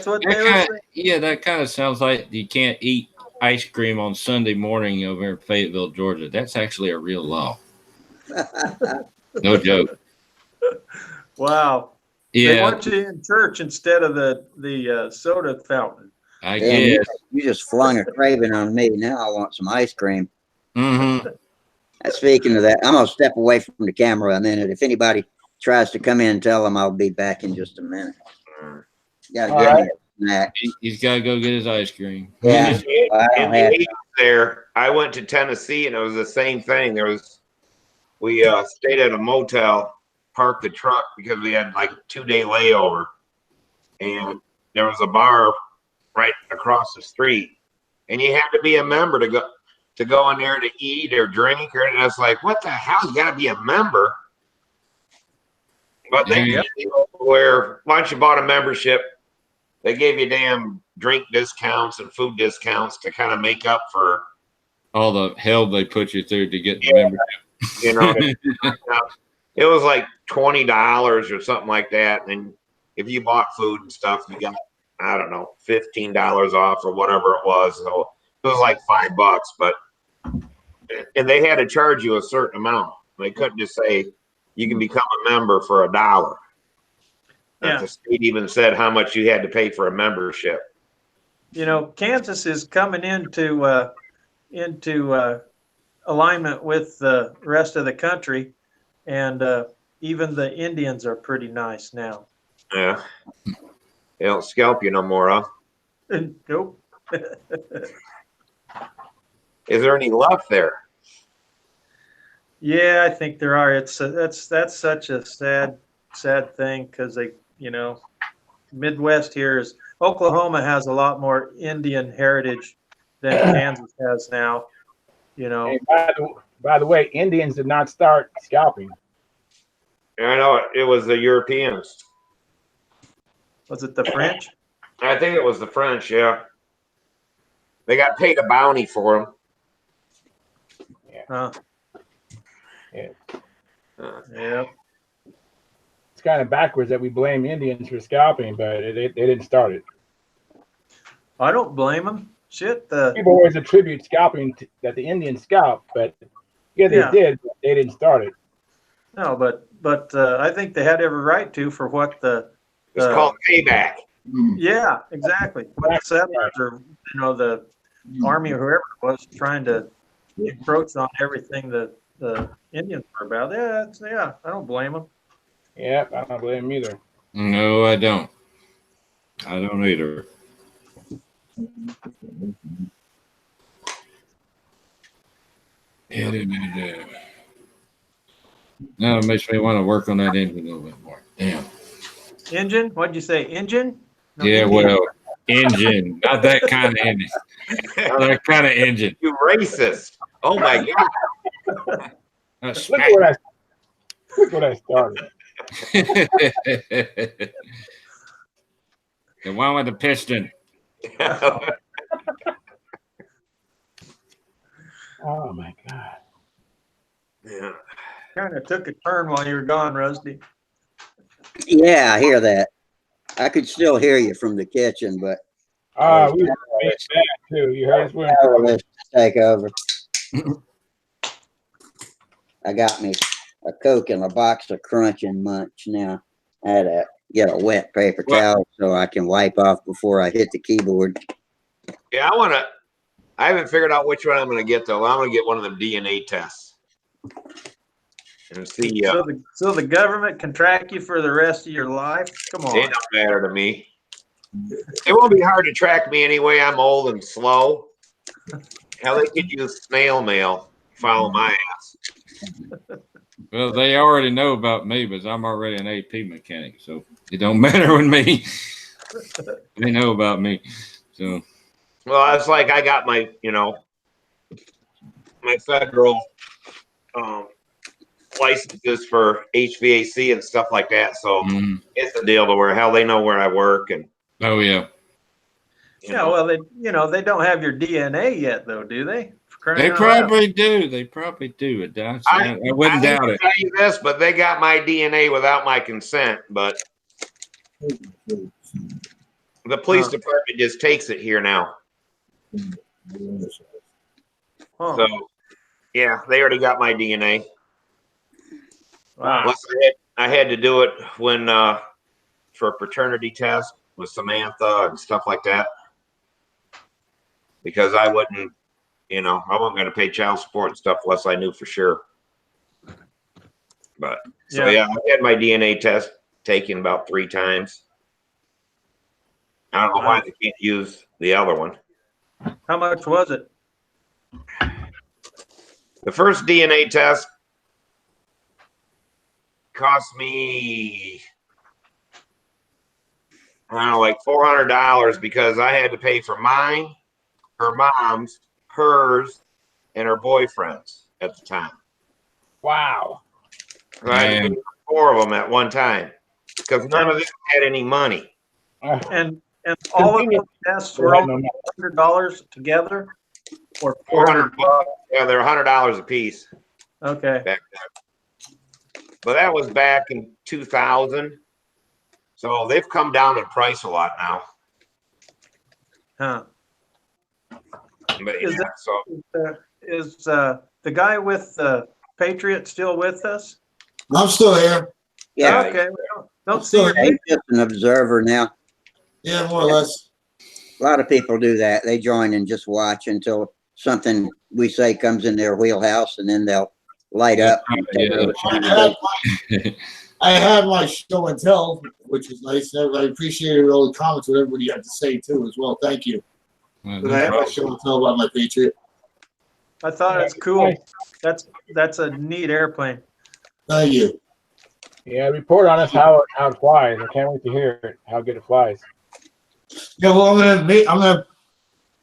what they were saying. Yeah, that kind of sounds like you can't eat ice cream on Sunday morning over in Fayetteville, Georgia. That's actually a real law. No joke. Wow. They Yeah, want you in church instead of the soda fountain. I Damn, guess. you just flung a craving on me. Now I want some ice cream. Mm-hmm. Speaking of that, I'm gonna step away from the camera a minute. If anybody tries to come in, tell them I'll be back in just a minute. Gotta All get right. me a snack. He's got to go get his ice cream. Yeah, In I in don't the have. 80s there, I went to Tennessee and it was the same thing. We stayed at a motel, parked the truck because we had like a 2-day layover, and there was a bar right across the street, and you had to be a member to go in there to eat or drink. And I was like, what the hell? You got to be a member. But they Yeah. where once you bought a membership, they gave you damn drink discounts and food discounts to kind of make up for All the hell they put you through to get the membership. you know. It was like $20 or something like that, and if you bought food and stuff, you got I don't know $15 off or whatever it was. So it was like $5, but and they had to charge you a certain amount. They couldn't just say you can become a member for $1. Yeah. The state even said how much you had to pay for a membership. You know, Kansas is coming into alignment with the rest of the country, and even the Indians are pretty nice now. Yeah, they don't scalp you no more, huh? Nope. Is there any left there? Yeah, I think there are. That's such a sad thing because Midwest here is Oklahoma has a lot more Indian heritage than Kansas has now. Hey, by the way, Indians did not start scalping. I know it was the Europeans. Was it the French? I think it was the French. Yeah, they got paid a bounty for them. Huh. Yeah. Yeah. It's kind of backwards that we blame Indians for scalping, but they didn't start it. I don't blame them. Shit. People always attribute scalping that the Indians scalped, but yeah, they did. But they didn't start it. No, but I think they had every right to for what It's called payback. Yeah, exactly. What the settlers or the army or whoever it was trying to encroach on everything that the Indians were about. Yeah, I don't blame them. Yeah, I don't blame them either. No, I don't. I don't either. Yeah. Now it makes me want to work on that engine a little bit more. Damn. Engine? What'd you say? Engine? No, Yeah, Indian. well, engine, not that kind of engine. Not that kind of engine. You racist! Oh my god! Look what I started. The one with the piston. Oh my god. Yeah. Kind of took a turn while you were gone, Rusty. Yeah, I hear that. I could still hear you from the kitchen, but We were bad too. You heard us. let's take over. I got me a Coke and a box of Crunch and Munch now. I had to get a wet paper towel so I can wipe off before I hit the keyboard. Yeah, I haven't figured out which one I'm going to get though. I'm going to get one of them DNA tests and see. So the government can track you for the rest of your life? Come on. It don't matter to me. It won't be hard to track me anyway. I'm old and slow. Hell, they could use snail mail. Follow my ass. Well, they already know about me, but I'm already an AP mechanic, so it don't matter with me. They know about me. So, well, it's like I got my, my federal licenses for HVAC and stuff like that. So it's a deal to where hell they know where I work and. Oh yeah. Yeah, well, they don't have your DNA yet, though, do they? They probably do. They probably do. I wouldn't doubt it. I tell you this, but they got my DNA without my consent. But the police department just takes it here now. Huh. So, yeah, they already got my DNA. Wow. Plus, I had to do it when for a paternity test with Samantha and stuff like that, because I wouldn't, I wasn't going to pay child support and stuff unless I knew for sure. But so yeah, I had my DNA test taken about 3 times. I don't know why they can't use the other one. How much was it? The first DNA test cost me, I don't know, like $400 because I had to pay for mine, her mom's, hers, and her boyfriend's at the time. Wow. So I had to pay for 4 of them at one time because none of them had any money. And all of the tests were only $100 together, or $400. Yeah, they're $100 a piece. Okay. Back then. But that was back in 2000. So they've come down in price a lot now. Huh. But Is yeah, Is the guy with the Patriot still with us? I'm still here. Yeah, Okay. Well, don't see your he's just an observer now. Yeah, more or less. A lot of people do that. They join and just watch until something we say comes in their wheelhouse, and then they'll light up. And take a look at it. I had my show and tell, which was nice. I appreciated all the comments, what everybody had to say too, as well. Thank you. But I had my show and tell about my Patriot. I thought it's cool. That's a neat airplane. Thank you. Yeah, report on us how it flies. I can't wait to hear it, how good it flies. Yeah, well, the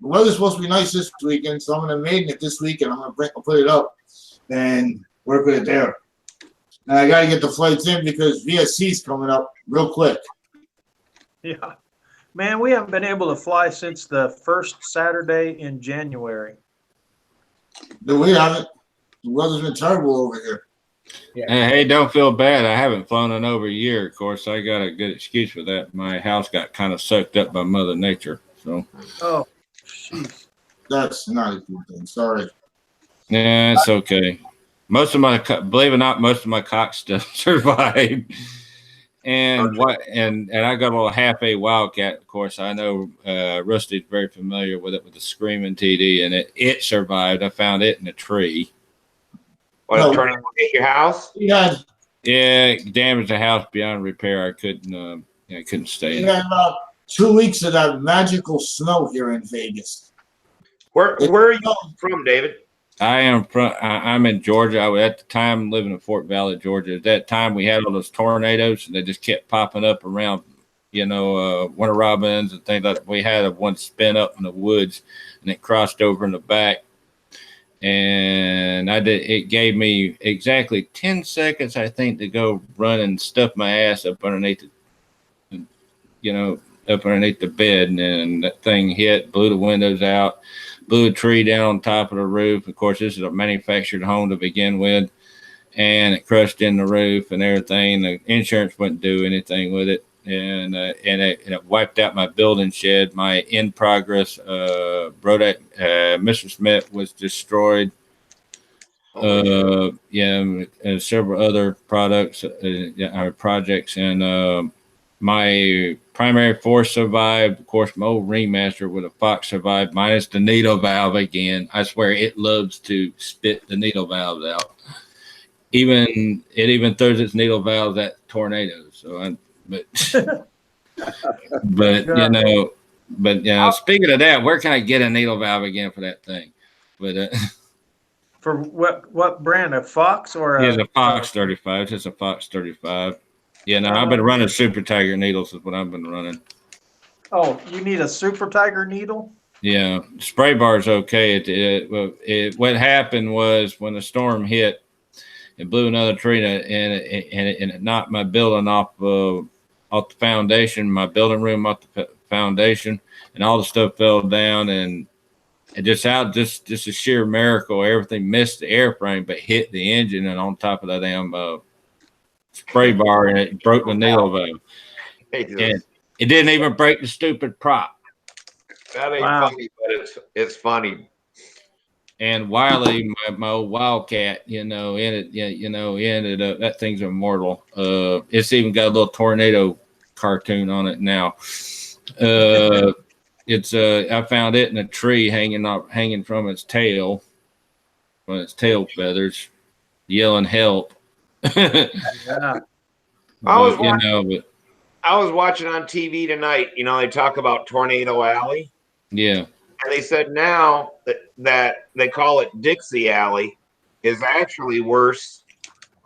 weather's supposed to be nice this weekend, so I'm gonna maiden it this weekend. I'll put it up and work with it there. And I gotta get the flights in because VSC's coming up real quick. Yeah. Man, we haven't been able to fly since the first Saturday in January. No, we haven't. The weather's been terrible over here. Yeah. Hey, don't feel bad. I haven't flown in over a year. Of course, I got a good excuse for that. My house got kind of sucked up by Mother Nature. So. Oh, jeez. That's not a good thing. Sorry. Yeah, it's okay. Believe it or not, most of my cocks still survived. And I got a little half a Wildcat. Of course, I know Rusty's very familiar with it, with the screaming TD, and it survived. I found it in a tree. What, trying to hit your house? Yeah, it damaged the house beyond repair. I couldn't stay in we had about 2 weeks of that magical snow here in Vegas. Where are you from, David? I'm in Georgia. I was at the time living in Fort Valley, Georgia. At that time, we had all those tornadoes, and they just kept popping up around, Winter Robins and things like that. We had one spin up in the woods, and it crossed over in the back. And it gave me exactly 10 seconds, I think, to go run and stuff my ass up underneath the bed. And then that thing hit, blew the windows out, blew a tree down on top of the roof. Of course, this is a manufactured home to begin with. And it crushed in the roof and everything. The insurance wouldn't do anything with it. And it wiped out my building shed. My in progress product, Mr. Smith, was destroyed. And several other projects, and my primary force survived. Of course, my old Ringmaster with a Fox survived, minus the needle valve again. I swear it loves to spit the needle valves out. It even throws its needle valves at tornadoes. Speaking of that, where can I get a needle valve again for that thing? But For what brand? A Fox or it's a Fox 35. It's just a Fox 35. I've been running Super Tiger needles is what I've been running. Oh, you need a Super Tiger needle? Yeah, spray bar's okay. What happened was when the storm hit, it blew another tree and it knocked my building off the foundation, my building room off the foundation, and all the stuff fell down, and it just a sheer miracle. Everything missed the airframe but hit the engine, and on top of that damn spray bar, and it broke the needle valve. And it didn't even break the stupid prop. That ain't Wow. funny, but it's funny. And Wiley, my old Wildcat, ended up, that thing's immortal. It's even got a little tornado cartoon on it now. I found it in a tree hanging from its tail feathers, yelling help. Yeah. I was watching on TV tonight. They talk about Tornado Alley. Yeah. And they said now that they call it Dixie Alley is actually worse.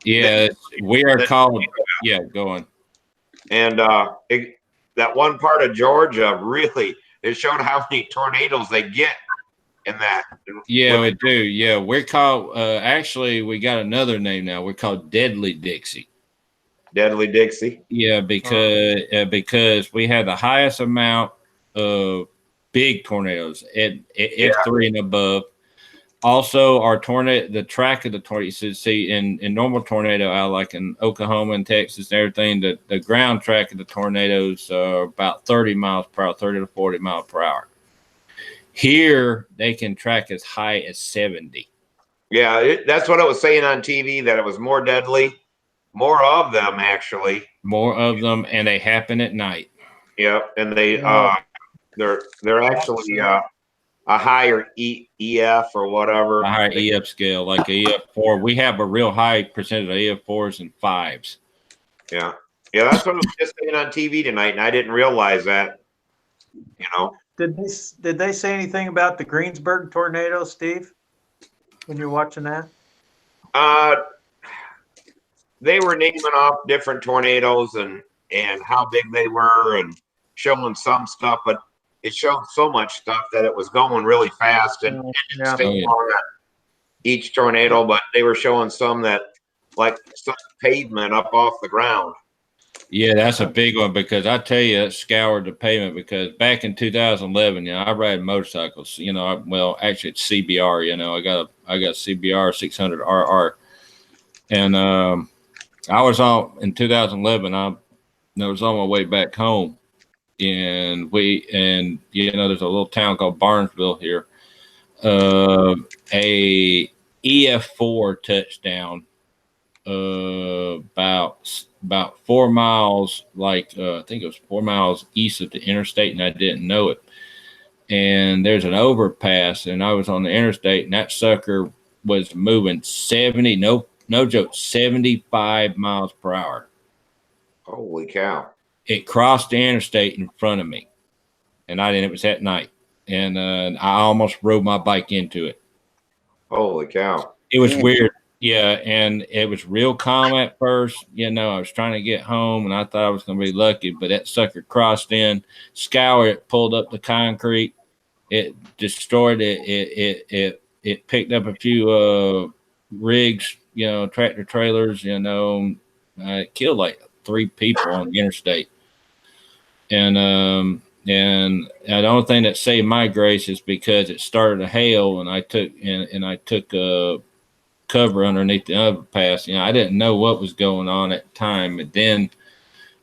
Yeah, we are called. Yeah, go on. And that one part of Georgia really, it showed how many tornadoes they get in that. Yeah, we do. Yeah, we're called. Actually, we got another name now. We're called Deadly Dixie. Deadly Dixie. Yeah, because we have the highest amount of big tornadoes at F3 and above. Also, the track of the tornado. See, in normal tornado, like in Oklahoma and Texas and everything, the ground track of the tornadoes are about 30 miles per hour, 30 to 40 miles per hour. Here, they can track as high as 70. Yeah, that's what I was saying on TV, that it was more deadly. More of them, actually. More of them, and they happen at night. Yep, and they're actually a higher EF or whatever. A higher EF scale, like a EF4. We have a real high percentage of EF4s and 5s. Yeah, that's what I was just saying on TV tonight, and I didn't realize that. Did they say anything about the Greensburg tornado, Steve? When you're watching that? They were naming off different tornadoes and how big they were and showing some stuff, but it showed so much stuff that it was going really fast and didn't stay long on each tornado, but they were showing some that like some pavement up off the ground. Yeah, that's a big one because I tell you, it scoured the pavement because back in 2011, I ride motorcycles, actually it's CBR, I got CBR 600 RR. And I was in 2011, I was on my way back home and there's a little town called Barnesville here. A EF4 touchdown, about 4 miles, I think it was 4 miles east of the interstate, and I didn't know it. And there's an overpass, and I was on the interstate, and that sucker was moving 70, no joke, 75 miles per hour. Holy cow! It crossed the interstate in front of me, and it was at night, and I almost rode my bike into it. Holy cow! It was weird. Yeah, and it was real calm at first. I was trying to get home, and I thought I was going to be lucky, but that sucker crossed in, scoured it, pulled up the concrete. It destroyed it. It picked up a few rigs, tractor trailers, it killed like 3 people on the interstate. And the only thing that saved my grace is because it started to hail, and I took cover underneath the overpass. I didn't know what was going on at the time. But then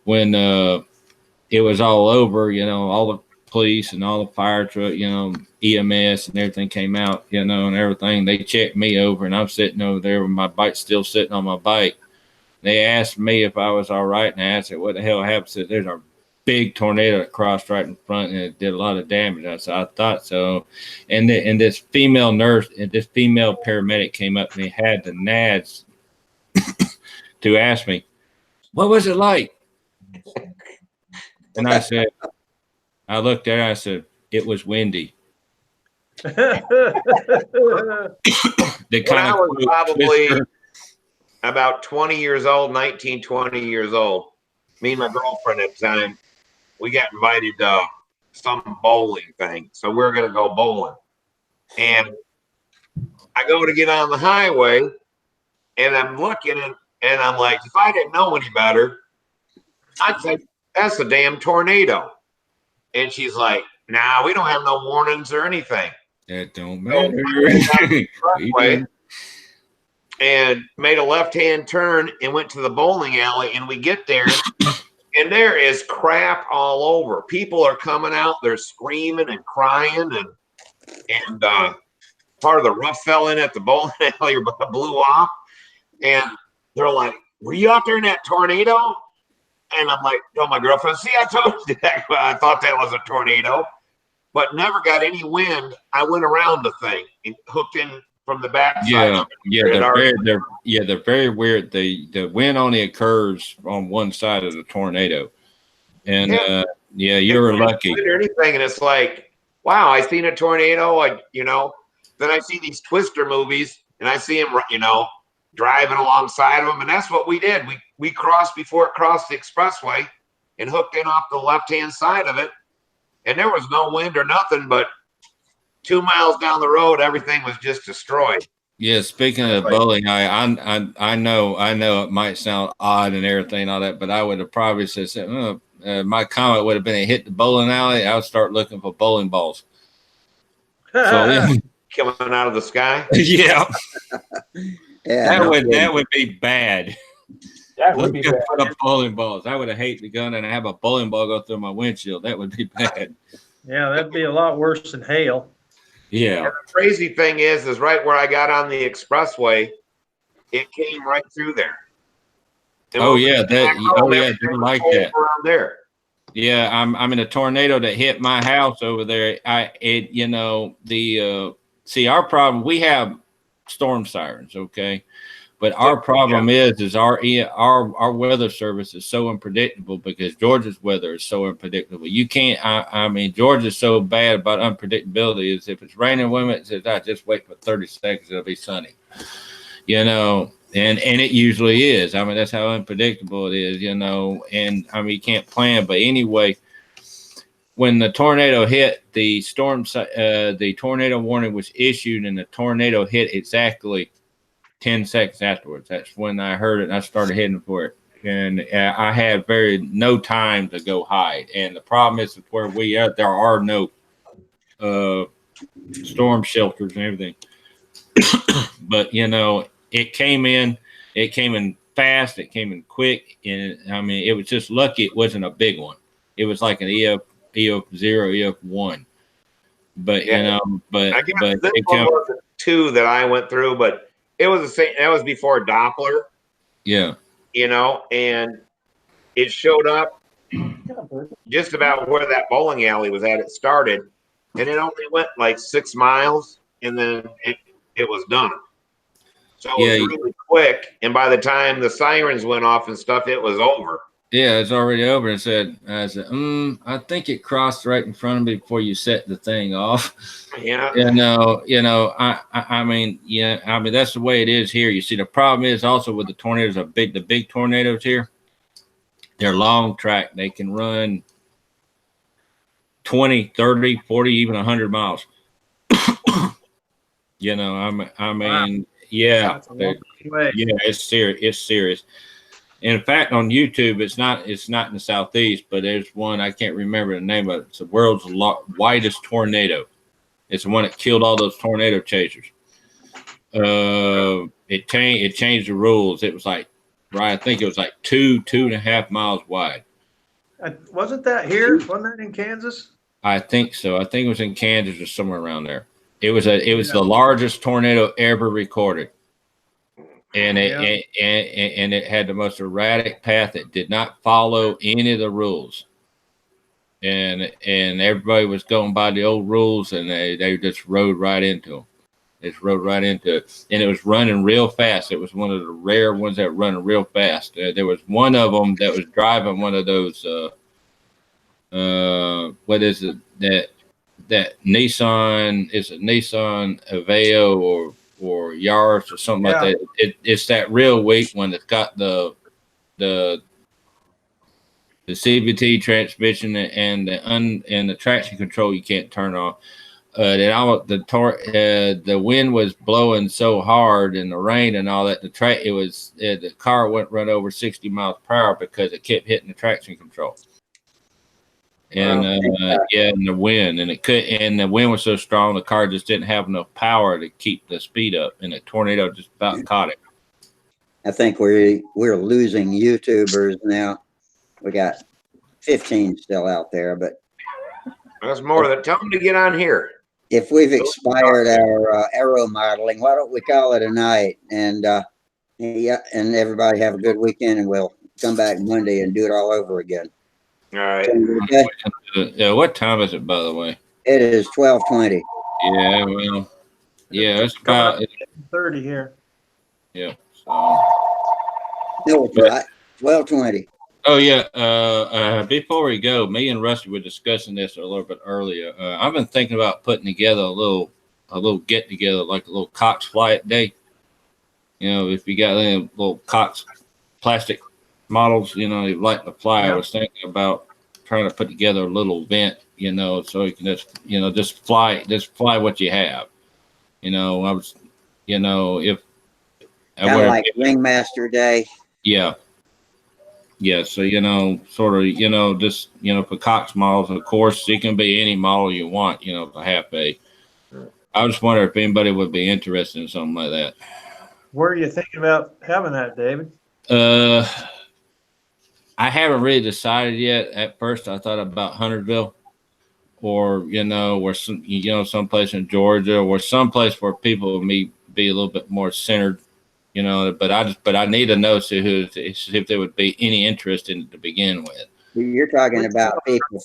when it was all over, all the police and all the fire truck, EMS and everything came out, and everything, they checked me over, and I'm sitting over there with my bike still sitting on my bike. They asked me if I was all right, and I asked, what the hell happened? I said, there's a big tornado that crossed right in front, and it did a lot of damage. I said, I thought so. And this female nurse and this female paramedic came up and they had the nads to ask me, what was it like? And I said, I looked at her, I said, it was windy. When I was probably about 20 years old, 19, 20 years old, me and my girlfriend at the time, we got invited to some bowling thing. So we're going to go bowling. And I go to get on the highway, and I'm looking, and I'm like, if I didn't know any better, I'd say, that's a damn tornado. And she's like, nah, we don't have no warnings or anything. That don't matter. And made a left-hand turn and went to the bowling alley, and we get there, And there is crap all over. People are coming out, they're screaming and crying, and part of the roof fell in at the bowling alley or blew off. And they're like, "Were you out there in that tornado?" And I'm like, "Oh, my girlfriend, see, I told you that." I thought that was a tornado, but never got any wind. I went around the thing and hooked in from the back side. They're very weird. The wind only occurs on one side of the tornado, and you're lucky. Or anything, and it's like, wow, I seen a tornado. Then I see these Twister movies, and I see them, driving alongside of them, and that's what we did. We crossed before it crossed the expressway, and hooked in off the left-hand side of it, and there was no wind or nothing, but 2 miles down the road, everything was just destroyed. Yeah, speaking of bowling, I know it might sound odd and everything and all that, but I would have probably said, my comment would have been, hit the bowling alley, I would start looking for bowling balls. So coming out of the sky. Yeah. Yeah, that would be bad. That would be bad. For the bowling balls. I would have hated the gun and have a bowling ball go through my windshield. That would be bad. Yeah, that'd be a lot worse than hail. Yeah. And the crazy thing is right where I got on the expressway, it came right through there. And they're like that around there. Yeah, I'm in a tornado that hit my house over there. See, our problem, we have storm sirens, okay, but our problem is our weather service is so unpredictable because Georgia's weather is so unpredictable. You can't. Georgia's so bad about unpredictability. Is if it's raining, women, it says, just wait for 30 seconds, it'll be sunny. And it usually is. That's how unpredictable it is, and you can't plan. But anyway, when the tornado hit, the tornado warning was issued, and the tornado hit exactly 10 seconds afterwards. That's when I heard it, and I started heading for it. And I had no time to go hide. And the problem is where we are, there are no storm shelters and everything. But, it came in fast, it came in quick, and it was just lucky it wasn't a big one. It was like an EF0, EF1. But I guess this one wasn't 2 that I went through, but it was the same. That was before Doppler. Yeah. And it showed up just about where that bowling alley was at. It started, and it only went like 6 miles, and then it was done. So it was really quick, and by the time the sirens went off and stuff, it was over. Yeah, it's already over. I said, I think it crossed right in front of me before you set the thing off. Yeah. That's the way it is here. You see, the problem is also with the tornadoes, the big tornadoes here, they're long track. They can run 20, 30, 40, even 100 miles. Wow. Yeah, it's serious. It's serious. In fact, on YouTube, it's not in the Southeast, but there's one, I can't remember the name of it. It's the world's widest tornado. It's the one that killed all those tornado chasers. It changed the rules. It was I think it was like 2.5 miles wide. Wasn't that here? Wasn't that in Kansas? I think so. I think it was in Kansas or somewhere around there. It was the largest tornado ever recorded, and it had the most erratic path. It did not follow any of the rules, and everybody was going by the old rules, and they just rode right into them. It rode right into it, and it was running real fast. It was one of the rare ones that were running real fast. There was one of them that was driving one of those. What is it that Nissan? Is it Nissan Aveo or Yaris or something like that? It's that real weak one that's got the CVT transmission and the traction control you can't turn off. The wind was blowing so hard and the rain and all that. The car wouldn't run over 60 miles per hour because it kept hitting the traction control. And and the wind, and the wind was so strong the car just didn't have enough power to keep the speed up, and the tornado just about caught it. I think we're losing YouTubers now. We got 15 still out there, but That's more than tell them to get on here. if we've expired our aero modeling, why don't we call it a night? And yeah, and everybody have a good weekend, and we'll come back Monday and do it all over again. All right. Okay? Yeah, what time is it, by the way? It is 12:20. Yeah, well, yeah, it's Coming up about 30 here. yeah. So, No, it's not. 12:20. oh yeah. Before we go, me and Rusty were discussing this a little bit earlier. I've been thinking about putting together a little get together, like a little Cox Flight Day. You know, if you got any little Cox plastic models, you know, you like to fly. Yeah. I was thinking about trying to put together a little event, you know, so you can just fly what you have. You know, I was, you know, if I Kind would of have, like Ringmaster Day. yeah, yeah. So you know, sort of, you know, just for Cox models, of course, it can be any model you want. You know, the half A. I just wonder if anybody would be interested in something like that. Where are you thinking about having that, David? I haven't really decided yet. At first, I thought about Huntersville, or where someplace in Georgia, or someplace where people would be a little bit more centered. But I need to know see if there would be any interest in it to begin with. You're talking about people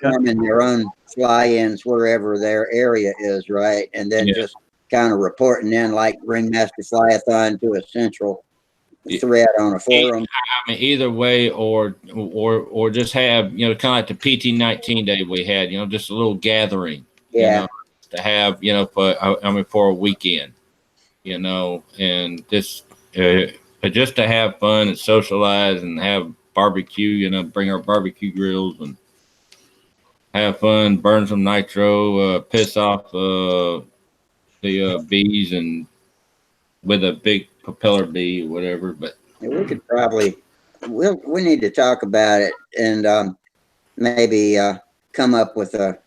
forming their own fly-ins wherever their area is, right? And then just kind of reporting in like Ringmaster Flyathon to a central thread on a forum. I mean, either way, or just have kind of like the PT-19 day we had. Just a little gathering. Yeah. To have for a weekend. And just to have fun and socialize and have barbecue. Bring our barbecue grills and have fun, burn some nitro, piss off the bees and with a big propeller bee or whatever. But we could probably we need to talk about it and maybe come up with a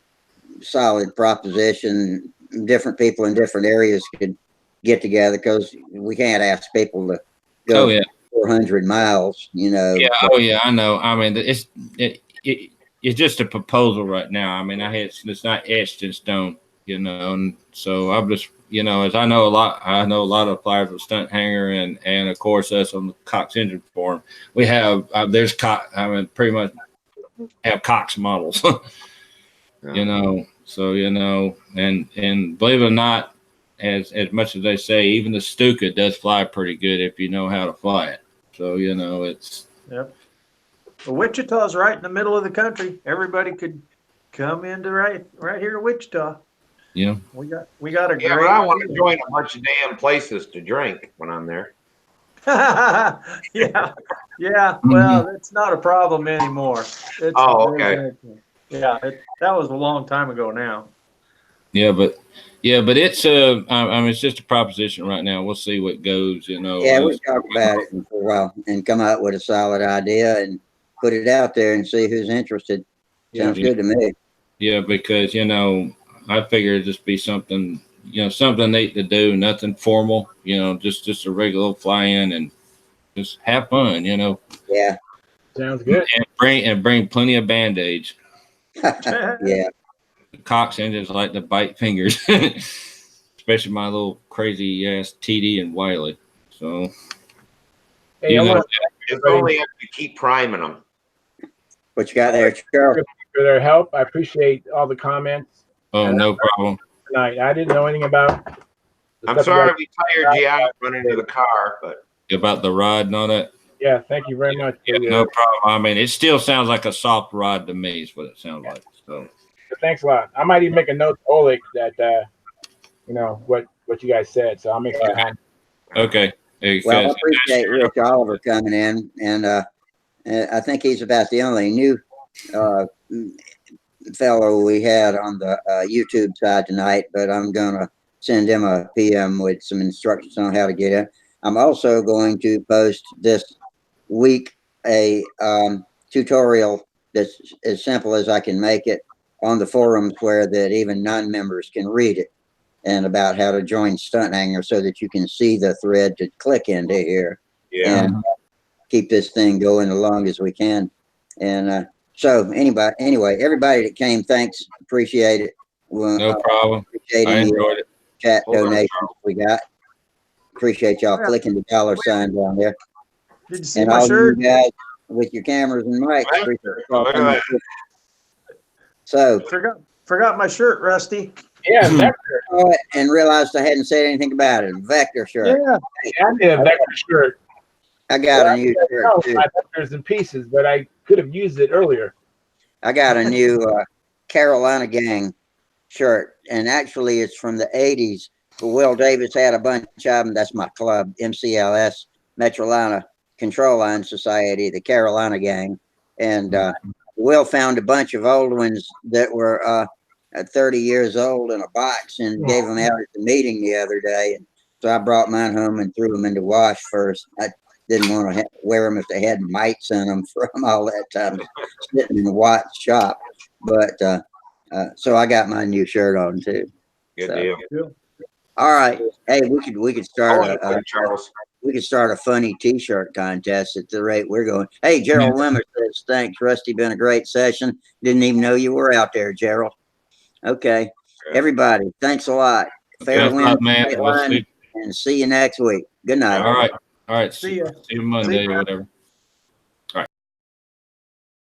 solid proposition. Different people in different areas could get together because we can't ask people to go 400 miles. Yeah. Oh yeah, I know. I mean, it's just a proposal right now. I mean, it's not etched in stone. And so I'm just as I know a lot of flyers with Stunthangar and of course us on the Cox Engine Forum. We have there's Cox. I mean, pretty much have Cox models. So and believe it or not, as much as they say, even the Stuka does fly pretty good if you know how to fly it. So it's. Yep. Well, Wichita's right in the middle of the country. Everybody could come into right here to Wichita. Yeah. We got a great. Yeah, but I want to join a bunch of damn places to drink when I'm there. Yeah. Well, it's not a problem anymore. Okay. Yeah, that was a long time ago now. Yeah, but it's I mean, it's just a proposition right now. We'll see what goes. Yeah, we'll talk about it for a while and come out with a solid idea and put it out there and see who's interested. Sounds good to me. Yeah, because I figure it'd just be something something neat to do, nothing formal. Just a regular fly in and just have fun. Yeah. Sounds good. And bring plenty of band-aids. Yeah. Cox engines like to bite fingers, especially my little crazy ass TD and Wiley. So, hey, it's only have to keep priming them. What you got there, Charles? For their help, I appreciate all the comments. Oh, no problem. Tonight, I didn't know anything about. I'm sorry we tired you out running to the car, but about the rod and all that. Yeah, thank you very much. Yeah, no problem. I mean, it still sounds like a soft rod to me. Is what it sounds like. So. Thanks a lot. I might even make a note to Oleg that what you guys said. So I'll make that happen. Okay. Well, I appreciate Rich Oliver coming in, and I think he's about the only new fellow we had on the YouTube side tonight. But I'm gonna send him a PM with some instructions on how to get in. I'm also going to post this week a tutorial that's as simple as I can make it on the forums where that even non-members can read it, and about how to join Stunthangar so that you can see the thread to click into here and keep this thing going as long as we can. And so anyway, everybody that came, thanks, appreciate it. Well, No problem. appreciate I any enjoyed it. chat Hold on, donations Charles. we got. Appreciate y'all Yeah. clicking the dollar sign down there. Did you see And my all shirt? you guys with your cameras and mics. Right. Appreciate y'all Look at coming. that. So, Forgot my shirt, Rusty. Yeah, Vector. saw it and realized I hadn't said anything about it. Vector shirt. Yeah. I need a Vector shirt. I got Well, a new shirt no, too. my Vector's in pieces, but I could have used it earlier. I got a new Carolina Gang shirt, and actually it's from the 80s. But Will Davis had a bunch of them. That's my club, MCLS, Metrolina Control Line Society, the Carolina Gang. And Will found a bunch of old ones that were 30 years old in a box and gave them out at the meeting the other day. And so I brought mine home and threw them into wash first. I didn't want to wear them if they had mites in them from all that time sitting in the watch shop. But so I got my new shirt on too. Good So, deal. all right. Hey, we could start Hold on, Charles. we could start a funny T-shirt contest at the rate we're going. Hey, Gerald Wimmer says thanks, Rusty. Been a great session. Didn't even know you were out there, Gerald. Okay, everybody, thanks a lot. Fair Thanks a wind, lot, man. straight We'll line, see. and see you next week. Good night. All right. All right. See ya. See you Monday or whatever.